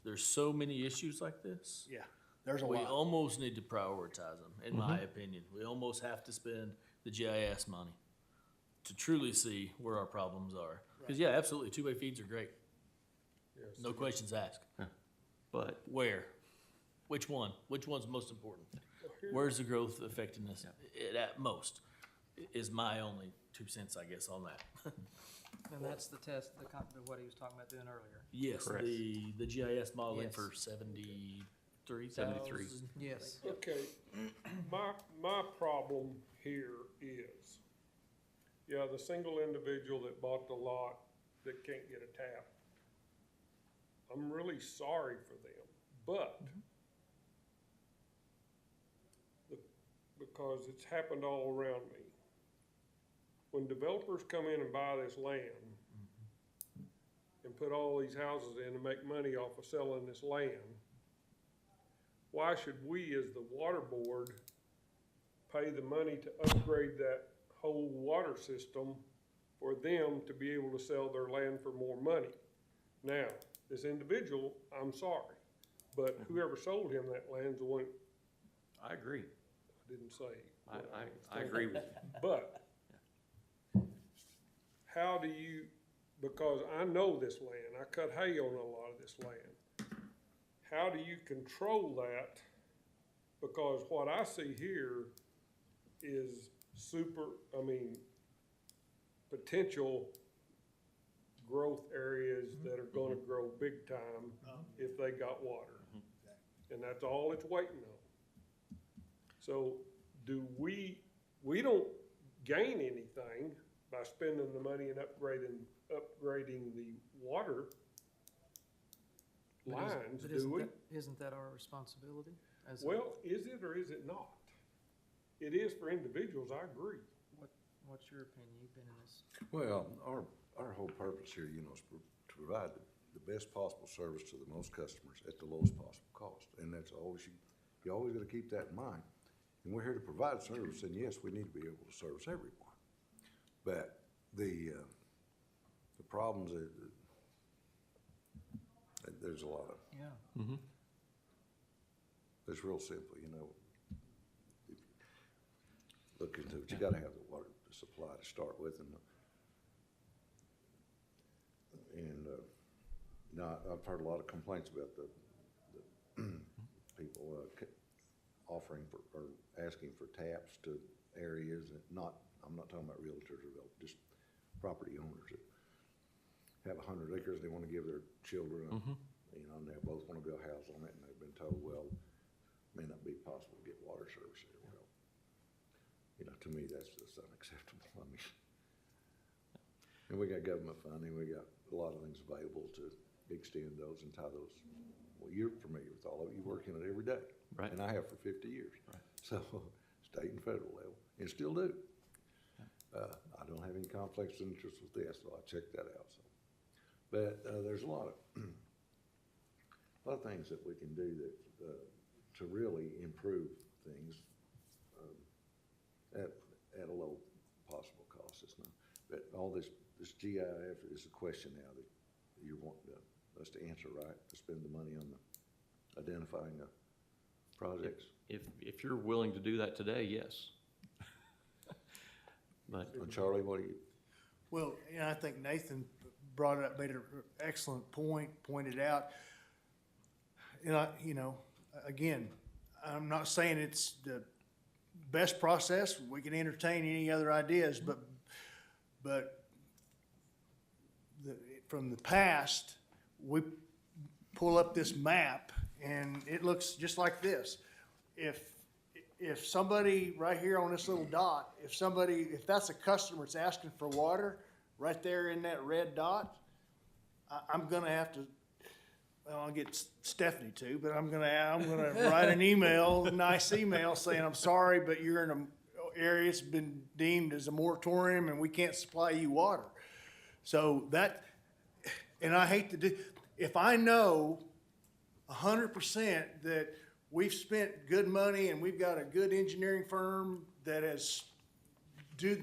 there's so many issues like this.
Yeah, there's a
We
lot.
almost need to prioritize them, in my opinion. We almost have to spend the GIS money to truly see where our problems are. Because, yeah, absolutely, 2-way feeds are great.
Yes.
No questions asked.
But
Where? Which one? Which one's most important? Where's the growth effectiveness at most? Is my only 2 cents, I guess, on that.
And that's the test, what he was talking about doing earlier.
Yes,
Correct.
the GIS modeling
Yes.
for 73,000.
Yes.
Okay, my problem here is, yeah, the single individual that bought the lot that can't get a tap. I'm really sorry for them, but because it's happened all around me. When developers come in and buy this land and put all these houses in and make money off of selling this land, why should we, as the water board, pay the money to upgrade that whole water system for them to be able to sell their land for more money? Now, this individual, I'm sorry, but whoever sold him that land's the one,
I agree.
I didn't say.
I agree with you.
But how do you, because I know this land, I cut hay on a lot of this land. How do you control that? Because what I see here is potential growth areas that are gonna grow big time if they got water. And that's all it's waiting on. So we don't gain anything by spending the money and upgrading the water lines,
But
do we?
isn't that our responsibility? As a-
Well, is it or is it not? It is for individuals, I agree.
what's your opinion? You've been in this.
Well, our whole purpose here, you know, is to provide the best possible service to the most customers at the lowest possible cost. And that's always, you always gotta keep that in mind. And we're here to provide service, and yes, we need to be able to service everyone. But the problems that there's a lot of,
Yeah.
it's real simple, you know. If you look into it, you gotta have the water supply to start with, and now, I've heard a lot of complaints about the people offering for, or asking for taps to areas that I'm not talking about realtors or just property owners that have 100 acres, they want to give their children, you know, and they both want to build a house on it, and they've been told, well, it may not be possible to get water service there. Well, you know, to me, that's just unacceptable. I mean, and we got government funding, we got a lot of things available to extend those and tie those. Well, you're familiar with all of it, you work in it every day.
Right.
And I have for 50 years. Right. So, state and federal level, and still do. I don't have any conflicts of interest with this, so I checked that out. So, but there's a lot of things that we can do that to really improve things at a low possible cost. It's not, but all this GIF is a question now that you're wanting us to answer, right? To spend the money on identifying the projects.
If you're willing to do that today, yes. But
Charlie, what do you?
Well, you know, I think Nathan brought it up, made an excellent point, pointed out. You know, again, I'm not saying it's the best process. We can entertain any other ideas, but from the past, we pull up this map and it looks just like this. If somebody right here on this little dot, if that's a customer that's asking for water, right there in that red dot, I'm gonna have to, well, I'll get Stephanie too, but I'm gonna write an email, nice email saying, I'm sorry, but you're in an area that's been deemed as a moratorium and we can't supply you water. So that, and I hate to do, if I know 100% that we've spent good money and we've got a good engineering firm that has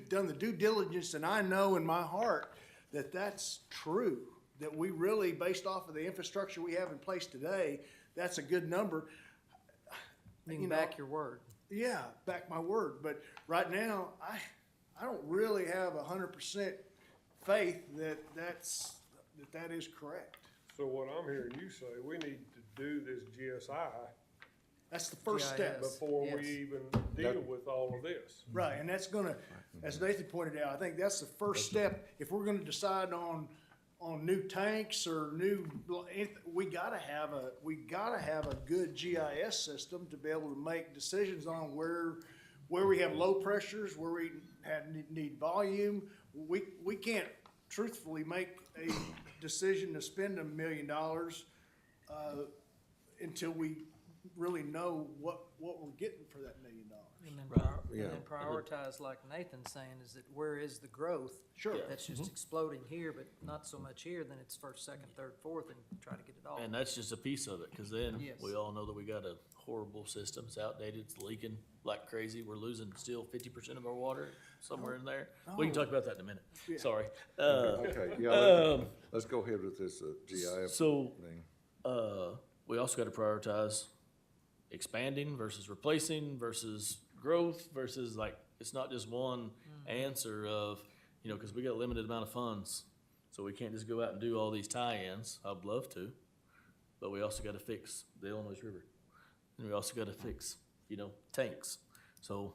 done the due diligence, and I know in my heart that that's true, that we really, based off of the infrastructure we have in place today, that's a good number.
You can back your word.
Yeah, back my word. But right now, I don't really have 100% faith that that is correct.
So what I'm hearing you say, we need to do this GSI
That's the first step.
before
Yes.
we even deal with all of this.
Right, and that's gonna, as Nathan pointed out, I think that's the first step. If we're gonna decide on new tanks or we gotta have a good GIS system to be able to make decisions on where we have low pressures, where we need volume. We can't truthfully make a decision to spend $1 million until we really know what we're getting for that $1 million.
And then,
Yeah.
and then prioritize, like Nathan's saying, is that where is the growth?
Sure.
That's just exploding here, but not so much here, then it's first, second, third, fourth, and try to get it all.
And that's just a piece of it, because then
Yes.
we all know that we got a horrible system. It's outdated. It's leaking like crazy. We're losing still 50% of our water somewhere in there. We can talk about that in a minute.
Yeah.
Sorry.
Okay, yeah, let's go ahead with this GIF
So,
thing.
we also got to prioritize expanding versus replacing versus growth versus, like, it's not just one answer of, you know, because we got a limited amount of funds. So we can't just go out and do all these tie-ins. I'd love to, but we also got to fix the Illinois River. And we also got to fix, you know, tanks. So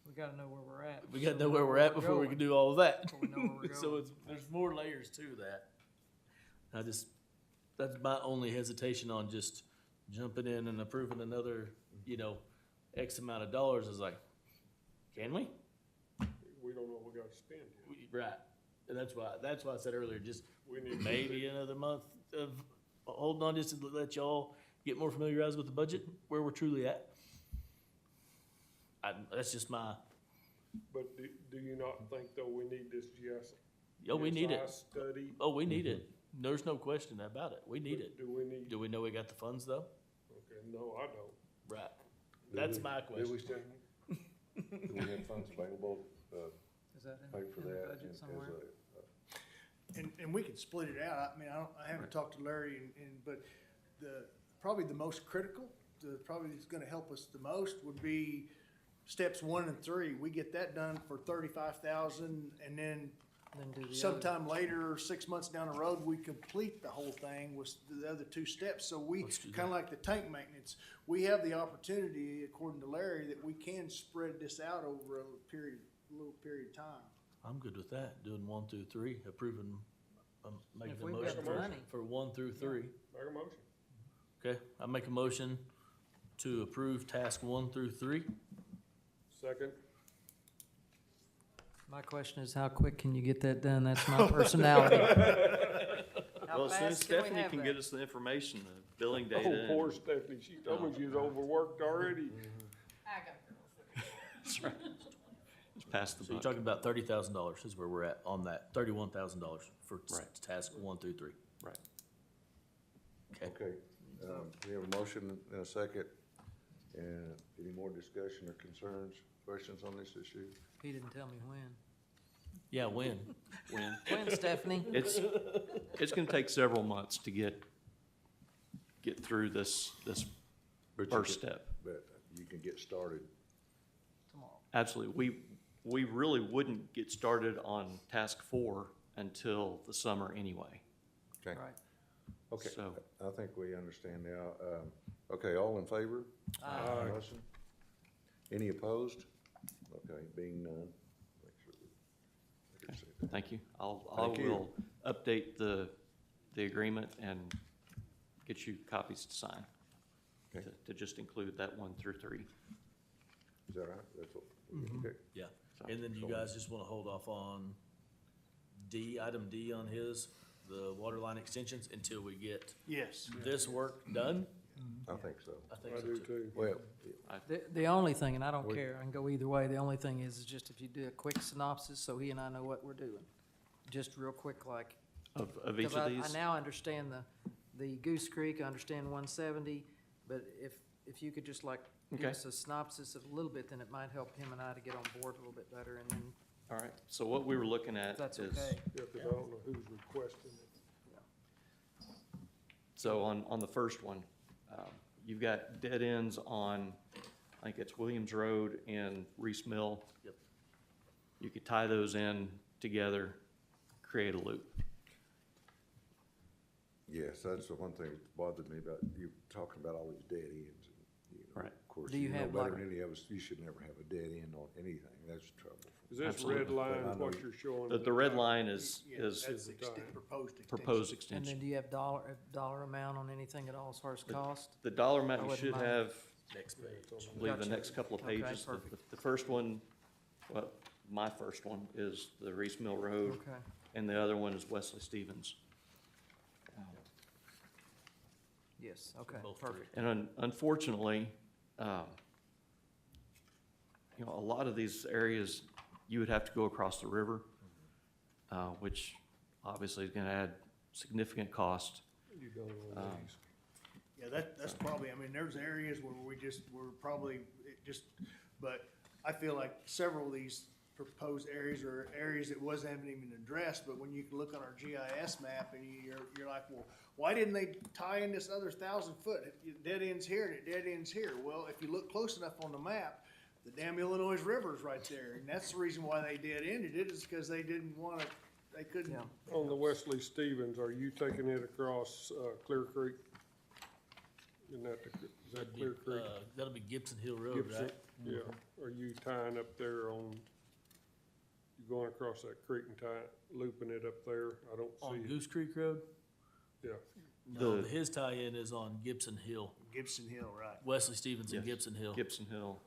We gotta know where we're at.
we got to
so
know where we're at before we
going.
can do all of that.
Before we know where we're
So
going.
there's more layers to that. That's my only hesitation on just jumping in and approving another, you know, X amount of dollars is like, can we?
We don't know what we got to spend yet.
Right. And that's why I said earlier, just
We need to
maybe another month of holding on just to let y'all get more familiarized with the budget, where we're truly at. That's just my
But do you not think though we need this
Oh, we need it.
GSI study?
Oh, we need it. There's no question about it. We need it.
Do we need,
Do we know we got the funds though?
okay, no, I don't.
Right. That's my
Do
question.
we, Stephanie? Do we have funds available,
Is that
pay for
in the
that
budget
as
somewhere?
And we can split it out. I mean, I haven't talked to Larry but probably the most critical, probably that's gonna help us the most would be steps 1 and 3. We get that done for 35,000 and then
Then do the other.
sometime later, 6 months down the road, we complete the whole thing with the other 2 steps. So we,
Let's do
kinda like the tank maintenance, we have the opportunity, according to Larry, that we can spread this out over a little period of time.
I'm good with that. Doing 1 through 3, approving, making
If
a
we've got
motion
the money.
for 1 through 3.
Make a motion.
Okay, I make a motion to approve task 1 through 3.
Second?
My question is, how quick can you get that done? That's my personality. How
Well, as soon as
fast can we
Stephanie
have
can
that?
get us the information, the billing
Oh,
data.
poor Stephanie, she told me she was overworked already.
I got girls.
That's right. Just pass the
So you're
buck.
talking about $30,000 is where we're at on that, $31,000 for
Right.
task 1 through 3.
Right.
Okay.
Okay, we have a motion and a second. And any more discussion or concerns, questions on this issue?
He didn't tell me when.
Yeah, when?
When?
When, Stephanie?
It's gonna take several months to get through this
But you
first
can-
step.
But you can get started.
Tomorrow.
Absolutely. We really wouldn't get started on task 4 until the summer anyway.
Okay.
Right.
Okay,
So-
I think we understand now. Okay, all in favor?
Aye.
Motion? Any opposed? Okay, being none. Make sure we- make sure we say
Thank you. I
Thank you.
will update the agreement and get you copies to sign.
Okay.
To just include that 1 through 3.
Is that right? That's what, okay.
Yeah. And then you guys just want to hold off on D, item D on his, the water line extensions until we get
Yes.
this work done?
I think so.
I think
I
so
do
too.
too.
Well,
The only thing, and I don't
We-
care, I can go either way, the only thing is just if you do a quick synopsis, so he and I know what we're doing. Just real quick, like,
Of each
because
of
I
these?
now understand the Goose Creek, I understand 170, but if you could just like give
Okay.
us a synopsis of a little bit, then it might help him and I to get on board a little bit better, and then,
All right. So what we were looking
if
at
that's
is,
okay.
Yeah, cause I don't know who's requesting it.
so on the first one, you've got dead ends on, I think it's Williams Road and Reese Mill.
Yep.
You could tie those in together, create a loop.
yes, that's the one thing that bothered me about you talking about all these dead ends. And,
Right.
Of course,
Do you
you know
have
better
like-
than any of us, you should never have a dead end on anything. That's trouble.
Is this
Absolutely.
red line
But I know
what
you-
you're showing?
The red line is
Yeah, that's the proposed extension.
proposed
And
extension.
then do you have dollar amount on anything at all as far as cost?
The dollar amount
I
you
wouldn't
should
mind.
have,
Next page.
I believe the
Gotcha.
next couple of
Okay,
pages.
perfect.
The first one, well, my first one is the Reese Mill Road,
Okay.
and the other one is Wesley Stevens.
Yes, okay,
Both three.
perfect.
And unfortunately, you know, a lot of these areas, you would have to go across the river, which obviously is gonna add significant cost.
You done on these?
Yeah, that's probably, I mean, there's areas where we're probably, but I feel like several of these proposed areas are areas that haven't even addressed, but when you can look on our GIS map and you're like, well, why didn't they tie in this other 1,000 foot? It dead ends here and it dead ends here. Well, if you look close enough on the map, the damn Illinois River's right there, and that's the reason why they dead ended it, is because they didn't wanna, they couldn't.
Yeah.
On the Wesley Stevens, are you taking it across, Clear Creek? Isn't that is that
That'd be,
Clear Creek?
that'll be Gibson Hill Road,
Gibson?
right?
Yeah, are you tying up there on, you going across that creek and looping it up there? I don't
On
see it.
Goose Creek Road?
Yeah,
No, his tie-in is on Gibson Hill.
Gibson Hill, right.
Wesley Stevens and
Yes.
Gibson Hill.
Gibson Hill.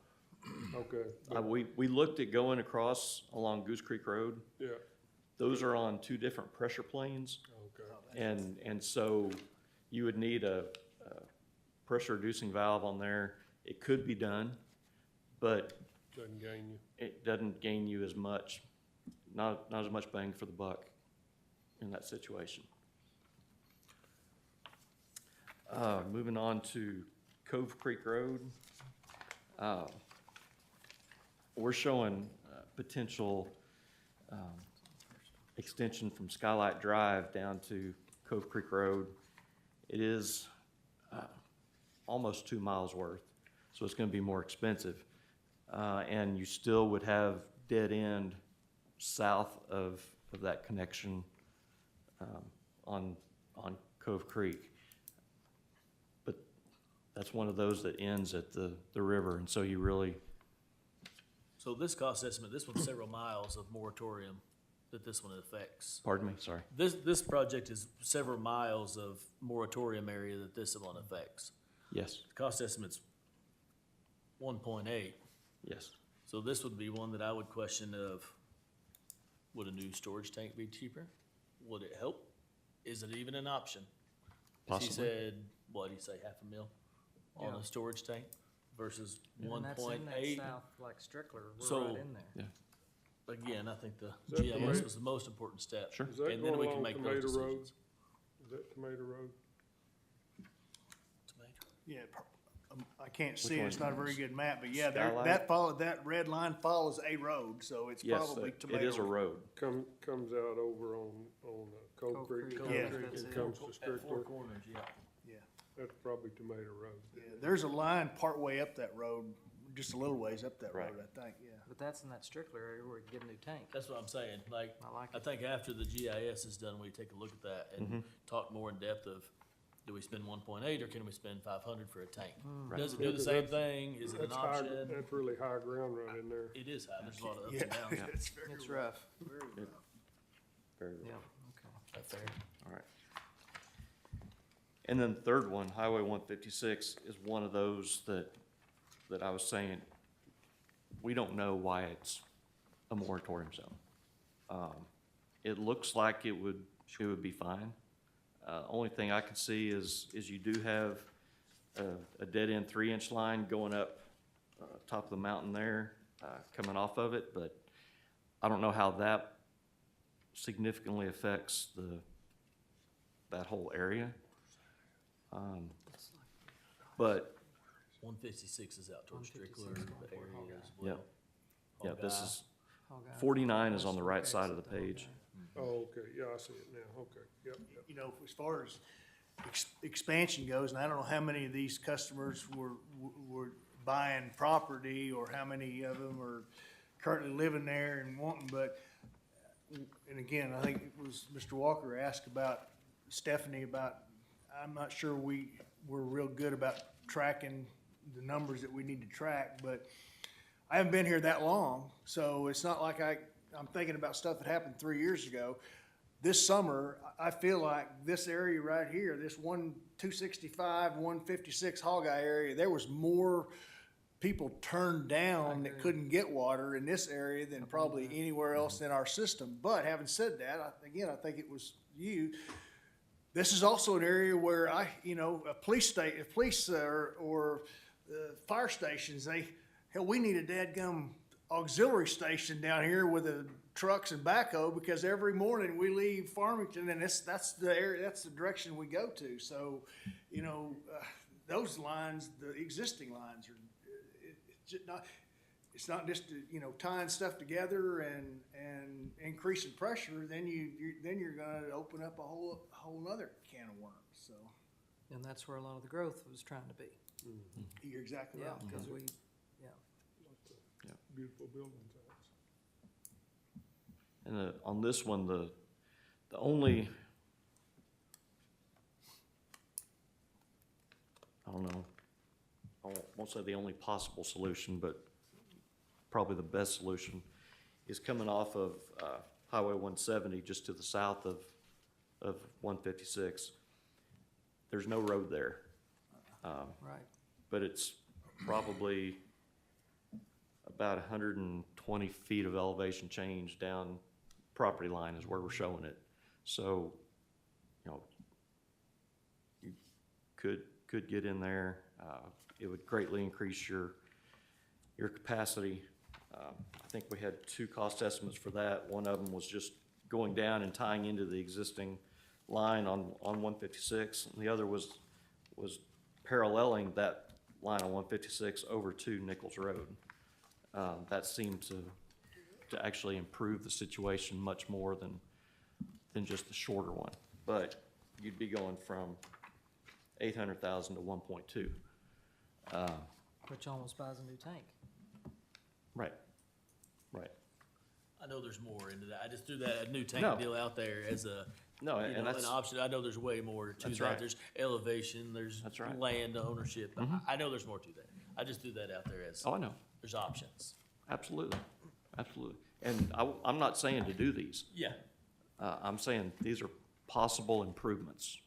okay,
We looked at going across along Goose Creek Road.
yeah,
Those are on two different pressure planes,
okay.
and so you would need a pressure reducing valve on there. It could be done, but
Doesn't gain you.
it doesn't gain you as much, not as much bang for the buck in that situation. Moving on to Cove Creek Road. We're showing potential extension from Skylight Drive down to Cove Creek Road. It is almost 2 miles worth, so it's gonna be more expensive. And you still would have dead end south of that connection on Cove Creek. But that's one of those that ends at the river, and so you really,
So this cost estimate, this one's several miles of moratorium that this one affects.
pardon me, sorry.
This project is several miles of moratorium area that this one affects.
Yes,
The cost estimate's 1.8.
yes.
So this would be one that I would question of, would a new storage tank be cheaper? Would it help? Is it even an option? 'Cause he
Possibly.
said, what'd he say, $500,000 on
Yeah.
a storage tank versus
And that's in that
1.8?
south, like Strickler, we're
So-
right in there.
Again, I think the
Is that
GIS
tomato-
was the most important step.
Sure.
Is that
And then
going
we can
along
make
Tomato
those
Road?
decisions.
Is that Tomato Road?
Tomato.
Yeah, I can't see
Which
it, it's
one?
not a very good map, but yeah, there,
Skylight?
that red line follows a road, so it's
Yes,
probably
it
Tomato.
is a road.
Comes out over on Cove
Cove
Creek.
Creek,
yeah,
that's
And
it.
comes to
At Four
Strickler.
Corners, yeah.
Yeah,
That's probably Tomato Road.
yeah, there's a line partway up that road, just a little ways up that
Right.
road, I think, yeah.
But that's in that Strickler area where you get a new tank.
That's what I'm saying, like,
I like
I
it.
think after the GIS is done, we take a look at that and talk more in depth of, do we spend 1.8 or can we spend 500 for a tank? Does it do
Yeah,
the
'cause
same
that's-
thing? Is it an
That's high,
option?
that's really high ground right in there.
It is high, there's a lot of ups
Yeah,
and downs.
it's very
It's rough.
very rough.
Very
Yeah,
rough.
okay.
That fair?
All right. And then the third one, Highway 156, is one of those that I was saying, we don't know why it's a moratorium zone. It looks like it would be fine. Only thing I can see is you do have a dead-end 3-inch line going up top of the mountain there, coming off of it, but I don't know how that significantly affects that whole area. But,
156 is out towards
156
Strickler,
is
the
going toward
area as
yeah,
well.
yeah, this
Hawkeye.
is,
Hog eye.
49 is on the right
Exit
side of the
Hog eye.
page.
Oh, okay, yeah, I see it now, okay, yep, yep.
You know, as far as expansion goes, and I don't know how many of these customers were buying property or how many of them are currently living there and wanting, but, and again, I think it was Mr. Walker asked about Stephanie about, I'm not sure we're real good about tracking the numbers that we need to track, but I haven't been here that long, so it's not like I'm thinking about stuff that happened 3 years ago. This summer, I feel like this area right here, this 265, 156 Hog Eye area, there was more people turned down that couldn't get water in this area than probably anywhere else in our system. But having said that, I think it was you. This is also an area where a police or fire stations, we need a dadgum auxiliary station down here with the trucks and backhoe, because every morning we leave Farmington and that's the area, that's the direction we go to. So, those lines, the existing lines are, it's not just, tying stuff together and increasing pressure, then you're gonna open up a whole nother can of worms, so.
And that's where a lot of the growth was trying to be.
You're exactly
Yeah,
right.
because we,
Beautiful building sites.
And on this one, the only, I don't know, I won't say the only possible solution, but probably the best solution is coming off of Highway 170, just to the south of 156. There's no road there,
right.
but it's probably about 120 feet of elevation change down property line is where we're showing it. So, you could get in there. It would greatly increase your capacity I think we had two cost estimates for that. One of them was just going down and tying into the existing line on 156, and the other was paralleling that line on 156 over to Nichols Road. That seemed to actually improve the situation much more than just the shorter one. But you'd be going from 800,000 to 1.2.
Which almost buys a new tank.
Right, right.
I know there's more into that. I just threw that new tank
No.
deal out there as a,
No,
you
and
know, an
that's,
option. I know there's way more to
That's
that.
right.
There's elevation, there's
That's right.
land ownership. I know there's more to that. I just threw that out there as,
oh, I know,
there's options.
absolutely, absolutely. And I'm not saying to do these.
Yeah.
I'm saying these are possible improvements.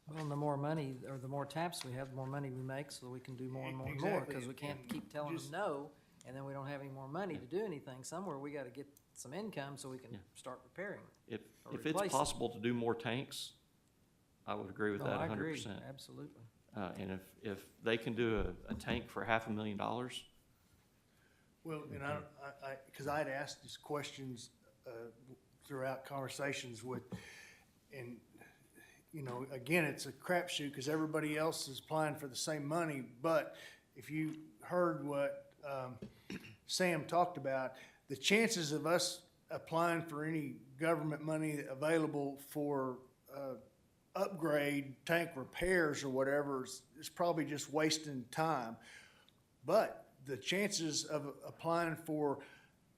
Well, and the more money, or the more taps we have, the more money we make, so we can do more and more and more,
Exactly.
because we can't
And
keep telling them
just-
no, and then we don't have any more money to do anything. Somewhere we gotta get some income so we can
Yeah.
start repairing.
If
Or
it's
replace it.
possible to do more tanks, I would agree with
No,
that
I
100%.
agree, absolutely.
And if they can do a tank for $500,000,
Well, and because I'd asked these questions throughout conversations with, and, you know, again, it's a crapshoot because everybody else is applying for the same money. But if you heard what Sam talked about, the chances of us applying for any government money available for upgrade tank repairs or whatever is probably just wasting time. But the chances of applying for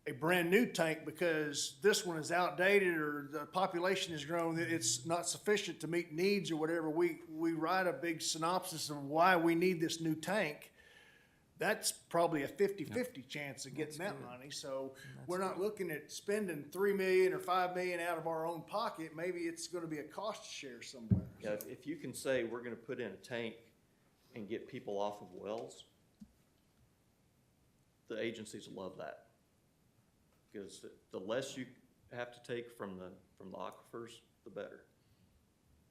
a brand-new tank because this one is outdated or the population has grown, it's not sufficient to meet needs or whatever, we write a big synopsis of why we need this new tank, that's probably a 50-50 chance of getting that money. So we're not looking at spending $3 million or $5 million out of our own pocket. Maybe it's gonna be a cost share somewhere.
yeah, if you can say we're gonna put in a tank and get people off of wells, the agencies love that. Because the less you have to take from the aquifers, the better.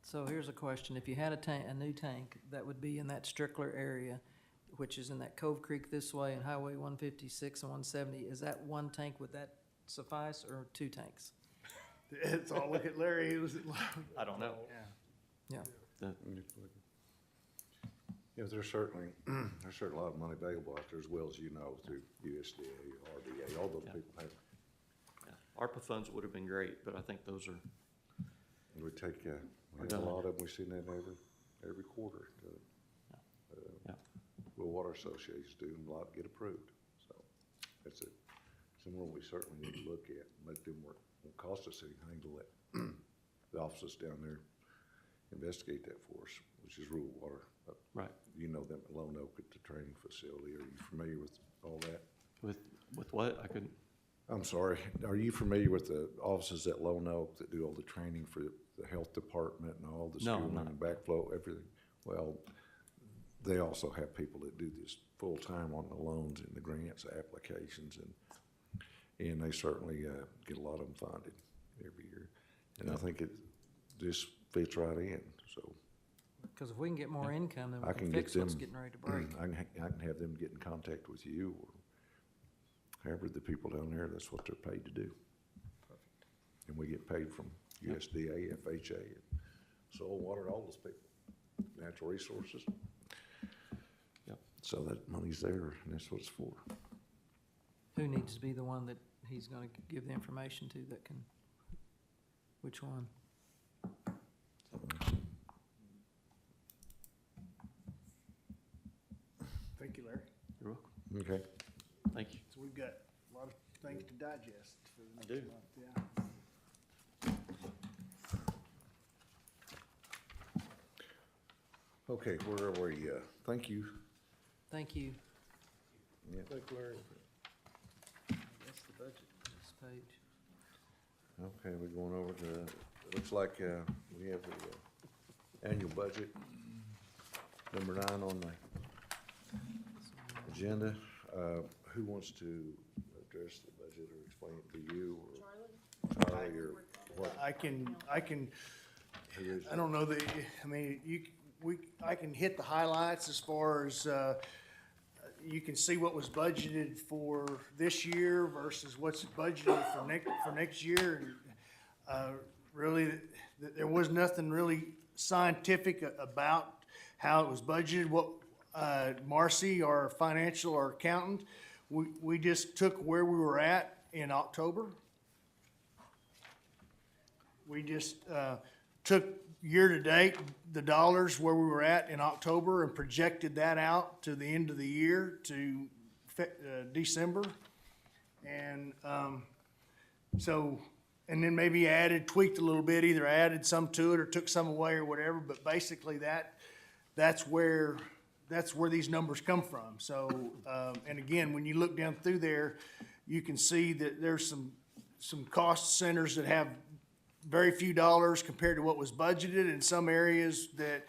So here's a question, if you had a new tank that would be in that Strickler area, which is in that Cove Creek this way and Highway 156 and 170, is that one tank, would that suffice, or two tanks?
It's all, look at Larry, he was at.
I don't know.
Yeah,
Yeah, there's certainly a lot of money available out there as well as you know through USDA, RDA, all those
Yeah.
people have.
Yeah. ARPA funds would have been great, but I think those are,
We take, we have
done.
a lot of them, we see that every quarter.
Yeah.
Rural Water Associations do, and a lot get approved. So that's it. Somewhere we certainly need to look at, make them work. Won't cost us anything to let the officers down there investigate that for us, which is rural water.
right.
You know them at Lone Oak at the training facility. Are you familiar with all that?
With what? I couldn't,
I'm sorry, are you familiar with the offices at Lone Oak that do all the training for the health department and all the
No, I'm
schooling
not.
and backflow, everything? Well, they also have people that do this full-time on the loans and the grants applications, and they certainly get a lot of them funded every year. And I think it just fits right in, so
because if we can get more income, then
I
we
can
can
get
fix
them.
what's getting ready to break.
I can have them get in contact with you, or however the people down there, that's what they're paid to do. And we get paid from USDA, FHA, and soil, water, all those people, natural resources.
Yep.
So that money's there, and that's what it's for.
Who needs to be the one that he's gonna give the information to that can, which one?
Thank you, Larry.
you're welcome.
Okay.
Thank you.
So we've got a lot of things to digest for the next
do.
month, yeah.
Okay, where are we? Thank you.
Thank you.
Yeah.
Thank you, Larry.
That's the budget, this page.
Okay, we're going over to, it looks like we have the annual budget, number 9 on the agenda. Who wants to address the budget or explain it to you, or Charlie, or what?
I can,
Who is
I don't know the, I mean, I can hit the highlights as far as, you can see what was budgeted for this year versus what's budgeted for next year. And, really, there was nothing really scientific about how it was budgeted. What, Marcy, our accountant, we just took where we were at in October. We just, took year-to-date, the dollars where we were at in October and projected that out to the end of the year to December. And so, and then maybe tweaked a little bit, either added some to it or took some away or whatever, but basically that's where these numbers come from. So, and again, when you look down through there, you can see that there's some cost centers that have very few dollars compared to what was budgeted, and some areas that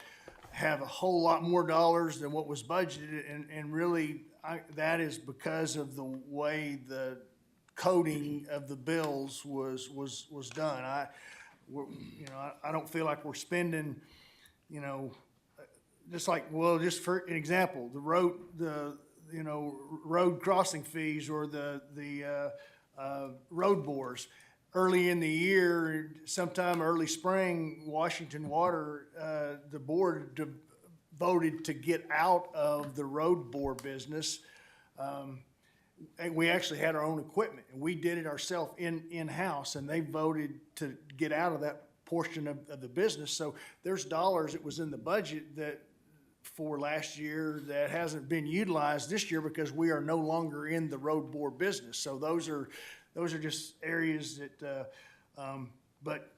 have a whole lot more dollars than what was budgeted, and really, that is because of the way the coding of the bills was done. I don't feel like we're spending, just like, well, just for an example, road crossing fees or the road bores. Early in the year, sometime early spring, Washington Water, the board voted to get out of the road bore business. And we actually had our own equipment, and we did it ourselves in-house, and they voted to get out of that portion of the business. So there's dollars that was in the budget that for last year that hasn't been utilized this year because we are no longer in the road bore business. So those are just areas that, but,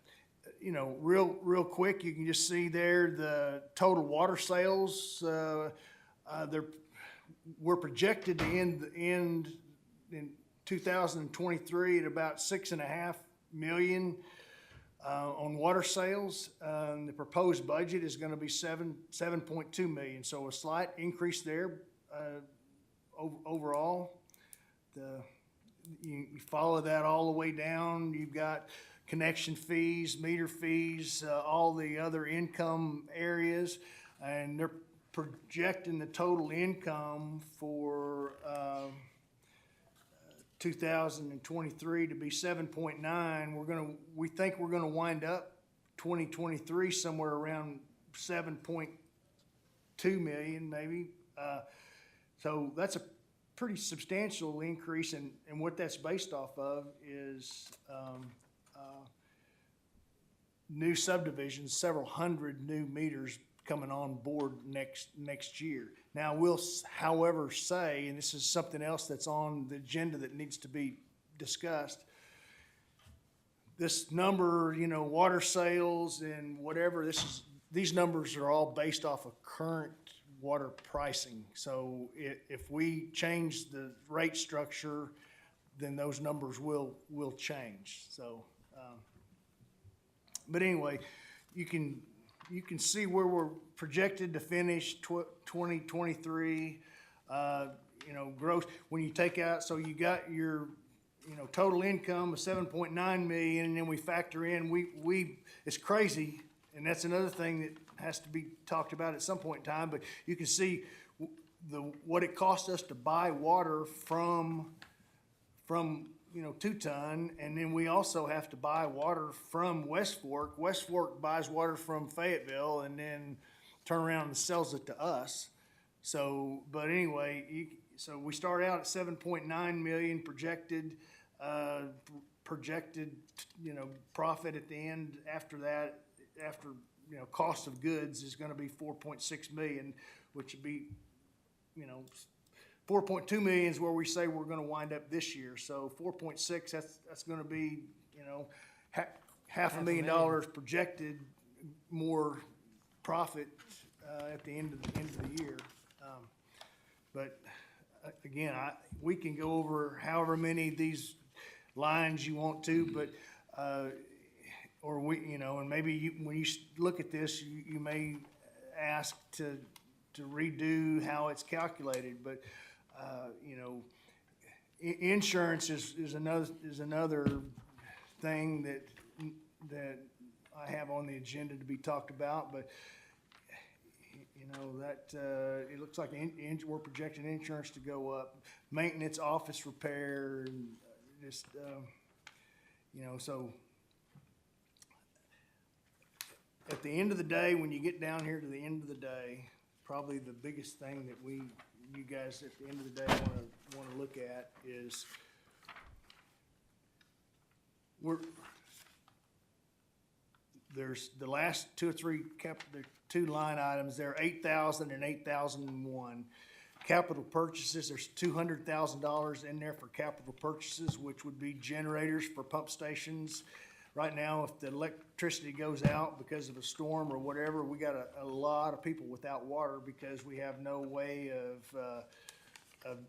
real quick, you can just see there the total water sales. We're projected to end in 2023 at about 6.5 million on water sales. The proposed budget is going to be 7.2 million, so a slight increase there overall. You follow that all the way down. You've got connection fees, meter fees, all the other income areas, and they're projecting the total income for 2023 to be 7.9. We think we're gonna wind up 2023 somewhere around 7.2 million, maybe. So that's a pretty substantial increase, and what that's based off of is new subdivisions, several hundred new meters coming on board next year. Now, we'll, however, say, and this is something else that's on the agenda that needs to be discussed, this number, water sales and whatever, these numbers are all based off of current water pricing. So if we change the rate structure, then those numbers will change. So, but anyway, you can see where we're projected to finish 2023. Gross, when you take out, so you got your, total income of 7.9 million, and then we factor in, it's crazy, and that's another thing that has to be talked about at some point in time, but you can see what it costs us to buy water from 2-ton, and then we also have to buy water from West Fork. West Fork buys water from Fayetteville and then turn around and sells it to us. So, but anyway, so we start out at 7.9 million projected, profit at the end. After that, cost of goods is gonna be 4.6 million, which would be, 4.2 million is where we say we're gonna wind up this year. So 4.6, that's gonna be, $500,000 projected more profit, at the end of the year. But again, we can go over however many of these lines you want to, but, or and maybe when you look at this, you may ask to redo how it's calculated, but, insurance is another thing that I have on the agenda to be talked about, but, You know, that, it looks like we're projecting insurance to go up, maintenance, office repair, and just, you know, so. At the end of the day, when you get down here to the end of the day, probably the biggest thing that you guys at the end of the day wanna look at is there's the last two or three the two line items there, 8,000 and 8,001. Capital purchases, there's $200,000 in there for capital purchases, which would be generators for pump stations. Right now, if the electricity goes out because of a storm or whatever, we got a lot of people without water because we have no way of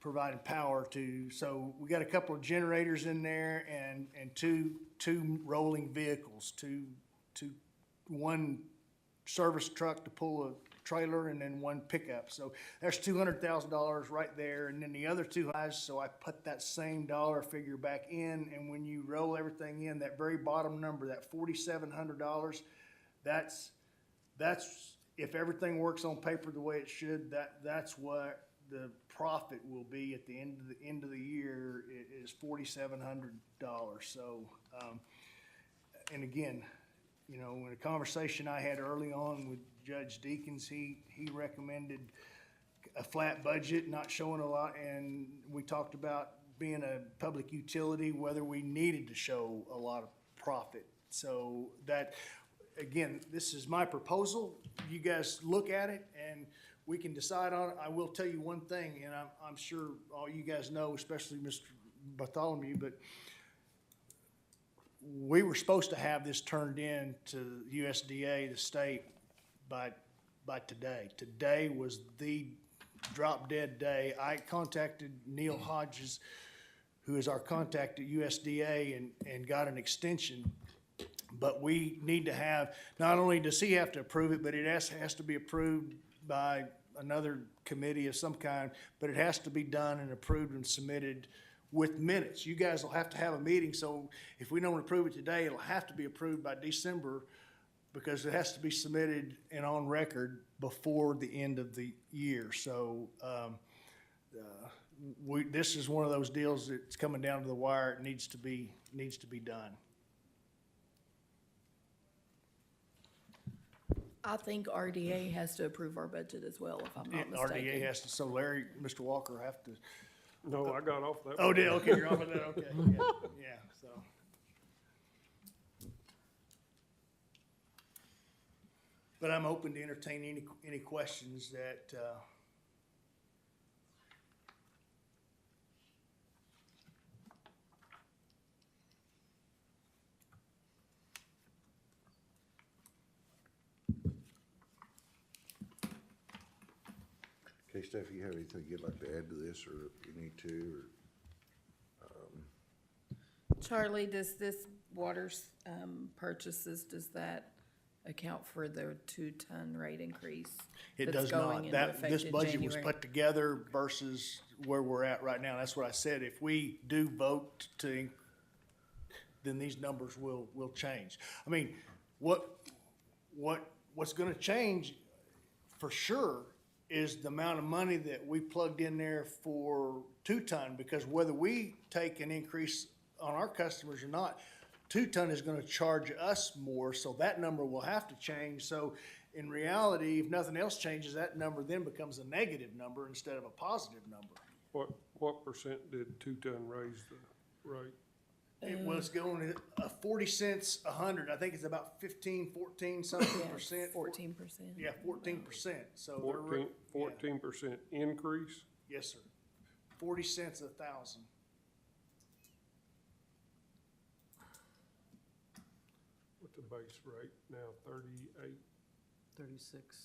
providing power to. So we got a couple of generators in there and two rolling vehicles, one service truck to pull a trailer and then one pickup. So there's $200,000 right there. And then the other two highs, so I put that same dollar figure back in. And when you roll everything in, that very bottom number, that $4,700, that's if everything works on paper the way it should, that's what the profit will be at the end of the year is $4,700. So, and again, you know, in a conversation I had early on with Judge Deakins, he recommended a flat budget, not showing a lot, and we talked about being a public utility, whether we needed to show a lot of profit. So that, again, this is my proposal. You guys look at it and we can decide on it. I will tell you one thing, and I'm sure all you guys know, especially Mr. Bartholomew, but we were supposed to have this turned in to USDA, the state, by today. Today was the drop dead day. I contacted Neil Hodges, who is our contact at USDA, and got an extension. But we need to have, not only does he have to approve it, but it has to be approved by another committee of some kind, but it has to be done and approved and submitted with minutes. You guys will have to have a meeting, so if we don't approve it today, it'll have to be approved by December because it has to be submitted and on record before the end of the year. So this is one of those deals that's coming down to the wire. It needs to be done.
I think RDA has to approve our budget as well, if I'm not mistaken.
RDA has to, so Larry, Mr. Walker have to.
No, I got off that.
Oh, did, okay, you're off of that, okay, yeah, so. But I'm open to entertain any questions that,
Okay, Steph, you have anything you'd like to add to this, or you need to, or?
Charlie, does this water purchases, does that account for the 2-ton rate increase?
it
that's
does
going
not.
into
This
effect in
budget was
January?
put together versus where we're at right now. That's what I said. If we do vote to, then these numbers will change. I mean, what's gonna change for sure is the amount of money that we plugged in there for 2-ton, because whether we take an increase on our customers or not, 2-ton is gonna charge us more, so that number will have to change. So in reality, if nothing else changes, that number then becomes a negative number instead of a positive number.
What percent did 2-ton raise the rate?
It was going to 40 cents a hundred. I think it's about 15, 14 something percent.
14%.
Yeah, 14%. So they're
14% increase?
yes, sir. 40 cents a thousand.
What's the base rate now, 38?
36,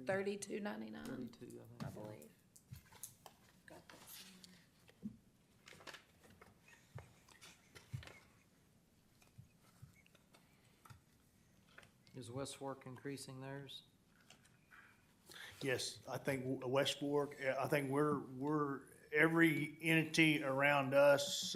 32.99,
32, I
I
think.
believe.
Is West Fork increasing theirs?
Yes, I think West Fork, I think we're every entity around us,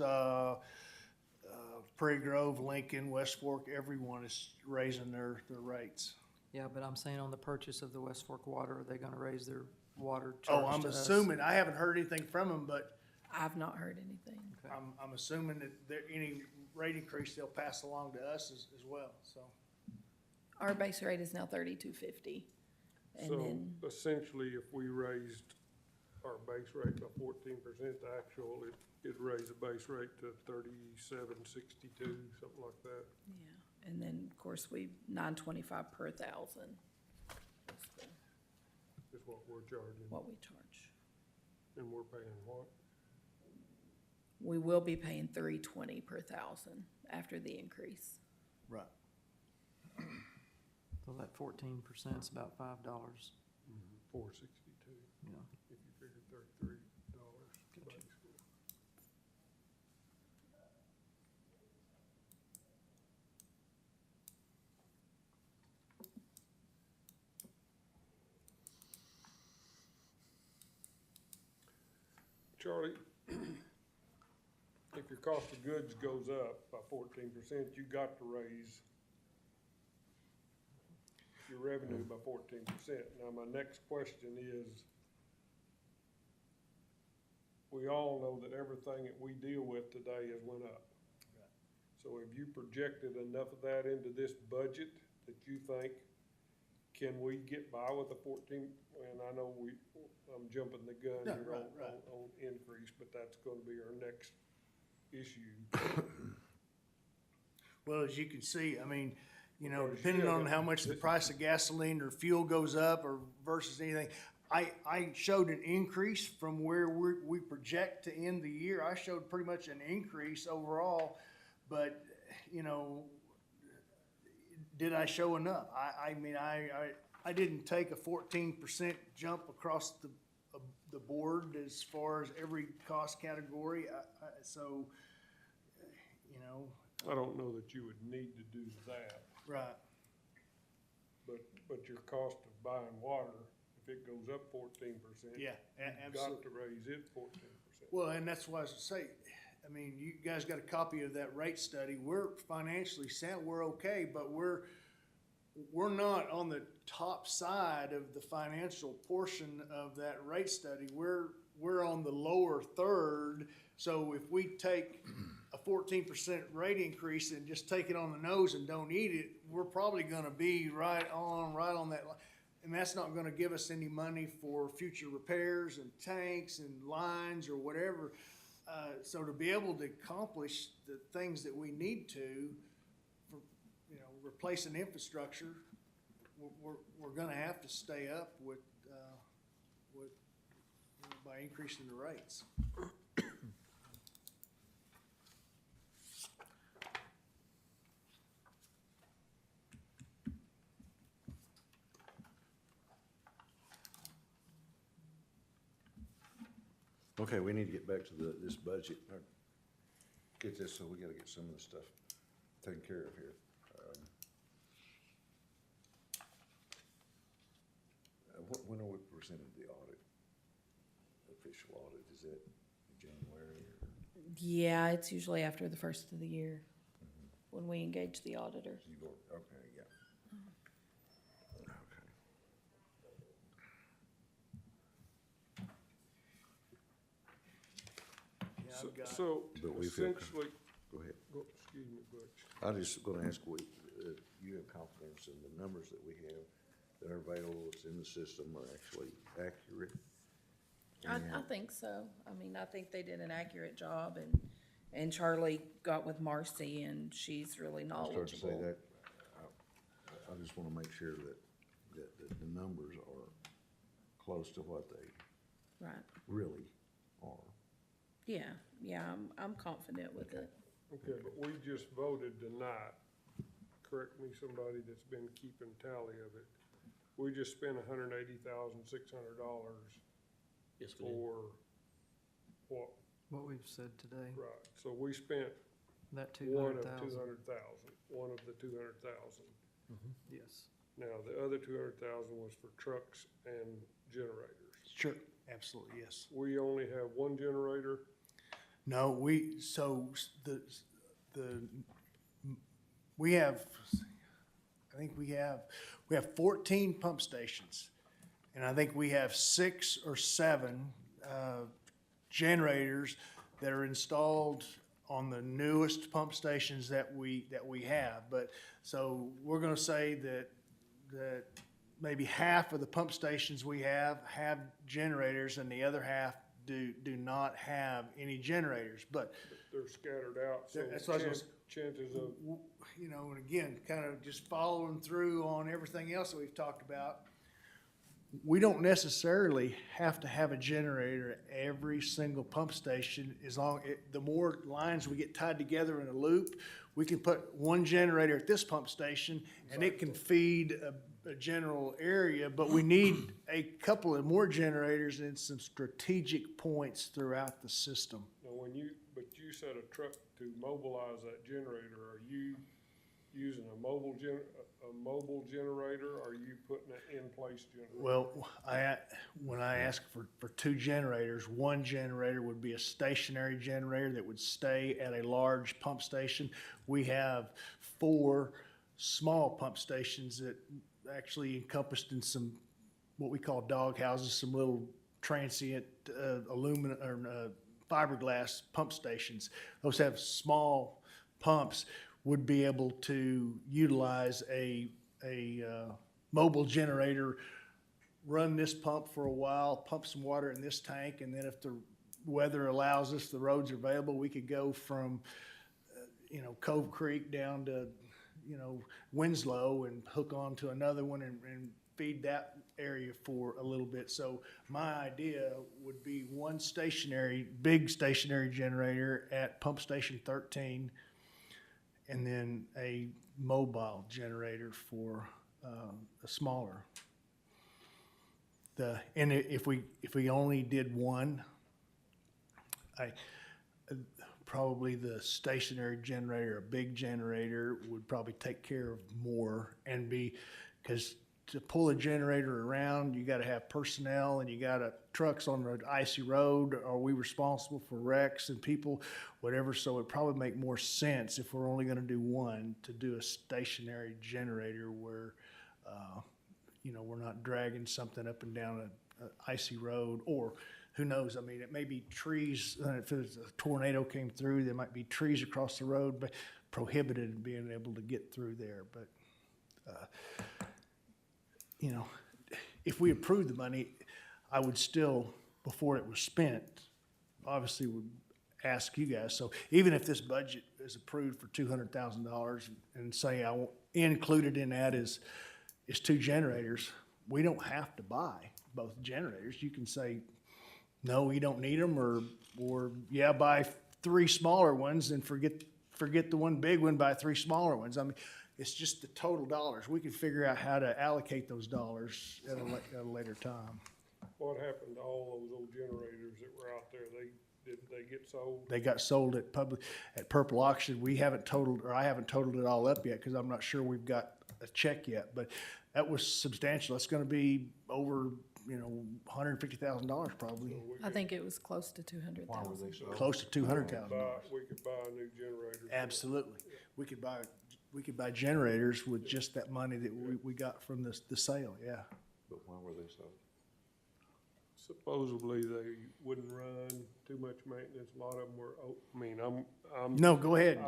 Prairie Grove, Lincoln, West Fork, everyone is raising their rates.
Yeah, but I'm saying on the purchase of the West Fork Water, are they gonna raise their water charge
Oh, I'm
to us?
assuming, I haven't heard anything from them, but
I've not heard anything.
Okay.
I'm assuming that there, any rate increase they'll pass along to us as well, so.
Our base rate is now 32.50. And
So
then,
essentially, if we raised our base rate by 14%, the actual, it'd raise the base rate to 37.62, something like that.
yeah, and then, of course, we, 925 per thousand
Is what we're charging,
what we charge.
and we're paying what?
We will be paying 320 per thousand after the increase.
Right.
So that 14% is about $5.
$4.62,
Yeah.
if you figure $33 base. Charlie, if your cost of goods goes up by 14%, you got to raise your revenue by 14%. Now, my next question is, we all know that everything that we deal with today has went up. So have you projected enough of that into this budget that you think, can we get by with a 14? And I know I'm jumping the gun
No,
here
right.
on increase, but that's gonna be our next issue.
Well, as you can see, I mean, you know,
Well,
depending
yeah,
on
but
how much the price of gasoline or fuel goes up or versus anything, I showed an increase from where we project to end the year. I showed pretty much an increase overall, but, you know, did I show enough? I mean, I didn't take a 14% jump across the board as far as every cost category, so, you know.
I don't know that you would need to do that,
Right.
but your cost of buying water, if it goes up 14%.
Yeah,
you've got
absolutely.
to raise it 14%.
Well, and that's why I was say, I mean, you guys got a copy of that rate study. We're financially sound, we're okay, but we're not on the top side of the financial portion of that rate study. We're on the lower third. So if we take a 14% rate increase and just take it on the nose and don't eat it, we're probably gonna be right on that line. And that's not gonna give us any money for future repairs and tanks and lines or whatever. So to be able to accomplish the things that we need to, for, you know, replacing infrastructure, we're gonna have to stay up with, you know, by increasing the rates.
Okay, we need to get back to this budget. Get this, so we gotta get some of the stuff taken care of here. When are we presenting the audit? Official audit, is it January or?
Yeah, it's usually after the first of the year when we engage the auditor.
Okay, yeah. Okay.
Yeah, I've got.
So
But we feel-
essentially,
Go ahead.
excuse me, Butch.
I just gonna ask, you have confidence in the numbers that we have that are available, that's in the system, are actually accurate?
I think so. I mean, I think they did an accurate job and Charlie got with Marcy and she's really
I started to say
knowledgeable.
that, I just wanna make sure that the numbers are close to what they
Right.
really are.
Yeah, I'm confident with it.
Okay, but we just voted tonight, correct me, somebody that's been keeping tally of it. We just spent $180,600
Yes, we did.
for what,
What we've said today,
right, so we spent
that
one of
200,000.
200,000, one of the 200,000.
Yes.
Now, the other 200,000 was for trucks and generators.
Sure, absolutely, yes.
We only have one generator.
No, we have, I think we have 14 pump stations. And I think we have 6 or 7 generators that are installed on the newest pump stations that we have. But, so we're gonna say that maybe half of the pump stations we have generators, and the other half do not have any generators. But
They're scattered out, so
That's what I was
chances of,
you know, and again, kind of just following through on everything else that we've talked about, we don't necessarily have to have a generator at every single pump station. The more lines we get tied together in a loop, we can put one generator at this pump station and it can feed a general area, but we need a couple of more generators in some strategic points throughout the system.
now but you said a truck to mobilize that generator, are you using a mobile generator, or are you putting an in-place generator?
Well, when I ask for 2 generators, one generator would be a stationary generator that would stay at a large pump station. We have 4 small pump stations that actually encompassed in some, what we call dog houses, some little transient aluminum or fiberglass pump stations. Those have small pumps, would be able to utilize a mobile generator, run this pump for a while, pump some water in this tank, and then if the weather allows us, the roads are available, we could go from, Cove Creek down to, Winslow and hook on to another one and feed that area for a little bit. So my idea would be one big stationary generator at pump station 13, and then a mobile generator for a smaller. And if we only did one, probably the stationary generator, a big generator, would probably take care of more and because to pull a generator around, you gotta have personnel and you gotta trucks on the icy road. Are we responsible for wrecks and people, whatever? So it'd probably make more sense if we're only gonna do one, to do a stationary generator where, we're not dragging something up and down an icy road, or who knows? I mean, it may be trees. If a tornado came through, there might be trees across the road, but prohibited being able to get through there. But, if we approved the money, I would still, before it was spent, obviously would ask you guys. So even if this budget is approved for $200,000 and say included in that is 2 generators, we don't have to buy both generators. You can say, no, we don't need them, or yeah, buy 3 smaller ones and forget the one big one, buy 3 smaller ones. I mean, it's just the total dollars. We can figure out how to allocate those dollars at a later time.
What happened to all those old generators that were out there? Did they get sold?
They got sold at Purple Auction. I haven't totaled it all up yet because I'm not sure we've got a check yet, but that was substantial. It's gonna be over, $150,000 probably,
I think it was close to 200,000.
close to $200,000.
We could buy a new generator.
Absolutely. We could buy generators with just that money that we got from the sale, yeah.
But why were they sold?
Supposedly they wouldn't run, too much maintenance. A lot of them were,
No, go ahead.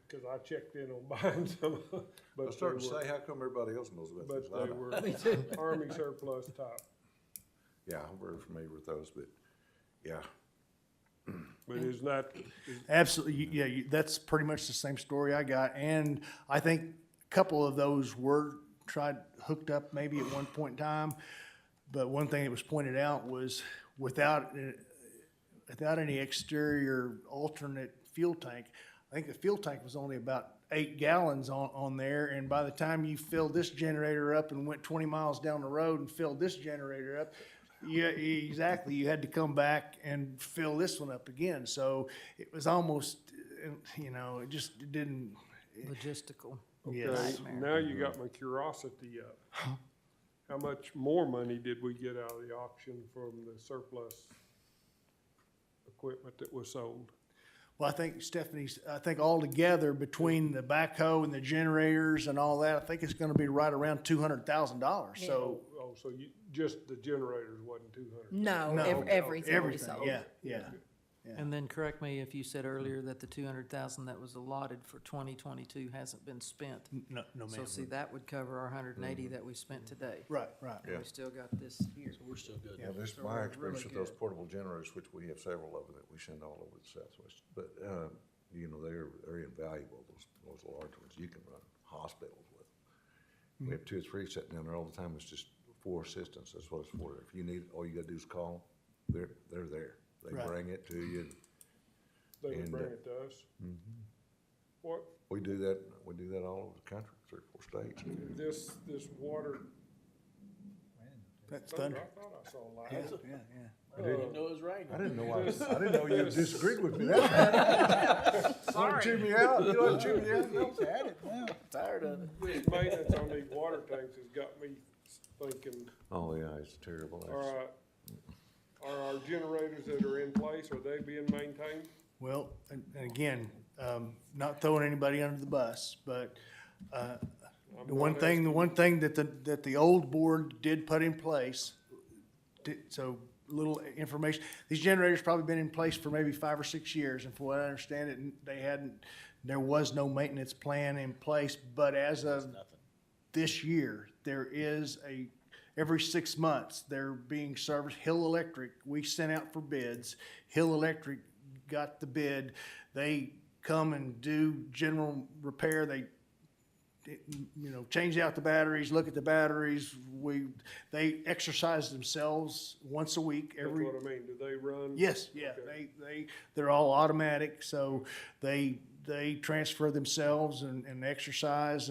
Cause I checked in on buying some,
I
but
was
they
starting to
were,
say, how come everybody else knows about this?
but they were Army surplus type.
Yeah, I'm very familiar with those, but yeah.
But it's not,
Absolutely, yeah, that's pretty much the same story I got, and I think a couple of those were hooked up maybe at one point in time, but one thing that was pointed out was without any exterior alternate fuel tank, I think the fuel tank was only about 8 gallons on there, and by the time you filled this generator up and went 20 miles down the road and filled this generator up, yeah, exactly, you had to come back and fill this one up again. So it was almost, it didn't.
Logistical.
okay,
Yes.
now you got my curiosity up. How much more money did we get out of the auction from the surplus equipment that was sold?
Well, I think I think altogether between the backhoe and the generators and all that, I think it's gonna be right around $200,000, so.
Oh, so you, just the generators wasn't 200?
No,
No,
everything we
everything,
sold.
yeah, yeah. Yeah.
And then correct me if you said earlier that the 200,000 that was allotted for 2022 hasn't been spent.
No, no,
So
ma'am.
see, that would cover our 180 that we spent today.
Right, right.
Yeah.
We still got this here.
So we're still good.
Yeah, this,
So
my
we're
experience
really
with those
good.
portable generators, which we have several of them that we send all over the Southwest, but, you know, they're invaluable, those large ones. You can run hospitals with them. We have 2 or 3 sitting down there all the time. It's just for assistance. That's what it's for. If you need, all you gotta do is call. They're there. They
Right.
bring it to you.
They would
And,
bring it to us? What,
We do that all over the country, 3 or 4 states.
this water,
That's
thunder,
thunder.
I thought I saw
Yeah,
lights.
yeah, yeah.
I didn't know it was raining.
I didn't know you disagreed with me. That's
Sorry.
chew me out. You don't chew me out. No.
At it now.
Tired of it.
This maintenance on these water tanks has got me thinking,
Oh, yeah, it's terrible.
are our generators that are in place, are they being maintained?
Well, and again, not throwing anybody under the bus, but,
I'm
the one
not
thing,
asking-
the one thing that the old board did put in place, so little information, these generators probably been in place for maybe 5 or 6 years, and from what I understand it, there was no maintenance plan in place, but as of this year, there is every 6 months, they're being serviced. Hill Electric, we sent out for bids. Hill Electric got the bid. They come and do general repair. They, change out the batteries, look at the batteries. They exercise themselves once a week.
That's what I mean, do they run?
Yes, yeah,
Okay.
they're all automatic, so they transfer themselves and exercise,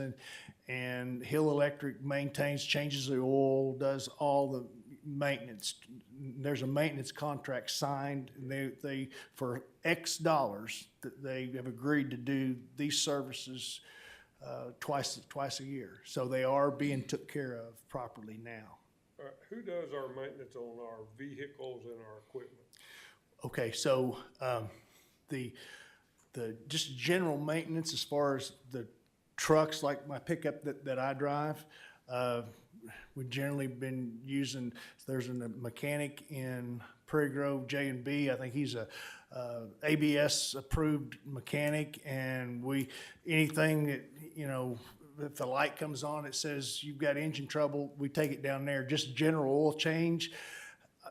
and Hill Electric maintains, changes the oil, does all the maintenance. There's a maintenance contract signed, and they for X dollars, that they have agreed to do these services twice a year. So they are being took care of properly now.
All right, who does our maintenance on our vehicles and our equipment?
Okay, so, the just general maintenance as far as the trucks, like my pickup that I drive, we've generally been using, there's a mechanic in Prairie Grove, J&B. I think he's a ABS approved mechanic, and anything that, if the light comes on, it says you've got engine trouble, we take it down there. Just general oil change.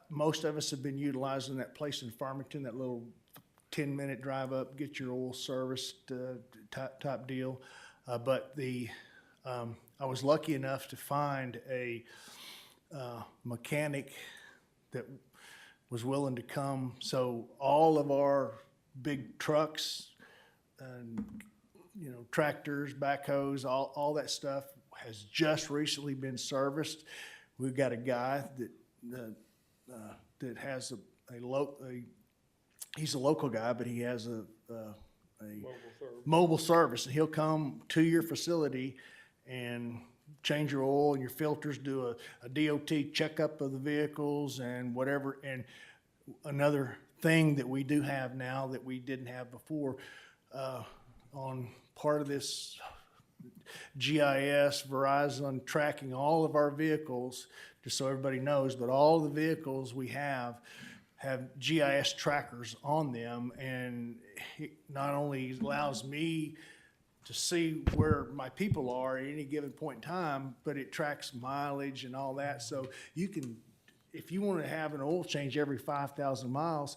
Most of us have been utilizing that place in Farmington, that little 10-minute drive up, get your oil serviced type deal. But I was lucky enough to find a mechanic that was willing to come. So all of our big trucks and, tractors, backhoes, all that stuff has just recently been serviced. We've got a guy that has he's a local guy, but he has a
Mobile service.
mobile service, and he'll come to your facility and change your oil and your filters, do a DOT checkup of the vehicles and whatever. And another thing that we do have now that we didn't have before, on part of this GIS, Verizon tracking all of our vehicles, just so everybody knows, but all the vehicles we have GIS trackers on them, and it not only allows me to see where my people are at any given point in time, but it tracks mileage and all that. So you can, if you want to have an oil change every 5,000 miles,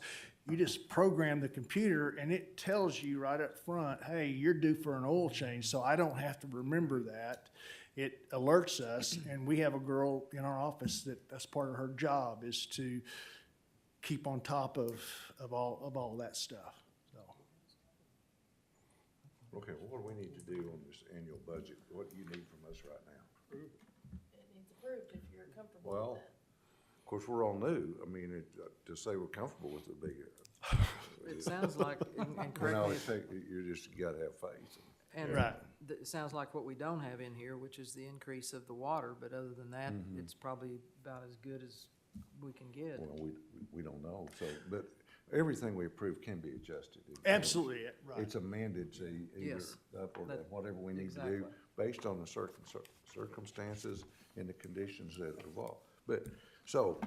you just program the computer and it tells you right up front, hey, you're due for an oil change. So I don't have to remember that. It alerts us, and we have a girl in our office that's part of her job is to keep on top of all that stuff. So.
Okay, well, what do we need to do on this annual budget? What do you need from us right now?
It needs approved if you're comfortable
Well,
with it.
of course, we're all new. I mean, to say we're comfortable with it, big.
It sounds like, and
No,
correct me if
you gotta have faith.
And
Right.
it sounds like what we don't have in here, which is the increase of the water, but other than that, it's probably about as good as we can get.
Well, we don't know, so, but everything we approve can be adjusted.
Absolutely, right.
It's amended to either
Yes.
up or down,
That-
whatever we need to do,
exactly.
based on the circumstances and the conditions that evolve. But, so,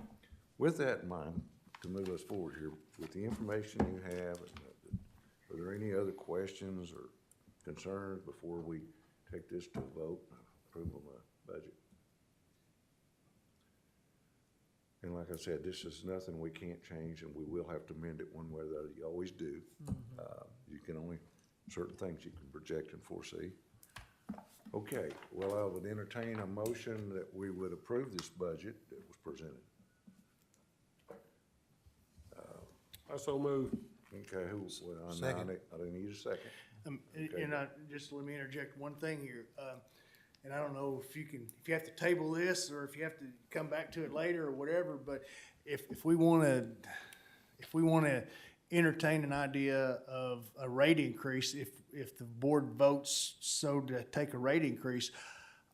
with that in mind, to move us forward here, with the information you have, are there any other questions or concerns before we take this to a vote, approval of the budget? And like I said, this is nothing we can't change, and we will have to amend it one way or the other. You always do. You can only, certain things you can project and foresee. Okay, well, I would entertain a motion that we would approve this budget that was presented.
I so move.
Okay, who, well, I
Second.
need a second. Okay.
And just let me interject one thing here. And I don't know if you have to table this or if you have to come back to it later or whatever, but if we wanna entertain an idea of a rate increase, if the board votes so to take a rate increase,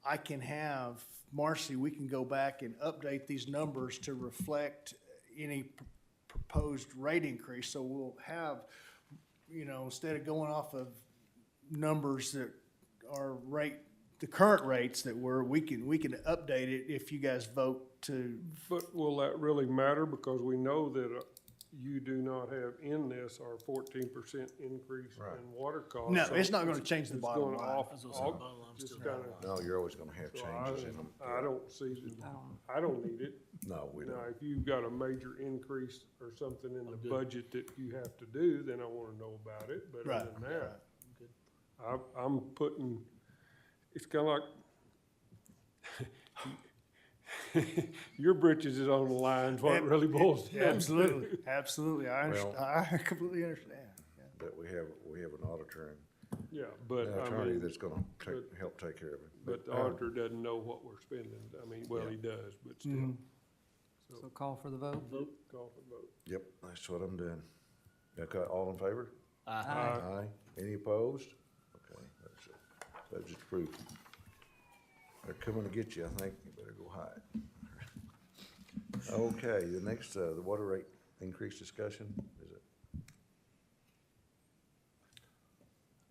I can have, Marcy, we can go back and update these numbers to reflect any proposed rate increase. So we'll have, instead of going off of numbers that are the current rates that we can update it if you guys vote to.
But will that really matter? Because we know that you do not have in this our 14% increase
Right.
in water costs.
No,
So
it's not gonna change the
it's
bottom
going
line.
off-
I was gonna say the
off-
bottom line's
just
still
kinda-
No, you're always gonna have
so
changes in them.
I don't see, I don't need it.
No, we
Now,
don't.
if you've got a major increase or something in the
I'm good.
budget that you have to do, then I wanna know about it, but
Right,
other than that,
right.
I'm putting, it's kinda like, your britches is on the line, is what it really boils down to.
Absolutely, absolutely.
Well-
I completely understand. Yeah.
But we have an auditor and
Yeah, but
an
I
attorney
mean,
that's gonna help take care of it.
but the auditor doesn't know what we're spending. I mean, well, he does, but still.
Mhm.
So call for the vote?
Call for vote.
Yep, that's what I'm doing. Okay, all in favor?
Aye.
Aye. Any opposed? Okay, that's it. Budget's approved. They're coming to get you, I think. You better go hide. Okay, the next, the water rate increase discussion, is it?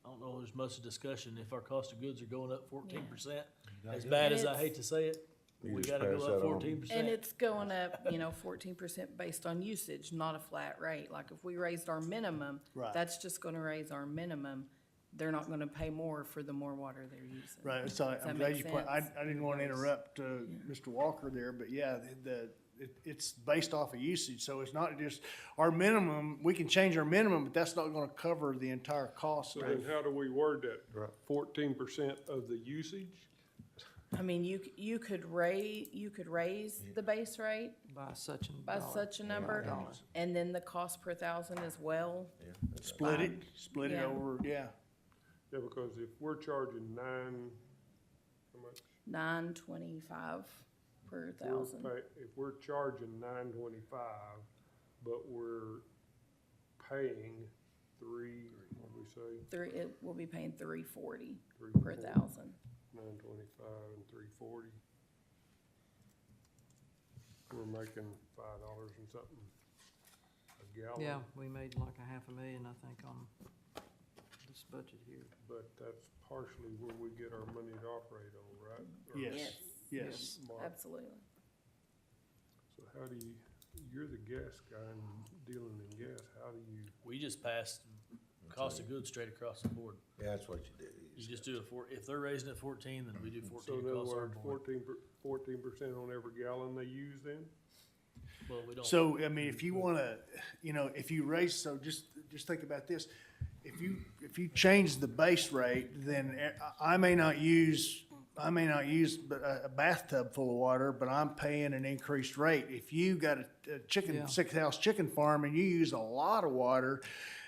I don't know, there's much discussion. If our cost of goods are going up 14%, as
Yeah.
bad
And
as I
it's-
hate to say it,
You
we
just
gotta
pass
go
that
up
on.
14%.
And it's going up, 14% based on usage, not a flat rate. Like if we raised our minimum,
Right.
that's just gonna raise our minimum. They're not gonna pay more for the more water they're using.
Right, so
Does that
I'm glad
make
you point, I
sense?
didn't want to interrupt, Mr. Walker there, but yeah, it's based off of usage, so it's not just, our minimum, we can change our minimum, but that's not gonna cover the entire cost.
So then how do we word that?
Right.
14% of the usage?
I mean, you could raise the base rate
By such and
by
dollar.
such a number,
dollar.
and then the cost per thousand as well.
Split it
Yeah.
over, yeah.
Yeah, because if we're charging how much?
$9.25 per thousand.
If we're charging $9.25, but we're paying what do we say?
It will be paying $3.40 per
340.
thousand.
925 and 340. We're making $5 and something a gallon.
Yeah, we made like $500,000, I think, on this budget here.
But that's partially where we get our money to operate on, right? Or
Yes. Yes.
Mark.
Absolutely.
So how do you, you're the gas guy and dealing in gas, how do you,
We just passed cost of goods straight across the board.
Yeah, that's what you do.
You just do if they're raising it 14, then we do
so
14
in other
across our
words,
board.
14% on every gallon they use then?
Well, we don't.
So, I mean, if you wanna, if you raise, so just think about this. If you change the base rate, then I may not use a bathtub full of water, but I'm paying an increased rate. If you got a
Yeah.
six house chicken farm and you use a lot of water,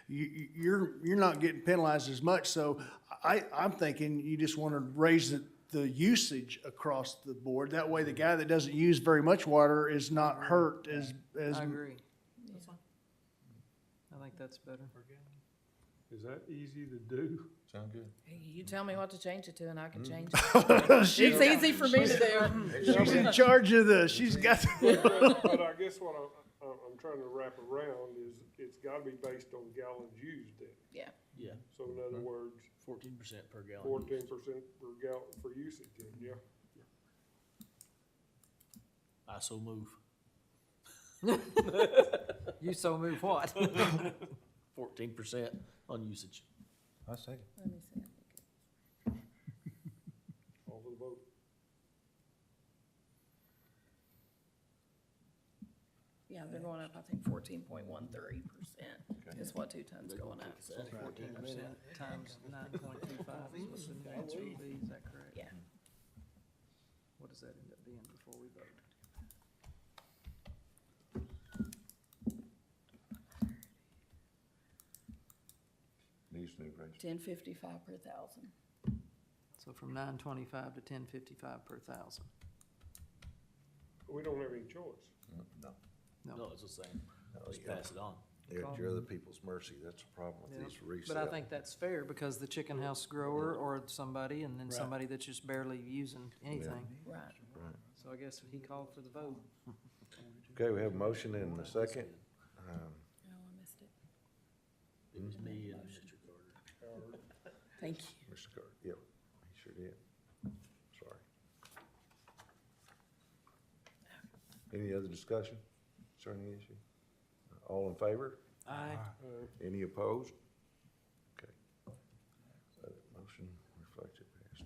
you're not getting penalized as much. So I'm thinking you just wanna raise the usage across the board. That way the guy that doesn't use very much water is not hurt as.
I agree. I think that's better.
Is that easy to do?
Sound good?
Hey, you tell me what to change it to and I can change
She's
it. It's easy for me to do.
in charge of she's got.
But I guess what I'm trying to wrap around is it's gotta be based on gallons used then.
Yeah.
Yeah,
So in other words,
14% per gallon.
14% per gallon for usage then, yeah.
I so move.
You so move what?
14% on usage.
I second.
Let me see.
All for the vote.
Yeah, they're going up, I think 14.13% is what 2 tons going up.
So 14% times 9.25 is what the new answer will be, is that correct?
Yeah.
What does that end up being before we vote?
These new rates.
10.55 per thousand.
So from 9.25 to 10.55 per thousand.
We don't have any choice.
No,
No, it's the same. Just
yeah.
pass it on.
they're at your other people's mercy. That's the problem with
Yeah.
these resale.
But I think that's fair, because the chicken house grower or somebody, and then somebody that's just barely using anything.
Right.
Right.
So I guess he called for the vote.
Okay, we have a motion and a second.
Oh, I missed it.
It was me and Mr. Carter.
Thank you.
Mr. Carter, yep, he sure did. Sorry. Any other discussion concerning the issue? All in favor?
Aye.
Any opposed? Okay. Motion reflected passed.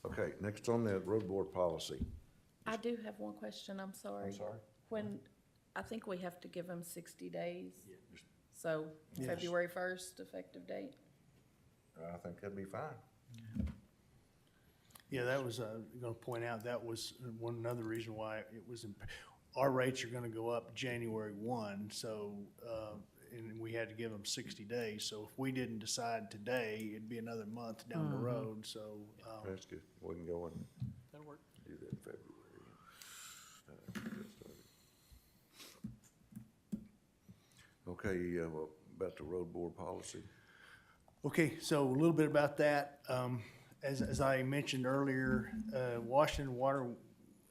Okay, next on the road board policy.
I do have one question, I'm sorry.
I'm sorry?
When, I think we have to give them 60 days.
Yeah.
So
Yes.
February 1st, effective date?
I think that'd be fine.
Yeah, that was, gonna point out, that was another reason why it was, our rates are gonna go up January 1, so, and we had to give them 60 days. So if we didn't decide today, it'd be another month down the road, so,
That's good. We can go and
That'll work.
do that in February. Okay, well, about the road board policy.
Okay, so a little bit about that. As I mentioned earlier, Washington Water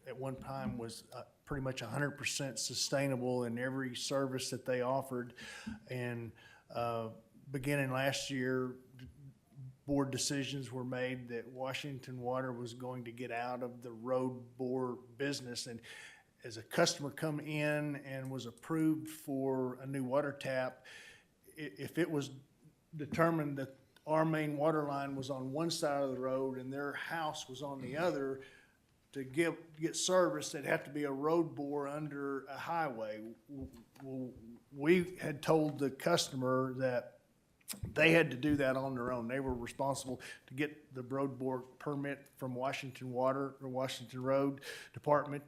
at one time was pretty much 100% sustainable in every service that they offered. And beginning last year, board decisions were made that Washington Water was going to get out of the road bore business. And as a customer come in and was approved for a new water tap, if it was determined that our main water line was on one side of the road and their house was on the other, to get service, it'd have to be a road bore under a highway. We had told the customer that they had to do that on their own. They were responsible to get the road bore permit from Washington Water or Washington Road Department,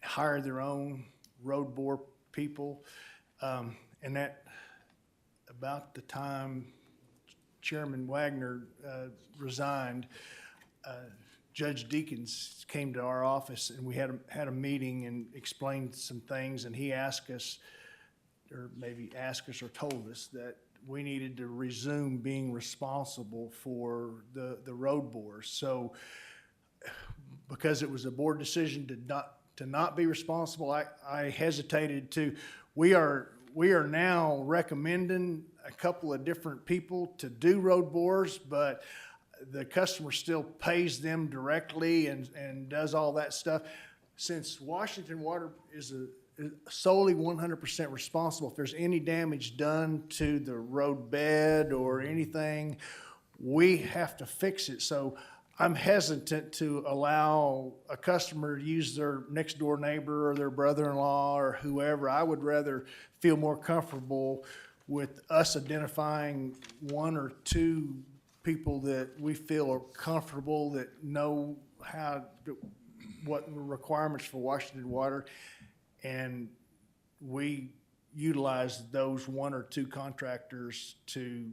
hire their own road bore people. And that, about the time Chairman Wagner resigned, Judge Deakins came to our office and we had a meeting and explained some things, and he asked us, or maybe asked us or told us, that we needed to resume being responsible for the road bores. So because it was a board decision to not be responsible, I hesitated to. We are now recommending a couple of different people to do road bores, but the customer still pays them directly and does all that stuff. Since Washington Water is solely 100% responsible, if there's any damage done to the road bed or anything, we have to fix it. So I'm hesitant to allow a customer to use their next door neighbor or their brother-in-law or whoever. I would rather feel more comfortable with us identifying one or two people that we feel are comfortable, that know what the requirements for Washington Water, and we utilize those one or two contractors to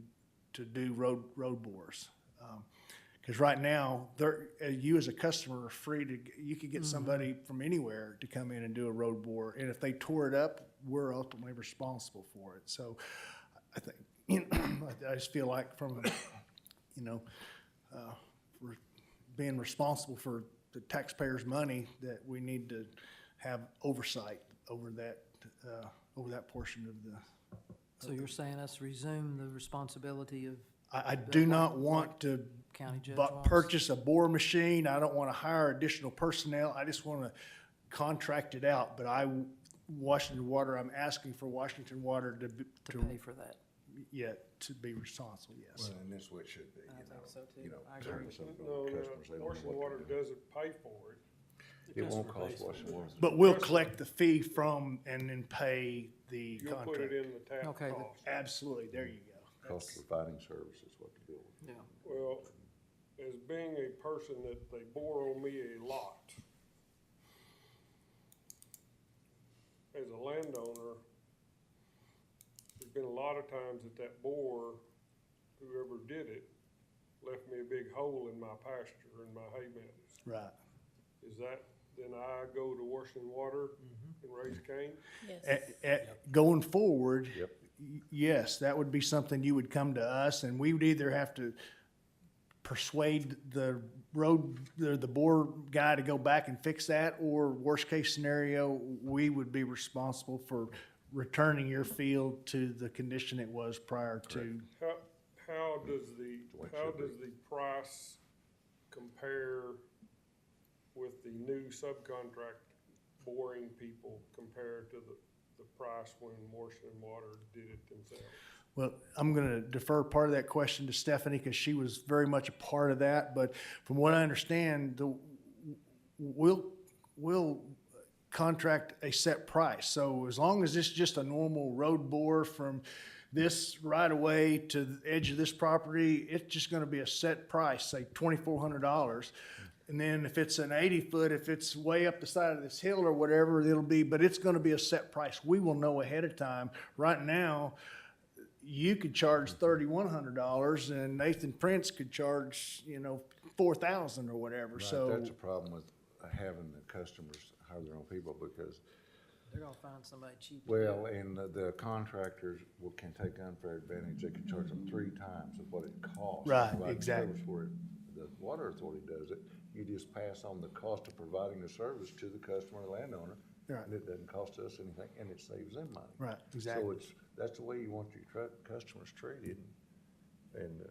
do road bores. Because right now, you as a customer are free to, you could get somebody from anywhere to come in and do a road bore. And if they tore it up, we're ultimately responsible for it. So I think, I just feel like from, for being responsible for the taxpayers' money, that we need to have oversight over that portion of the.
So you're saying us resume the responsibility of
I do not want to
county judge wants?
purchase a bore machine. I don't want to hire additional personnel. I just want to contract it out. But Washington Water, I'm asking for Washington Water
To pay for that.
to be responsible, yes.
Well, and that's what it should be,
I
you know.
think so too.
You know,
I agree.
some of the
No,
customers, they don't know
Washington
what
Water
to do.
doesn't pay for it.
It won't cost Washington Water.
But we'll collect the fee from and then pay the
You'll put
contract.
it in the tap
Okay, the-
cost.
Absolutely, there you go.
Cost of providing service is what the bill is.
Yeah.
Well, as being a person that they bore on me a lot, as a landowner, there's been a lot of times that bore, whoever did it, left me a big hole in my pasture and my hay meadows.
Right.
Is that, then I go to Washington Water and raise cane?
Yes.
Going forward,
Yep.
yes, that would be something you would come to us, and we would either have to persuade the bore guy to go back and fix that, or worst case scenario, we would be responsible for returning your field to the condition it was prior to.
How does the price compare with the new subcontract boring people compared to the price when Washington Water did it themselves?
Well, I'm going to defer part of that question to Stephanie because she was very much a part of that. But from what I understand, we'll contract a set price. So as long as it's just a normal road bore from this right away to the edge of this property, it's just going to be a set price, say $2,400. And then if it's an 80-foot, if it's way up the side of this hill or whatever, but it's going to be a set price. We will know ahead of time. Right now, you could charge $3,100 and Nathan Prince could charge, $4,000 or whatever.
Right,
So
that's a problem with having the customers hire their own people because,
They're gonna find somebody cheap.
well, and the contractors can take unfair advantage. They can charge them 3 times of what it costs. to
Right,
provide the
exactly.
service. Where the water authority does it, you just pass on the cost of providing the service to the customer or landowner.
Right.
And it doesn't cost us anything, and it saves them money.
Right, exactly.
So that's the way you want your customers treated. And,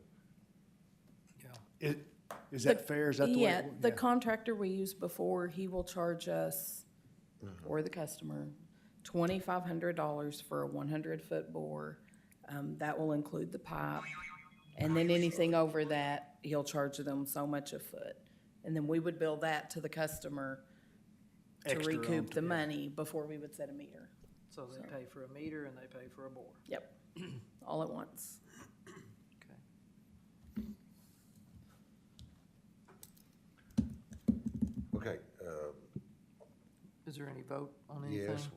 Is that fair? Is that the way?
Yeah, the contractor we used before, he will charge us, or the customer, $2,500 for a 100-foot bore. That will include the pipe. And then anything over that, he'll charge them so much a foot. And then we would bill that to the customer to
Extra on
recoup the
top.
money before we would set a meter.
So they pay for a meter and they pay for a bore.
Yep, all at once.
okay,
Is there any vote on anything?
yes,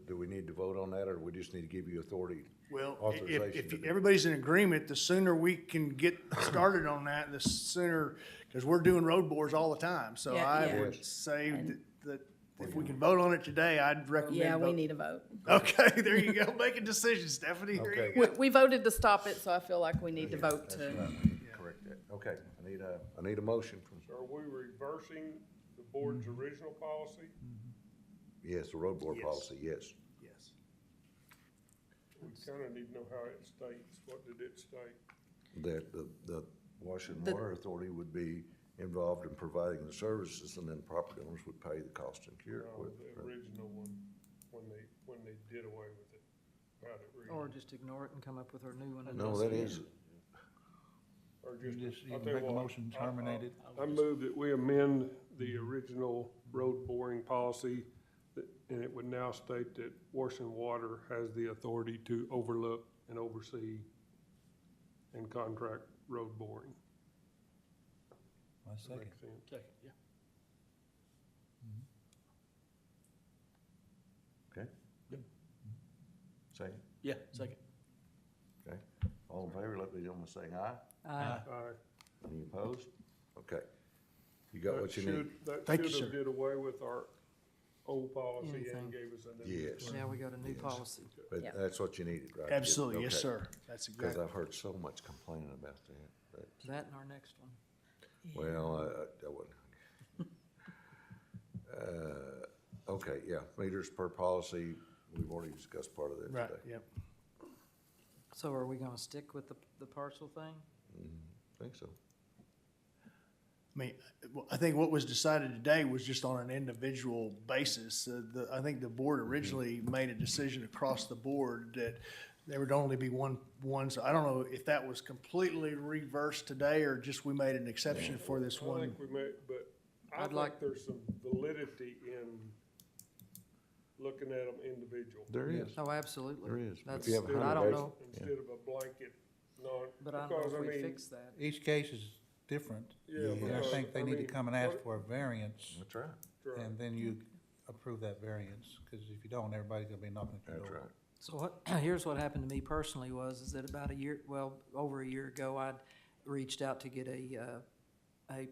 do we need to vote on that, or we just need to give you authority?
Well,
Authorization
if
to do-
everybody's in agreement, the sooner we can get started on that, the sooner, because we're doing road bores all the time. So
Yeah,
I
yeah.
would say
And-
that if we can vote on it today, I'd recommend.
Yeah, we
vote.
need a vote.
Okay, there you go. Make a decision, Stephanie. Here you
Okay.
go.
We voted to stop it, so I feel like we need to vote
That's
to.
right, we need to correct that. Okay, I need a motion from,
So are we reversing the board's original policy?
yes, the road board
Yes.
policy, yes.
Yes.
We kinda need to know how it states. What did it state?
That the Washington
The-
Water Authority would be involved in providing the services, and then property owners would pay the cost and cure.
No, the original one, when they did away with it. How'd it read?
Or just ignore it and come up with our new one? and
No,
just-
that is,
Or
You just, you
I'll
can
tell you
make a
what,
motion to terminate it.
I move that we amend the original road boring policy, and it would now state that Washington Water has the authority to overlook and oversee and contract road boring.
My second.
Makes sense.
Second, yeah.
okay? Second,
Yeah, second.
okay? All in favor, let me know by saying aye.
Aye.
Aye.
Any opposed? Okay. You got what you
That
need?
should- That
Thank you,
should have
sir.
did away with our old policy
Anything.
and gave us a new.
Yes.
Now we got a new
Yes.
policy.
But
Yep.
that's what you needed, right?
Absolutely, yes,
Okay.
sir. That's
Because
exactly.
I've heard so much complaining about that, but,
That and our next one.
well, I wouldn't. Okay, yeah, meters per policy, we've already discussed part of that
Right,
today.
yep.
So are we gonna stick with the parcel thing?
I think so.
I mean, I think what was decided today was just on an individual basis. I think the board originally made a decision across the board that there would only be one, so I don't know if that was completely reversed today or just we made an exception for this
I
one.
think we may, but I
I'd like-
think there's some validity in looking at them individual.
There is.
Oh, absolutely.
There is. If
That's,
you have
but
100
I don't
acres-
know,
Instead of a blanket, non,
but I don't
because
know
I
if we
mean,
fix that.
Each case is different.
yeah,
And I
because,
think they
I
need to
mean,
come and ask
what-
for a variance,
That's right,
right.
and then you approve that variance, because if you don't, everybody's gonna be knocking at your
that's
door.
right.
So what, here's what happened to me personally is that about a year, well, over a year ago, I'd reached out to get a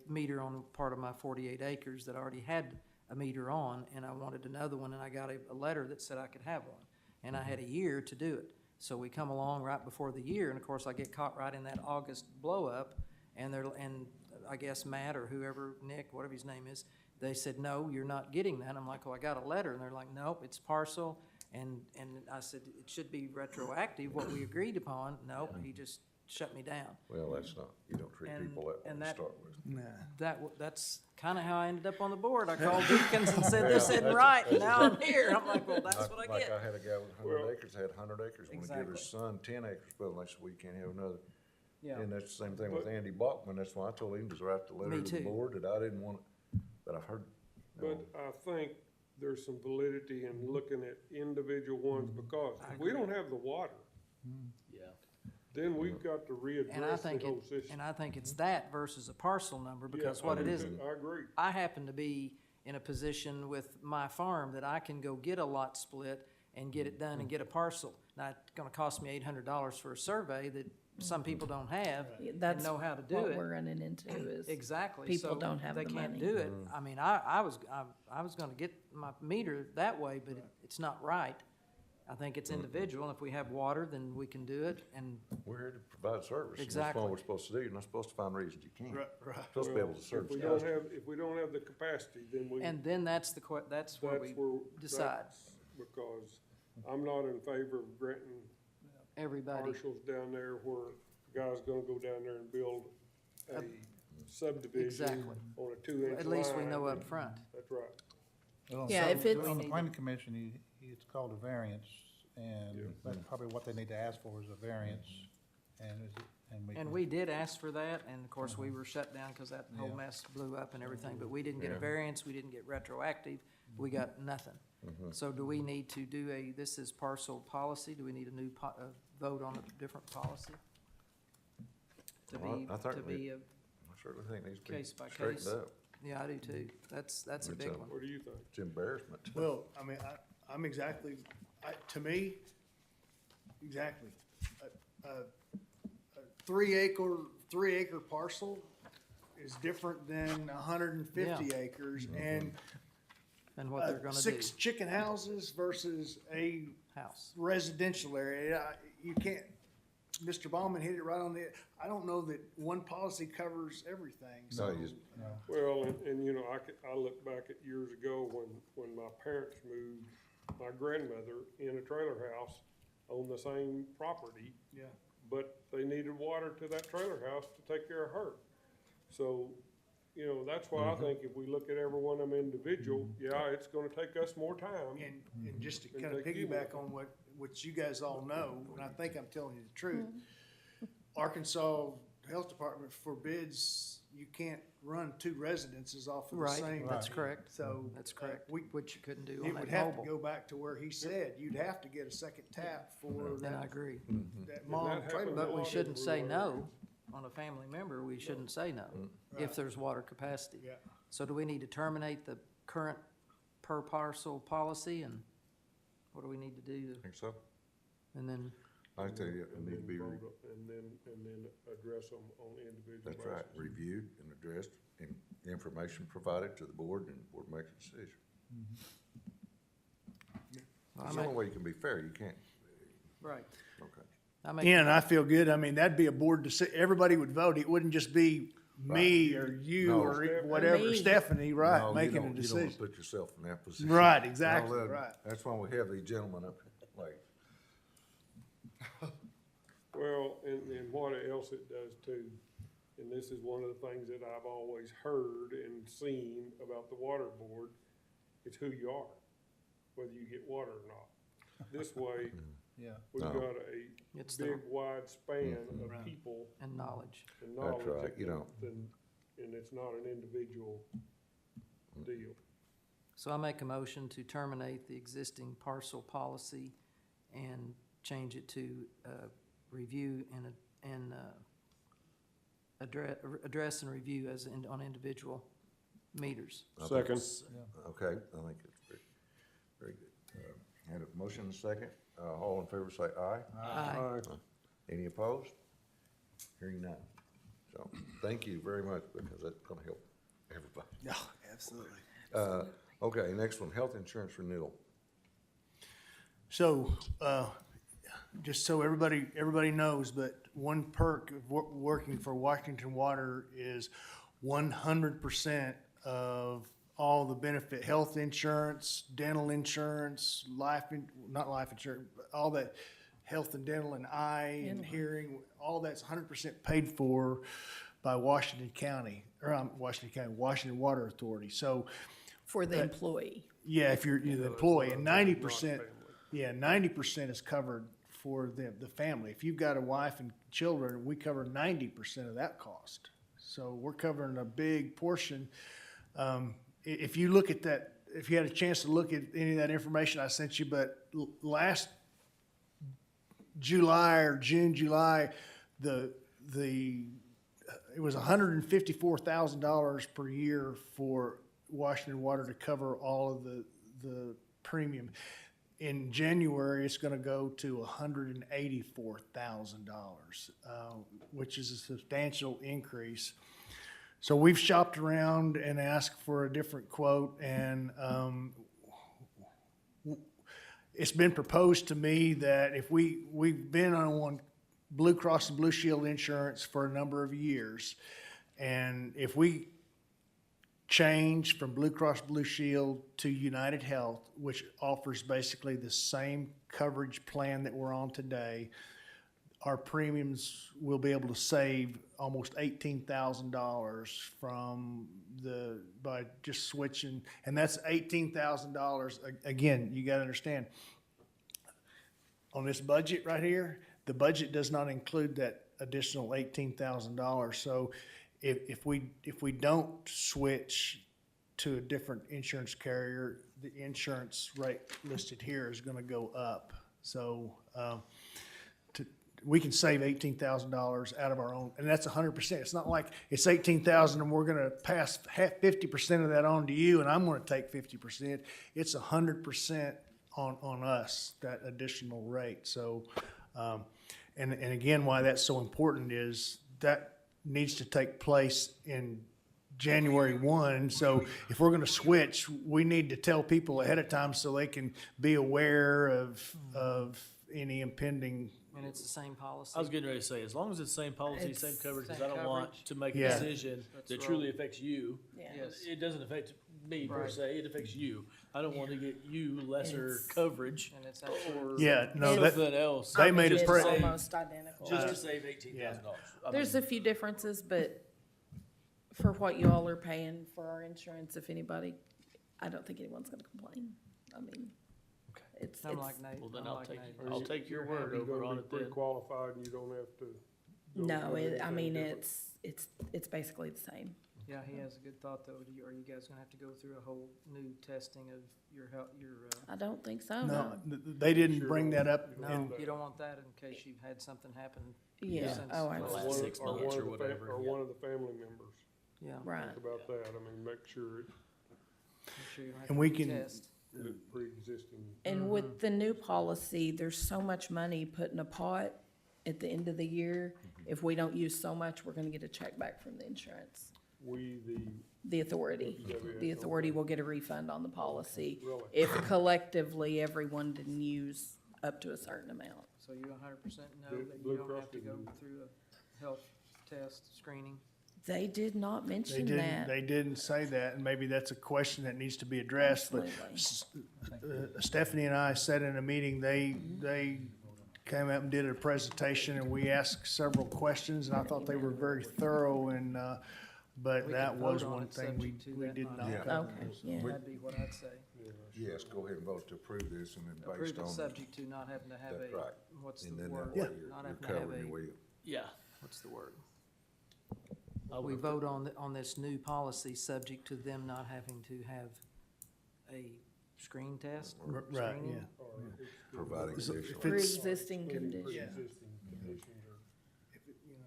meter on part of my 48 acres that already had a meter on, and I wanted another one, and I got a letter that said I could have one. And I had a year to do it. So we come along right before the year, and of course, I get caught right in that August blow-up, and I guess Matt or whoever, Nick, whatever his name is, they said, no, you're not getting that. I'm like, well, I got a letter, and they're like, nope, it's parcel. And I said, it should be retroactive, what we agreed upon. Nope, he just shut me down.
Well, that's not, you don't treat
And-
people that way
and
to
that-
start with.
That's kind of how I ended up on the board. I called Deacons and said, this isn't right, and now I'm here. I'm like, well, that's what I
Like
get.
I had a guy with
Well-
100 acres, had 100 acres, wanted to give
Exactly.
his son 10 acres, but I said, well, you can't have another.
Yeah.
And that's the same thing with Andy Bachman, that's why I told him to write the letter
Me
to the
too.
board that I didn't want, but I've heard.
But I think there's some validity in looking at individual ones, because
I
if we
agree.
don't have the water,
Yeah.
then we've got to
And I
readdress the
think
whole system.
and I think it's that versus a parcel number,
Yeah,
because
I
what it
do
is,
too. I agree.
I happen to be in a position with my farm that I can go get a lot split and get it done and get a parcel. Now, it's gonna cost me $800 for a survey that some people don't have
Yeah,
and
That's
know how to do
what
it.
we're running into is.
Exactly.
people
So
don't have
they
the
can't
money.
do it. I mean, I was gonna get my meter that way, but it's not right. I think it's individual, and if we have water, then we can do it, and
We're here to provide service. and
Exactly.
That's what we're supposed to do, you're not supposed to find reasons you can't.
Right, right.
You're supposed to be able to
If
service.
we don't have, if we don't have the capacity, then we,
and then that's that's where we decide.
that's because I'm not in favor of granting
everybody.
partials down there where a guy's gonna go down there and build a subdivision
Exactly.
on a 2-inch line.
At least we know up front.
That's right.
Well,
Yeah,
so
if it's-
On the
We need
planning commission, it's called a variance, and that's probably what they need to ask for is a variance, and we.
And
can-
we did ask for that, and of course, we were shut down because that whole
Yeah.
mess blew up and everything, but we didn't get a
Yeah.
variance, we didn't get retroactive, we got nothing. So do we need to do this is parcel policy, do we need a new vote on a different policy? To
Well,
be,
I think
to
we-
be,
I certainly think it needs to
Case
be
by
straightened
case.
up.
yeah, I do too, that's a
It's
big
a-
one.
What do you think?
It's embarrassment.
Well, I mean, I'm exactly, to me, exactly. A 3-acre parcel is different than 150 acres, and
And what they're gonna do,
6 chicken houses versus a
house.
residential area. You can't, Mr. Bauman hit it right on the, I don't know that one policy covers everything,
No,
so.
you just,
Well, and you know, I look back at years ago when my parents moved my grandmother in a trailer house on the same property,
Yeah.
but they needed water to that trailer house to take care of her. So, you know, that's why I think if we look at every one of them individual, yeah, it's gonna take us more time.
And just to
And
kind of
they keep
piggyback
it.
on what you guys all know, and I think I'm telling you the truth, Arkansas Health Department forbids, you can't run 2 residences off of the
Right,
same.
that's correct.
So.
That's correct,
We,
which you couldn't do
it
on
would
that
have to
mobile.
go back to where he said, you'd have to get a second tap for
Then I
that,
agree.
that
And
mom
that
trailer.
happens a
But we
lot
shouldn't say
everywhere.
no on a family member, we shouldn't say no if
Right.
there's water capacity.
Yeah.
So do we need to terminate the current per parcel policy, and what do we need to do?
think so?
And then,
I tell you, it
And
need to
then
be,
vote and then address them on individual
that's
basis.
right, reviewed and addressed, and information provided to the board, and the board makes a decision.
well,
It's the only way you can be fair, you can't,
right,
okay.
I make,
Yeah, and I feel good. I mean, that'd be a board everybody would vote. It wouldn't just be me or you
No.
or
Stephanie.
whatever,
Me.
Stephanie, right,
No, you
making a
don't- You don't
decision.
wanna put yourself in that position.
Right,
Don't
exactly,
let 'em-
right.
That's why we have these gentlemen up, like,
Well, and what else it does too, and this is one of the things that I've always heard and seen about the water board, it's who you are, whether you get water or not. This way,
Yeah.
we've
No.
got
It's
a
the-
big wide span
Mm-hmm.
of people
And knowledge.
and
That's
knowledge.
right, you know.
And it's not an individual deal.
So I make a motion to terminate the existing parcel policy and change it to, review and address and review on individual meters.
Second.
okay, I think it's very, very good. Had a motion and a second. All in favor say aye.
Aye.
Any opposed? Hearing none. So, thank you very much, because that's gonna help everybody.
Yeah, absolutely.
Okay, next one, health insurance renewal.
So, just so everybody knows, but one perk of working for Washington Water is 100% of all the benefit, health insurance, dental insurance, not life insurance, but all that health and dental and eye and hearing, all that's 100% paid for by Washington Water Authority. So,
For the employee.
yeah, if you're the employee, and
Not
90%,
family.
yeah, 90% is covered for the family. If you've got a wife and children, we cover 90% of that cost. So we're covering a big portion. If you look at that, if you had a chance to look at any of that information I sent you, but last July or July, it was $154,000 per year for Washington Water to cover all of the premium. In January, it's gonna go to $184,000, which is a substantial increase. So we've shopped around and asked for a different quote, and it's been proposed to me that if we've been on Blue Cross and Blue Shield insurance for a number of years, and if we change from Blue Cross Blue Shield to United Health, which offers basically the same coverage plan that we're on today, our premiums will be able to save almost $18,000 by just switching, and that's $18,000. Again, you gotta understand, on this budget right here, the budget does not include that additional $18,000. So if we don't switch to a different insurance carrier, the insurance rate listed here is gonna go up. So, we can save $18,000 out of our own, and that's 100%. It's not like it's $18,000 and we're gonna pass 50% of that on to you, and I'm gonna take 50%. It's 100% on us, that additional rate. So, and again, why that's so important is that needs to take place in January 1. So if we're gonna switch, we need to tell people ahead of time so they can be aware of any impending.
And it's the same policy.
I was getting ready to say, as long as it's same policy, same
It's
coverage, because
same
I don't want
coverage.
to make a
Yeah.
decision
That's
that
right.
truly affects you.
Yeah.
Yes.
It doesn't affect me per
Right.
se, it affects you. I don't want to get you lesser
It's-
coverage
And it's actually.
or
Yeah, no, that,
something else.
they made a
It's
pre-
almost identical.
Just to save $18,000.
There's a few differences, but for what you all are paying for our insurance, if anybody, I don't think anyone's gonna complain. I mean, it's,
I'm like Nate.
Well, then
I'm
I'll
like
take,
Nate.
I'll take your word
You're
over
gonna
on
be
it then.
pre-qualified and you don't have to. go
no,
through
I
anything
mean,
different.
it's basically the same.
Yeah, he has a good thought though. Are you guys gonna have to go through a whole new testing of your health,
I don't think so,
no,
no.
they didn't bring that up.
no,
in-
you don't want that in case you've had something happen.
Yeah,
since
oh,
the
last
absolutely.
six
Or
months
one
or
of the
whatever,
Or
yeah.
one of the family members.
Yeah,
Right.
Think about that. I mean, make sure
make sure you don't have
And
to
we can-
test.
it's pre-existing.
And with the new policy, there's so much money put in a pot at the end of the year. If we don't use so much, we're gonna get a check back from the insurance, the authority. The authority will get a refund on the policy
Really?
if collectively everyone didn't use up to a certain amount.
So you 100% know
Blue-
that
Blue
you don't
Cross
have to go
didn't-
through a health test screening?
They did not
They
mention
didn't,
that.
they didn't say that, and maybe that's a question that needs to be addressed, but Stephanie and I sat in a meeting, they came up and did a presentation, and we asked several questions, and I thought they were very thorough, and, but
We
that
could
was
vote on
one
it
thing we,
subject to
we
that
did
not
not
Yeah.
cover.
Okay, yeah.
That'd be what I'd say.
Yes, go ahead and vote to approve this and then
Approve
based
it
on.
subject to not having to have
That's
a,
right.
what's
And
the
then
word?
that way
Not
you're
having to have
covering
a,
your wheel.
Yeah.
what's the word?
I would
We
appro-
vote on this new policy, subject to them not having to have a screen test?
Right,
screening?
yeah.
Providing
So
additional.
if it's-
Pre-existing condition.
Yeah.
Existing conditions or
If it, you know,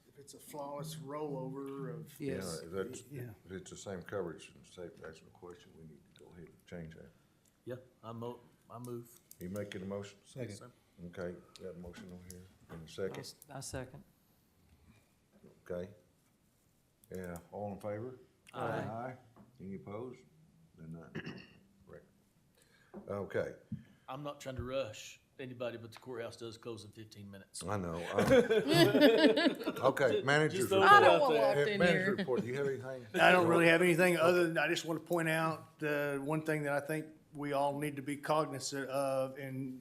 if it's a flawless rollover of,
Yeah,
Yes.
if that's,
Yeah.
if it's the same coverage and safe, that's no question, we need to go ahead and change that.
Yeah, I move.
You making a motion?
Second.
Okay, got a motion on here, in a
I
second,
s- I second.
okay? Yeah, all in favor?
Aye.
Any opposed? Then none. Right. Okay,
I'm not trying to rush anybody, but the courthouse does close in 15 minutes.
I know. Okay, managers
Just throw it
report.
I don't
out
want
there.
locked in
Manager
here.
report, do you have anything?
I don't really have anything other than, I just want to point out, one thing that I think we all need to be cognizant of, and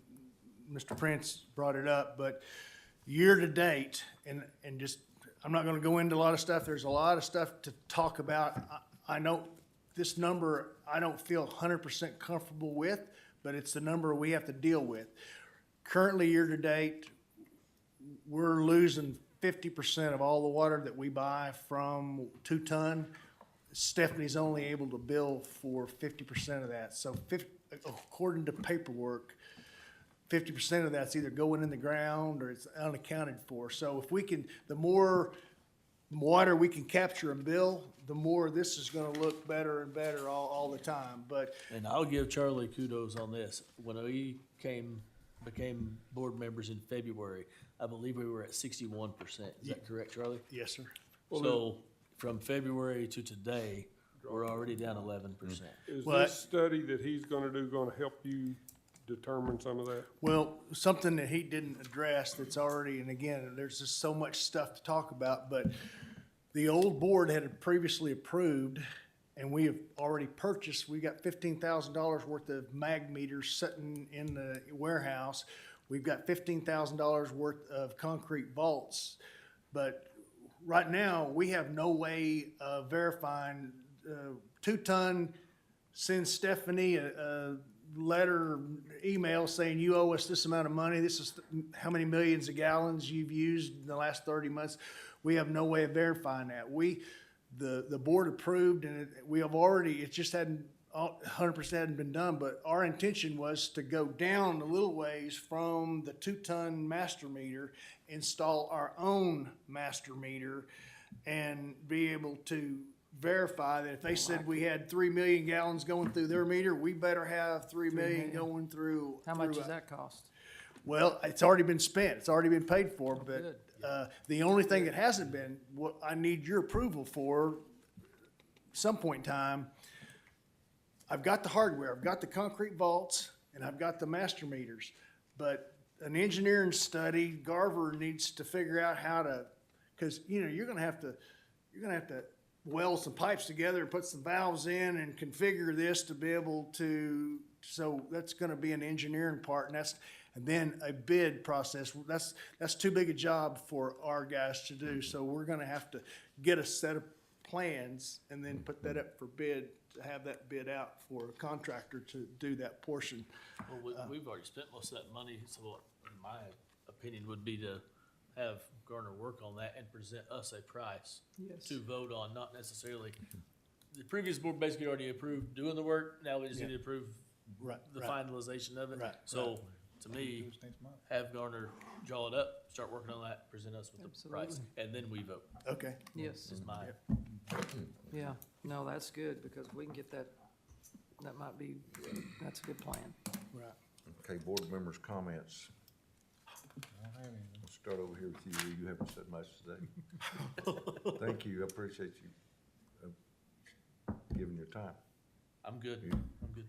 Mr. Prince brought it up, but year-to-date, and just, I'm not gonna go into a lot of stuff, there's a lot of stuff to talk about. I know this number, I don't feel 100% comfortable with, but it's the number we have to deal with. Currently, year-to-date, we're losing 50% of all the water that we buy from 2-ton. Stephanie's only able to bill for 50% of that. So according to paperwork, 50% of that's either going in the ground or it's unaccounted for. So if we can, the more water we can capture and bill, the more this is gonna look better and better all the time. But
And I'll give Charlie kudos on this. When we became board members in February, I believe we were at 61%. Is that correct, Charlie?
yes, sir.
So from February to today, we're already down 11%.
is
What?
this study that he's gonna do gonna help you determine some of that?
Well, something that he didn't address that's already, and again, there's just so much stuff to talk about, but the old board had previously approved, and we have already purchased, we got $15,000 worth of mag meters sitting in the warehouse. We've got $15,000 worth of concrete vaults, but right now, we have no way of verifying, 2-ton sends Stephanie a letter, email saying you owe us this amount of money, this is how many millions of gallons you've used in the last 30 months. We have no way of verifying that. The board approved and we have already, it just hadn't, 100% hadn't been done, but our intention was to go down a little ways from the 2-ton master meter, install our own master meter, and be able to verify that if they said we had 3 million gallons going through their meter, we better have 3 million going through.
How much
through
does that cost?
Well, it's already been spent, it's already been paid for,
good.
but, the only thing that hasn't been, what I need your approval for, some point in time, I've got the hardware, I've got the concrete vaults, and I've got the master meters, but an engineering study, Garver needs to figure out how to, cause, you know, you're gonna have to weld some pipes together and put some valves in and configure this to be able to, so that's gonna be an engineering part, and then a bid process. That's too big a job for our guys to do, so we're gonna have to get a set of plans and then put that up for bid, to have that bid out for a contractor to do that portion.
Well, we've already spent most of that money, so in my opinion would be to have Garner work on that and present us a price
Yes.
to vote on, not necessarily. The previous board basically already approved doing the work, now we just need to approve
Right,
the
right.
finalization of it.
Right,
So, to me,
Next month.
have Garner draw it up, start working on that, present us with the price,
Absolutely.
and then we vote,
Okay.
Yes,
is my.
yeah, no, that's good, because we can get that, that's a good plan.
Right.
Okay, board members' comments.
I don't have anything.
Let's start over here with you, Lee. You haven't said much today. Thank you, I appreciate you giving your time.
I'm good,
You-
I'm good.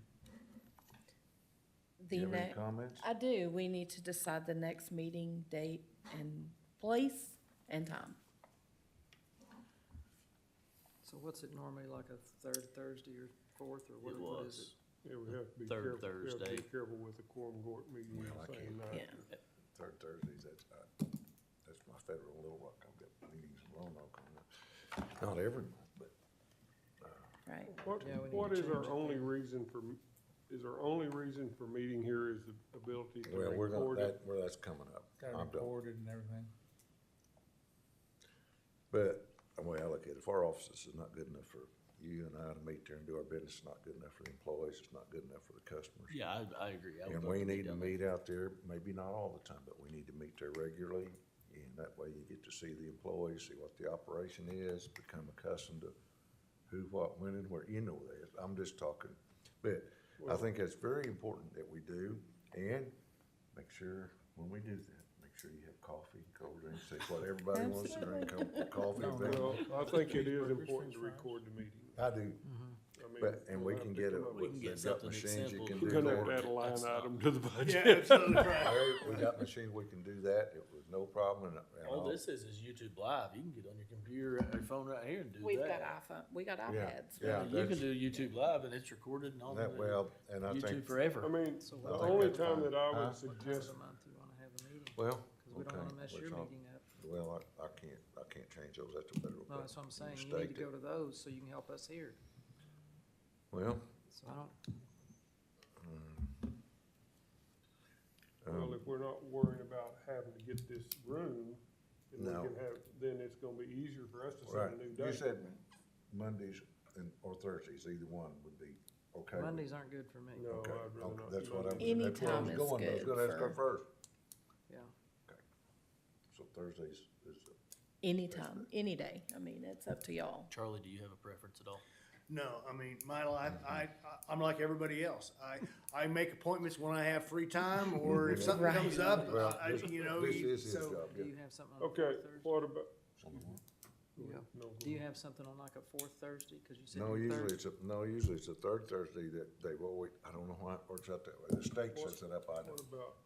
Do
The
you have any
next,
comments?
I do, we need to decide the next meeting date and place and time.
So what's it normally, like a third Thursday or fourth, or
It
what is it?
was.
Yeah, we have to be
Third
careful, we have to be
Thursday.
careful with the quorum court meeting
Well, I
the same
can't.
night.
Yeah.
Third Thursdays, that's my federal Little Rock. I've got meetings in Roanoke on that. Not every month, but,
Right.
Yeah, we need
What
to
is our
change it
only
then.
reason for, is our only reason for meeting here is the ability to
well, we're gonna,
record it?
that's coming up.
Got
I'm
it
done.
recorded and everything.
But, the way I look at it, if our offices is not good enough for you and I to meet there and do our business, it's not good enough for the employees, it's not good enough for the customers.
Yeah, I agree. I would
And
love
we
to
need to
down there.
meet out there, maybe not all the time, but we need to meet there regularly. And that way you get to see the employees, see what the operation is, become accustomed to who, what, when, and where, you know that. I'm just talking. But I think it's very important that we do, and make sure, when we do that, make sure you have coffee, cold drinks, see what everybody wants to drink, coffee.
No,
beer.
Well, I think it is
Cheeseburgers,
important to
french fries.
record the meeting.
I do,
I mean,
but, and we
we'll
can
have to
get it,
come up
We can get
they've got
something
machines you
simple.
can
We're
do.
gonna have
for
to
it.
add a line
That's not-
item to the
Yeah,
budget.
absolutely right.
We got machines, we can do that, it was no problem, and
All this is YouTube Live. You can get on your computer, your phone right here and do
We've got
that.
iPhone, we got
Yeah,
iPads.
yeah.
You can
that's-
do YouTube Live and it's recorded and on
That, well, and I
YouTube
think,
forever.
I mean,
So
the
what-
I think
only
that's
time
fine.
that I
Huh?
would
What time
suggest,
of the month do you wanna have a meeting?
well,
Cause we don't
okay,
wanna mess your
which I'll-
meeting up.
well, I can't change those, that's a federal.
No, that's what I'm saying, you
state
need to go to those so you can help us here.
Well,
So I don't,
well, if we're not worrying about having to get this room, then we
No.
can have, then it's gonna be easier for us to set
right,
a new
you
date.
said Mondays or Thursdays, either one would be okay.
Mondays aren't good for me.
No,
Okay,
I'd rather
okay,
not.
that's
do
what I was,
Monday.
that's where I was
Anytime is
going, I was
good
gonna ask her
for-
first.
Yeah.
So Thursdays is,
Anytime, any day. I mean, it's up to y'all.
Charlie, do you have a preference at all?
No, I mean, my life, I'm like everybody else. I make appointments when I have free time, or if something
Right.
comes up,
well, this
you know,
this is his
so.
job,
Do
yeah.
you have something on the
Okay,
fourth Thursday?
what about?
Yeah.
No, go
Do you
ahead.
have something on like a fourth Thursday? Cause you said
No,
your
usually
third.
it's usually it's a third Thursday that they've always, I don't know why it works out that way, the state sets it up, I
What
don't.
about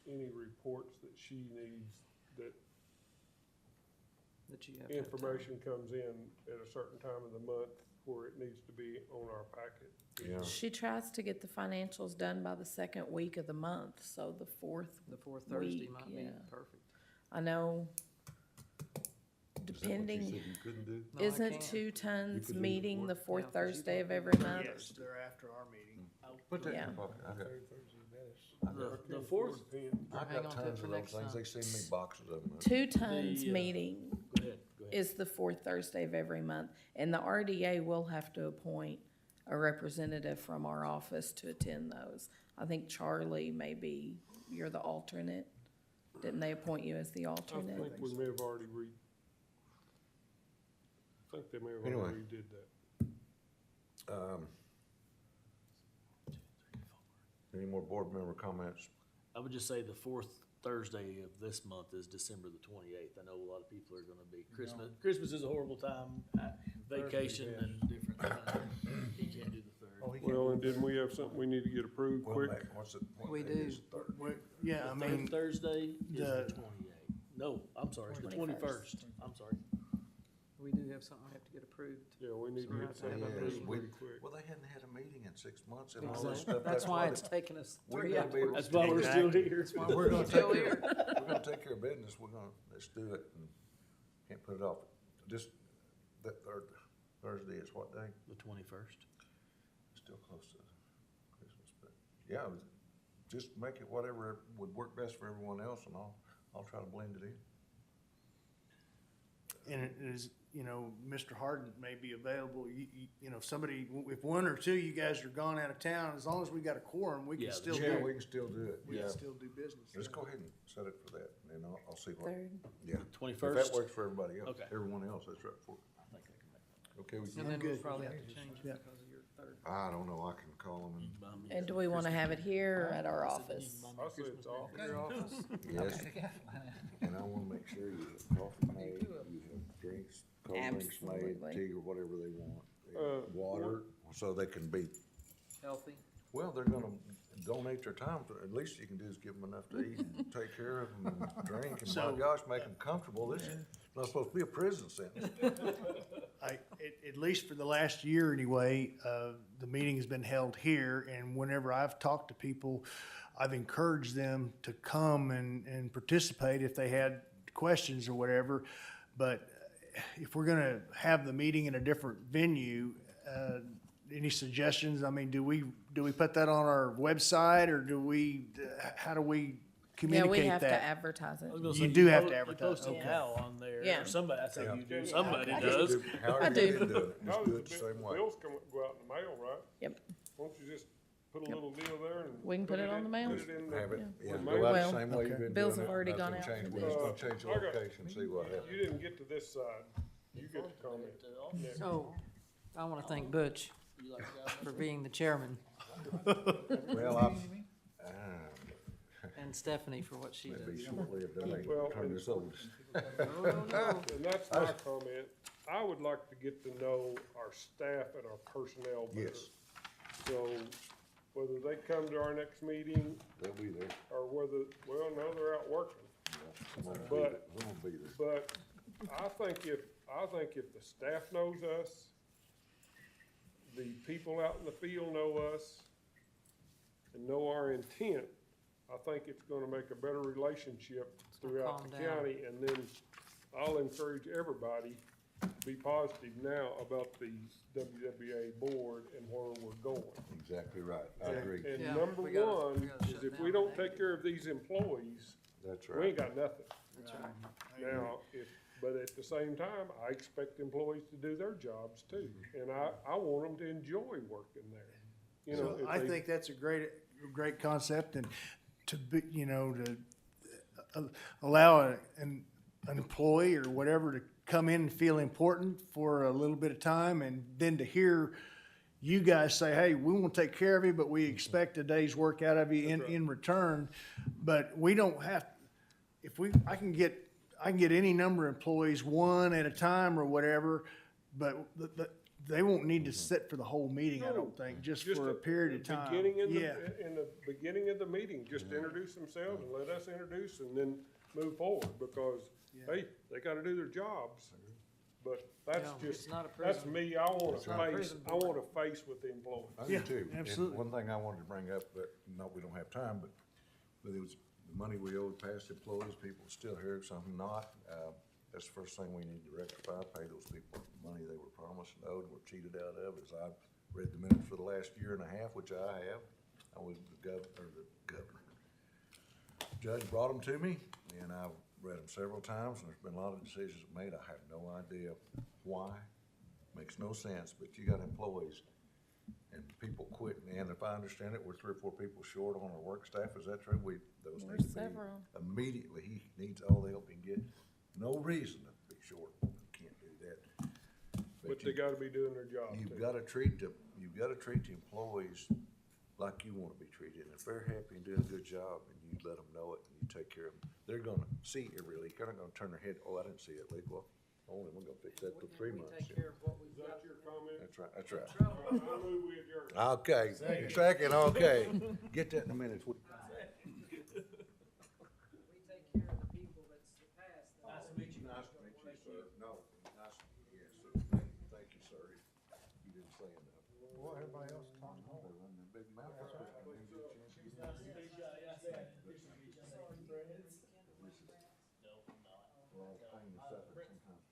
any reports that she needs, that
That you have to have time.
information comes in at a certain time of the month where it needs to be on our packet?
Yeah,
She tries to get the financials done by the second week of the month, so the fourth,
The fourth Thursday
week,
might be
yeah.
perfect.
I know,
is that what you
depending,
said you couldn't do?
No, I
isn't
can't.
Two Tons
could do the
meeting the
fourth.
fourth
Yeah, 'cause you
Thursday of
don't
every
do
month?
Yes, they're after our meeting.
Put that in
Yeah.
your pocket, I got,
Third Thursday, that is.
The fourth,
I
Hang
got
on to it
tons
for
of those
next
things,
time.
they send me boxes of them.
Two Tons
The,
meeting
go ahead, go ahead.
is the fourth Thursday of every month, and the RDA will have to appoint a representative from our office to attend those. I think Charlie, maybe you're the alternate. Didn't they appoint you as the
I
alternate?
think we may have already I think they may have
Anyway.
already redid that.
Any more board member comments?
I would just say the fourth Thursday of this month is December the 28th. I know a lot of people are gonna be, Christmas is a horrible time, vacation and different times. He can't do the third.
Oh, he can't
Well,
do
and didn't we have something we need to get approved
Well,
quick?
Mac, what's it? what
We
day
do.
is the third?
Yeah, I
The
mean,
third Thursday is the
the-
28th. No, I'm sorry, it's the
21st.
21st. I'm sorry.
We do have something we have to get approved.
Yeah, we need
So
to
we
get
have to have
something
a
approved
meeting.
pretty quick.
Well, they hadn't had a meeting in 6 months and all this
Exactly.
stuff.
That's why it's
they-
taken us
we
3
gotta be able
hours.
That's why we're still here.
That's why
We're
we're
gonna
still
take
here.
We're gonna take care of business, let's do it, and can't put it off. Just, that third Thursday is what day?
The 21st.
Still close to Christmas, but, yeah, just make it whatever would work best for everyone else, and I'll try to blend it in.
and it is, you know, Mr. Harden may be available, you know, if somebody, if one or two of you guys are gone out of town, as long as we got a quorum, we
Yeah,
can still
Yeah,
do,
we can still do it,
we
yeah.
can still do business.
Let's go ahead and set it for that, and then I'll see what,
Third.
yeah. If that
21st.
works for everybody else,
Okay.
everyone else, that's right for,
I think I can make that.
okay with
And
you?
then we'll
good.
probably have to change it
Yeah.
because of your third.
I don't know, I can call them and,
Buy me
And do we wanna have it here or at our
I said, "You
office?
can buy me
I
a
say
Christmas
it's off
present."
your office.
yes, and I wanna make sure you have coffee made, you have drinks, cold drinks made,
Absolutely.
tea or whatever they want.
Water,
So they can be,
Healthy.
well, they're gonna donate their time, at least you can do is give them enough to eat and take care of them and drink, and my
So-
gosh, make them comfortable. This,
Not supposed to be a prison sentence.
At least for the last year anyway, the meeting has been held here, and whenever I've talked to people, I've encouraged them to come and participate if they had questions or whatever. But if we're gonna have the meeting in a different venue, any suggestions? I mean, do we put that on our website, or how do we
Yeah,
communicate
we have to
that?
advertise it.
I was gonna
You
say,
do have
po-
to advertise,
You post
okay.
somehow on there,
Yeah.
or somebody, I say you do,
Yeah.
somebody
I
does.
However
I
you
do.
been doing it,
How
just
does
do it the same way.
bills go out in the mail, right?
Yep.
Won't you just put a little deal there and?
We can put it on the mail.
Put it in
Have it, yeah,
the
go
mail?
out
Well,
the same way you've
okay.
been doing it.
Bills have already
Nothing
gone out
changed.
for
We're just
the
gonna
bill.
change the
I got-
location, see what happens.
You didn't get to this side. You get to comment next.
So, I wanna thank Butch for being the chairman,
Well,
and Stephanie for what she
maybe
does.
short-lived, I
Well,
may turn this over.
And that's my comment. I would like to get to know our staff and our personnel better.
Yes.
So whether they come to our next meeting
They'll be there.
or whether, well, no, they're out working.
Someone will be
But-
there. Someone will be there.
But I think if the staff knows us, the people out in the field know us, and know our intent, I think it's gonna make a better relationship throughout
calm
the
down.
county. And then I'll encourage everybody to be positive now about the WWA board and where we're going.
Exactly right. I agree.
And
Yeah,
number
we gotta-
one
we gotta
is
shut
if
down
we don't
the
take care of these employees,
That's
we
right.
ain't got nothing. Now, but at the same time, I expect employees to do their jobs too, and I want them to enjoy working there. You know,
So
if
I
they-
think that's a great concept, and to be, to allow an employee or whatever to come in and feel important for a little bit of time, and then to hear you guys say, hey, we won't take care of you, but we expect a day's work out of you in return. But we don't have, I can get any number of employees, one at a time or whatever, but they won't need to sit for the whole meeting, I don't think, just for a period of time. Yeah.
In the beginning of the meeting, just introduce themselves and let us introduce and then move forward, because, hey, they gotta do their jobs. But that's
No, it's
just,
not a
that's
prison.
me, I want
That's
a
right.
face, I want a face with the employees.
I do
Yeah,
too. And
absolutely.
one thing I wanted to bring up, but no, we don't have time, but it was the money we owed past employees, people still here, some not. That's the first thing we need to rectify, pay those people the money they were promised and owed and were cheated out of. As I've read the minutes for the last year and a half, which I have, I was the governor. Judge brought them to me, and I've read them several times, and there's been a lot of decisions made. I have no idea why. Makes no sense, but you got employees and people quitting, and if I understand it, we're 3 or 4 people short on our work staff, is that true? Those
There's
need to be
several.
immediately, he needs all the help he can get, no reason to be short, can't do that.
But they gotta be doing their job
You've
too.
gotta treat the employees like you wanna be treated, and if they're happy and doing a good job, and you let them know it, and you take care of them, they're gonna see every leak, they're not gonna turn their head, oh, I didn't see that leak, well, only we're gonna fix that for 3 months.
Is that your comment?
That's right, that's right.
I move we adjourn.
Okay, second, okay. Get that in a minute.
We take care of the people that's the past.
Nice to meet you. Nice to meet you, sir. No, nice, yes, sir. Thank you, sir. You didn't say enough.
Well, everybody else talking.
They run their big mouth. That's what I didn't get a chance to get Well, pain to suffer sometimes.